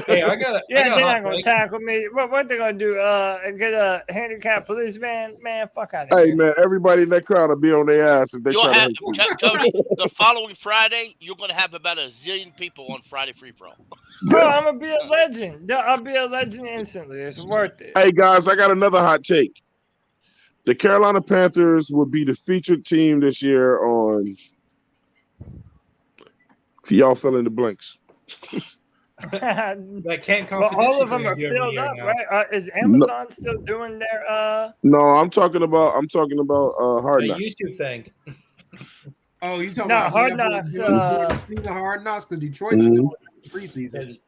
Hey, I got they're not gonna tackle me. What they gonna do? Get a handicapped policeman? Man, fuck out of here. Hey, man, everybody in that crowd will be on their ass if they try to hit you. Cody, the following Friday, you're going to have about a zillion people on Friday Free For All. Bro, I'm gonna be a legend. I'll be a legend instantly. It's worth it. Hey, guys, I got another hot take. The Carolina Panthers will be the featured team this year on. Y'all fill in the blanks. That can't come. Well, all of them are filled up, right? Is Amazon still doing their? No, I'm talking about Hard Knocks. YouTube thing. Oh, you talking about Hard Knocks? Season Hard Knocks because Detroit's still in preseason.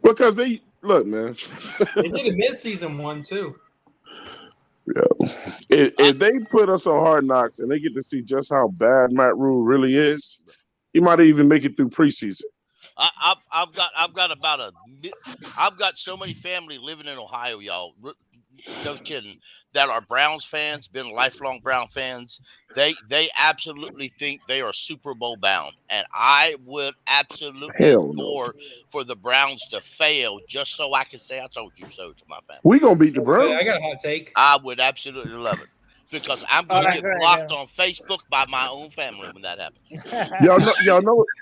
Because they look, man. They did a mid-season one too. Yeah. If they put us on Hard Knocks and they get to see just how bad Matt Rule really is, he might even make it through preseason. I've got so many family living in Ohio, y'all. No kidding. That are Browns fans, been lifelong Brown fans. They absolutely think they are Super Bowl bound, and I would absolutely ignore for the Browns to fail just so I can say I told you so to my family. We gonna beat the Browns. I got a hot take. I would absolutely love it. Because I'm going to get blocked on Facebook by my own family when that happens.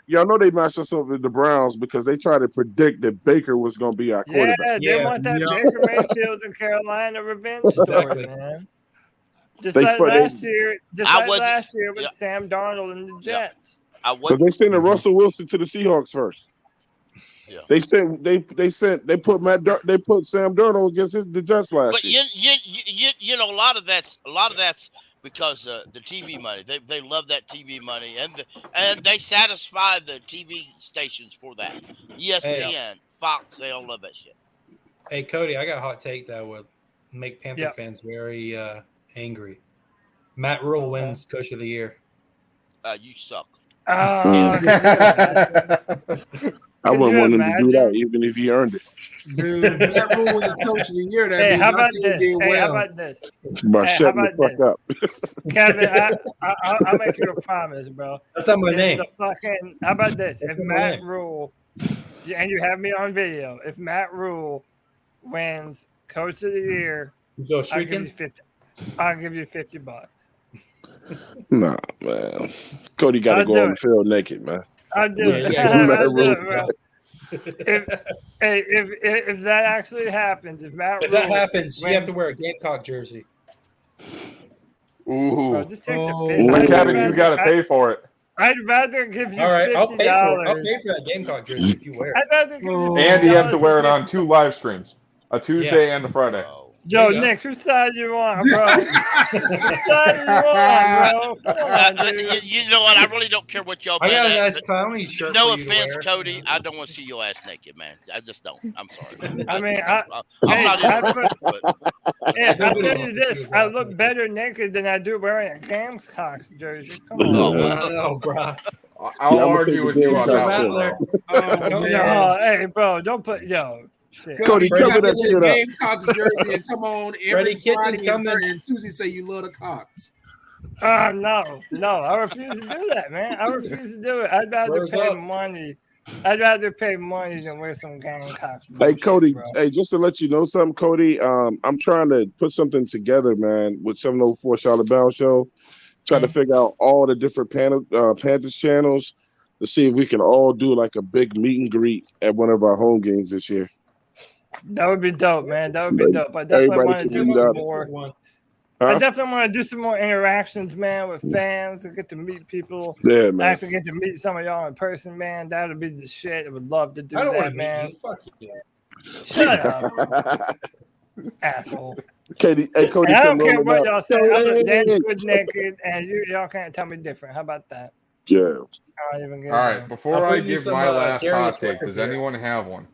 y'all know they matched us up with the Browns because they tried to predict that Baker was going to be our quarterback. Yeah, they want that Baker Mayfield and Carolina revenge story, man. Just like last year with Sam Darnold and the Jets. Because they sent Russell Wilson to the Seahawks first. Yeah. They put Sam Darnold against the Jets last year. But you know a lot of that's because the TV money. They love that TV money and they satisfy the TV stations for that. ESPN, Fox, they all love that shit. Hey Cody, I got a hot take that would make Panther fans very angry. Matt Rule wins Coach of the Year. You suck. I wouldn't want him to do that, even if he earned it. Dude, that Rule was Coach of the Year. Hey, how about this? Shut the fuck up. Kevin, I'll make you a promise, bro. That's not my name. How about this? If Matt Rule, and you have me on video, if Matt Rule wins Coach of the Year, you go I'll give you $50. Nah, man. Cody got to go on the field naked, man. I do. If that actually happens, if that happens, you have to wear a Gamecock jersey. Ooh. Bro, just take the But Kevin, you got to pay for it. I'd rather give you All right, $50. I'll pay for that Gamecock jersey if you wear it. I'd rather give you And he has to wear it on 2 live streams, a Tuesday and a Friday. Yo, Nick, whose side you on, bro? Whose side you on, bro? Come on, dude. You know what? I really don't care what y'all I got a bet nice at, clowny shirt. No for you to offense, wear. Cody. I don't want to see your ass naked, man. I just don't. I'm sorry. I mean, I'm not interested. I'll tell you this. I look better naked than I do wearing a Gamecocks jersey. Come on. No, bro. I'll argue with you on that one. Hey, bro, don't put shit. Cody, cover that shit up. Gamecocks jersey and come on every Friday coming. and Tuesday say you love the Cocks. No, I refuse to do that, man. I refuse to do it. I'd rather pay money. I'd rather pay money than wear some Gamecocks. Hey, Cody. Bro. Hey, just to let you know something, Cody. I'm trying to put something together, man, with 704 Charlotte Bound Show. Trying to figure out all the different Panthers channels to see if we can all do like a big meet and greet at one of our home games this year. That would be dope, man. That would be dope. I definitely want to do some more. I definitely want to do some more interactions, man, with fans and get to meet people. Yeah, man. Actually get to meet some of y'all in person, man. That would be the shit. I would love to do I don't want that, to man. meet you. Fuck you. Shut up, asshole. Cody, hey, Cody, I don't care what up. y'all say. I look damn good naked, and y'all can't tell me different. How about that? Yeah. I don't even get All right, before I give my last hot take, does beer. anyone have one?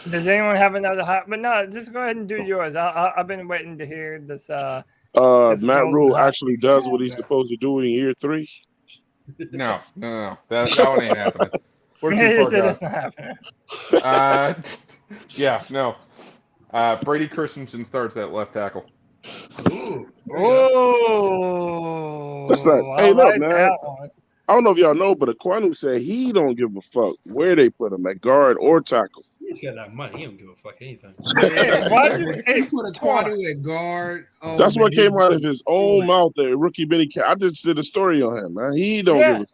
Does anyone have another hot? But no, just go ahead and do yours. I've been waiting to hear this. Matt Rule actually does what he's supposed to do in year 3. No. That one ain't happening. We're too far That's gone. not happening. Yeah, no. Brady Christensen starts at left tackle. Oh, That's not. I Hey, look, like man. that one. I don't know if y'all know, but Aquanu said he don't give a fuck where they put him, at guard or tackle. He's got that money. He don't give a fuck anything. Hey, why do He put a Quadu at guard. Oh, That's what man. came out of his own mouth. That rookie Benny. I just did a story on him, man. He don't give a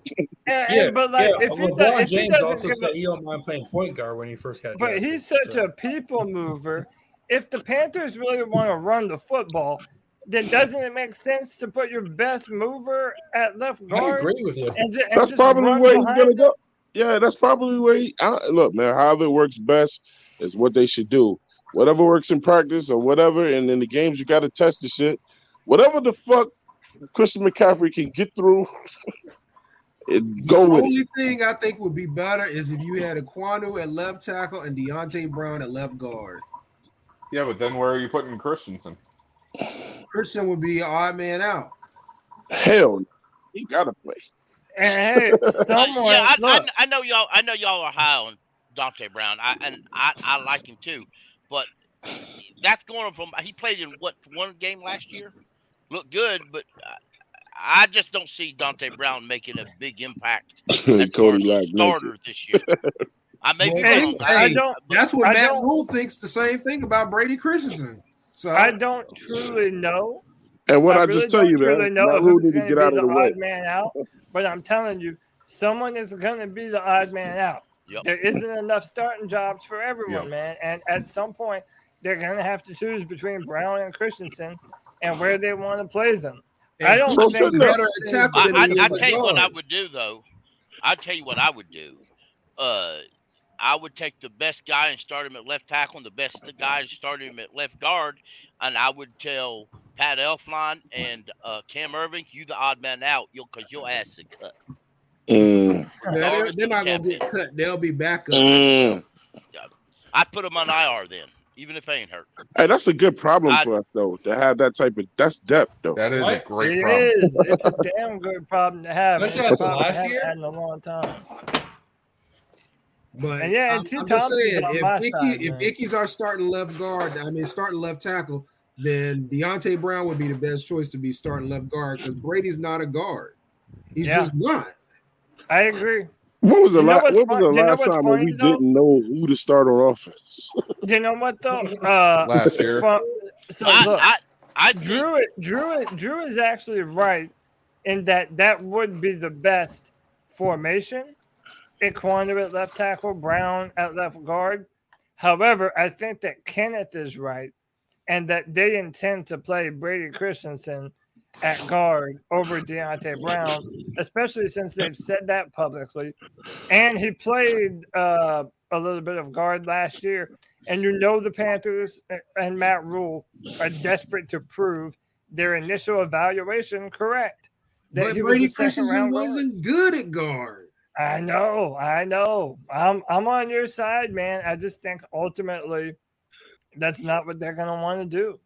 shit. But like, if he LeBron if he James doesn't also give said a, he don't mind playing point guard when he first got but drafted. he's such a people mover. If the Panthers really want to run the football, then doesn't it make sense to put your best mover at left guard? I agree with you. That's probably where he's gonna go. Yeah, that's probably where he. Look, man. However it works best is what they should do. Whatever works in practice or whatever, and in the games you got to test the shit. Whatever the fuck Christian McCaffrey can get through. Go The with only it. thing I think would be better is if you had a Quanu at left tackle and Deontay Brown at left guard. Yeah, but then where are you putting Christensen? Christian would be an odd man out. Hell, he gotta play. And hey, someone. I know y'all. I know y'all are high on Dante Brown. I like him too, but that's going from. He played in one game last year, looked good, but I just don't see Dante Brown making a big impact as Cody a starter this year. I may be wrong. That's what Matt Rule thinks the same thing about Brady Christensen. So I don't truly know. And what I really just tell you, don't man, know Matt Rule who's need to going get to out be of the the way. odd man out, but I'm telling you, someone is going to be the odd man out. Yep. There isn't enough starting jobs for everyone, Yep. man. And at some point, they're going to have to choose between Brown and Christensen and where they want to play them. I don't think better at tackle than he I is at tell you what I guard. would do, though. I tell you what I would do. I would take the best guy and start him at left tackle, and the best guy and start him at left guard, and I would tell Pat Elflein and Cam Irving, you the odd man out, because your ass is cut. They're not going to get cut. They'll be backups. I'd put them on IR then, even if they ain't hurt. Hey, that's a good problem for us, though, to have that type of. That's depth, though. That is a great It problem. is. It's a damn good problem to have. Don't It's you a have to problem I laugh haven't here? had in a long time. But And yeah, and I'm T. just Thompson's saying, on my side, if man. Icky's our starting left guard, starting left tackle, then Deontay Brown would be the best choice to be starting left guard because Brady's not a guard. He's just not. I agree. What was the You know last? what's What was the fun- you know last what's time when funny, we though? didn't know who to start on offense? You know what though? Last year. So look, Drew is actually right in that would be the best formation. Ekwonu at left tackle, Brown at left guard. However, I think that Kenneth is right and that they intend to play Brady Christensen at guard over Deontay Brown, especially since they've said that publicly. And he played a little bit of guard last year. And you know the Panthers and Matt Rule are desperate to prove their initial evaluation correct. That But he Brady was a Christensen wasn't good at guard. I know. I'm on your side, man. I just think ultimately that's not what they're gonna want to do.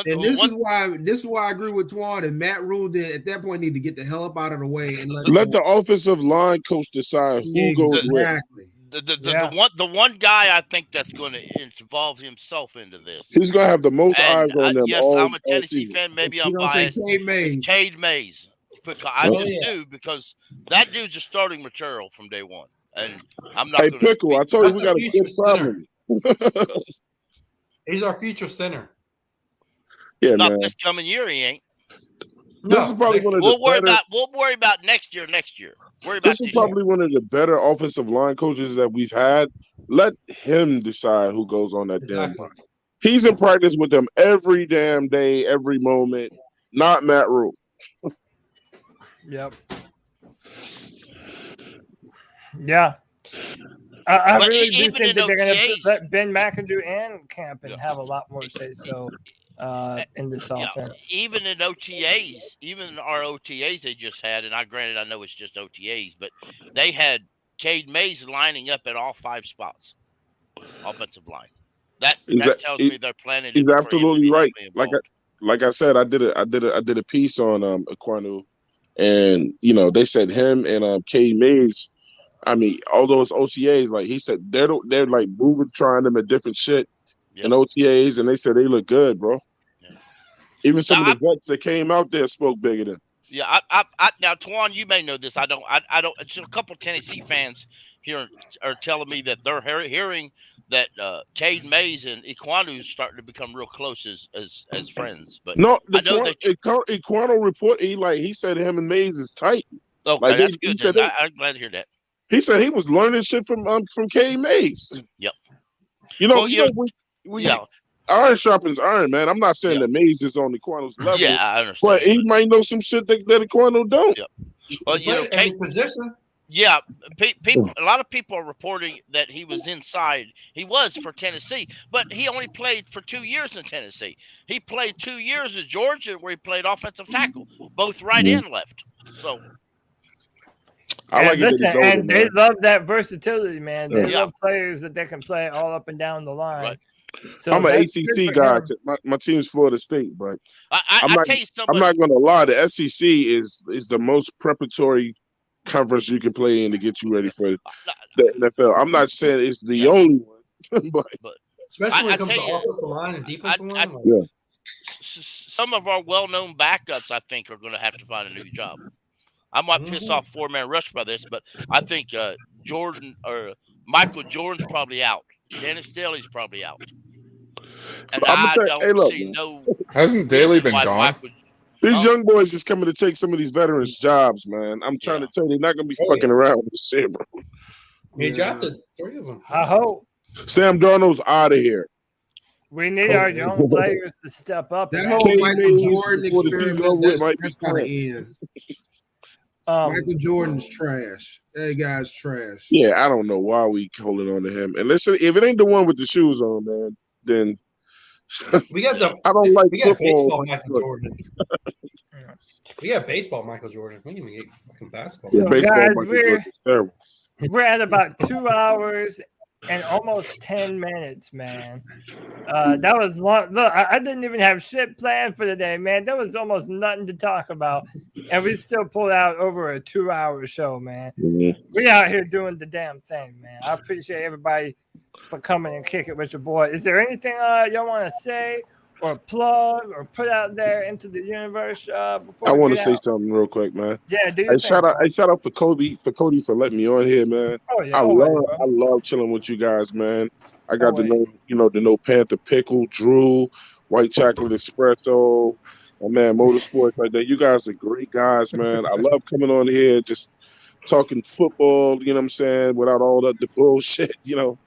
And this is why I agree with Twan and Matt Rule did at that point need to get the hell up out of the way and let the offensive line coach decide who goes where. The one guy I think that's going to involve himself into this. He's going to have the most eyes on them. Yes, I'm a Tennessee fan. Maybe I'm biased. Cade Mays. I just do because that dude's a starting material from day one, and I'm not. Hey, Pickle, I told you we got a good problem. He's our future center. Yeah, not man. this coming year. He ain't. This is probably one of we'll worry about next year. This is probably one of the better offensive line coaches that we've had. Let him decide who goes on that damn line. He's in practice with them every damn day, every moment. Not Matt Rule. Yep. Yeah. I really do think that they're going to let Ben McAdoo and Campen have a lot more say so in this offense. Even in OTAs, even in our OTAs they just had, and I know it's just OTAs, but they had Cade Mays lining up at all 5 spots, offensive line. That tells me they're planning. He's absolutely right. Like I said, I did a piece on Ekwonu, and they said him and Cade Mays. I mean, all those OTAs, like he said, they're like moving, trying them at different shit in OTAs, and they said they look good, bro. Yeah. Even some of the vets that came out there spoke bigger than. Yeah, I now, Twan, you may know this. I don't. It's a couple of Tennessee fans here are telling me that they're hearing that Cade Mays and Ekwonu starting to become real close as friends. But no, Ekwonu report he said him and Mays is tight. Okay, that's good. I'm glad to hear that. He said he was learning shit from Cade Mays. Yep. Iron sharpens iron, man. I'm not saying that Mays is on Ekwonu's level. Yeah, I understand. But he might know some shit that Ekwonu don't. Yep. Well, Cade position. Yeah, people. A lot of people are reporting that he was inside. He was for Tennessee, but he only played for 2 years in Tennessee. He played 2 years at Georgia, where he played offensive tackle, both right and left. So. They love that versatility, man. They love players that they can play all up and down the line. Right. So I'm an ACC guy. My team's Florida State, but I'm not going to lie. The SEC is the most preparatory conference you can play in to get you ready for the NFL. I'm not saying it's the only one, but especially when it comes to offensive line and defensive line. Some of our well-known backups, I think, are going to have to find a new job. I might piss off 4-man rush by this, but I think Michael Jordan's probably out. Dennis Daly's probably out. And hasn't Daly been gone? These young boys just coming to take some of these veterans' jobs, man. I'm trying to tell you, they're not going to be fucking around with this shit, bro. He drafted 3 of them. I hope. Sam Darnold's out of here. We need our young players to step up. That whole Michael Jordan experiment that's got to end. Michael Jordan's trash. That guy's trash. Yeah, I don't know why we holding on to him. And listen, if it ain't the one with the shoes on, man, then we got the. I don't like football. Baseball Michael Jordan. We got baseball Michael Jordan. We can get fucking basketball. So guys, we're at about 2 hours and almost 10 minutes, man. That was long. Look, I didn't even have shit planned for the day, man. There was almost nothing to talk about, and we still pulled out over a 2-hour show, man. Mm-hmm. We out here doing the damn thing, man. I appreciate everybody for coming and kicking with your boy. Is there anything y'all want to say or plug or put out there into the universe before I want to say something real quick, man. Yeah, do your shout out for Cody for letting me on here, man. Oh yeah, I love chilling with you guys, man. I got to know Panther Pickle, Drew, White Chocolate Espresso, my man Motorsports right there. You guys are great guys, man. I love coming on here, just talking football, you know what I'm saying, without all the bullshit, you know.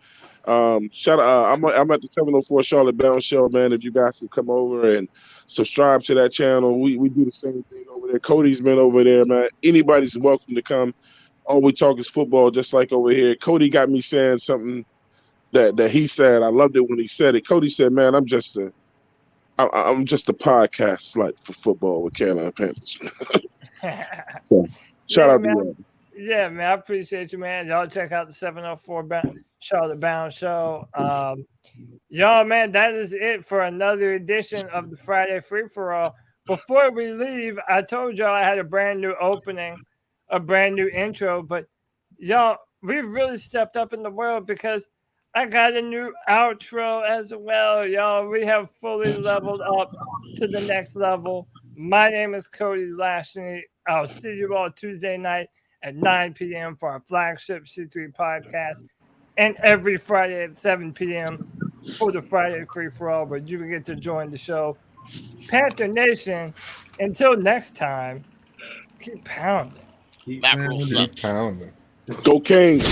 Shout out, I'm at the 704 Charlotte Bound Show, man. If you guys can come over and subscribe to that channel, we do the same thing over there. Cody's been over there, man. Anybody's welcome to come. All we talk is football, just like over here. Cody got me saying something that he said. I loved it when he said it. Cody said, man, I'm just a podcast slot for football with Carolina Panthers. So, shout out man. to you. Yeah, man, I appreciate you, man. Y'all check out the 704 Charlotte Bound Show. Y'all, man, that is it for another edition of the Friday Free For All. Before we leave, I told y'all I had a brand new opening, a brand new intro, but y'all, we've really stepped up in the world because I got a new outro as well, y'all. We have fully leveled up to the next level. My name is Cody Lashley. I'll see you all Tuesday night at 9 p.m. for our flagship C3 podcast, and every Friday at 7 p.m. for the Friday Free For All, where you get to join the show. Panther Nation, until next time, keep pounding. Keep pounding. Go Kings.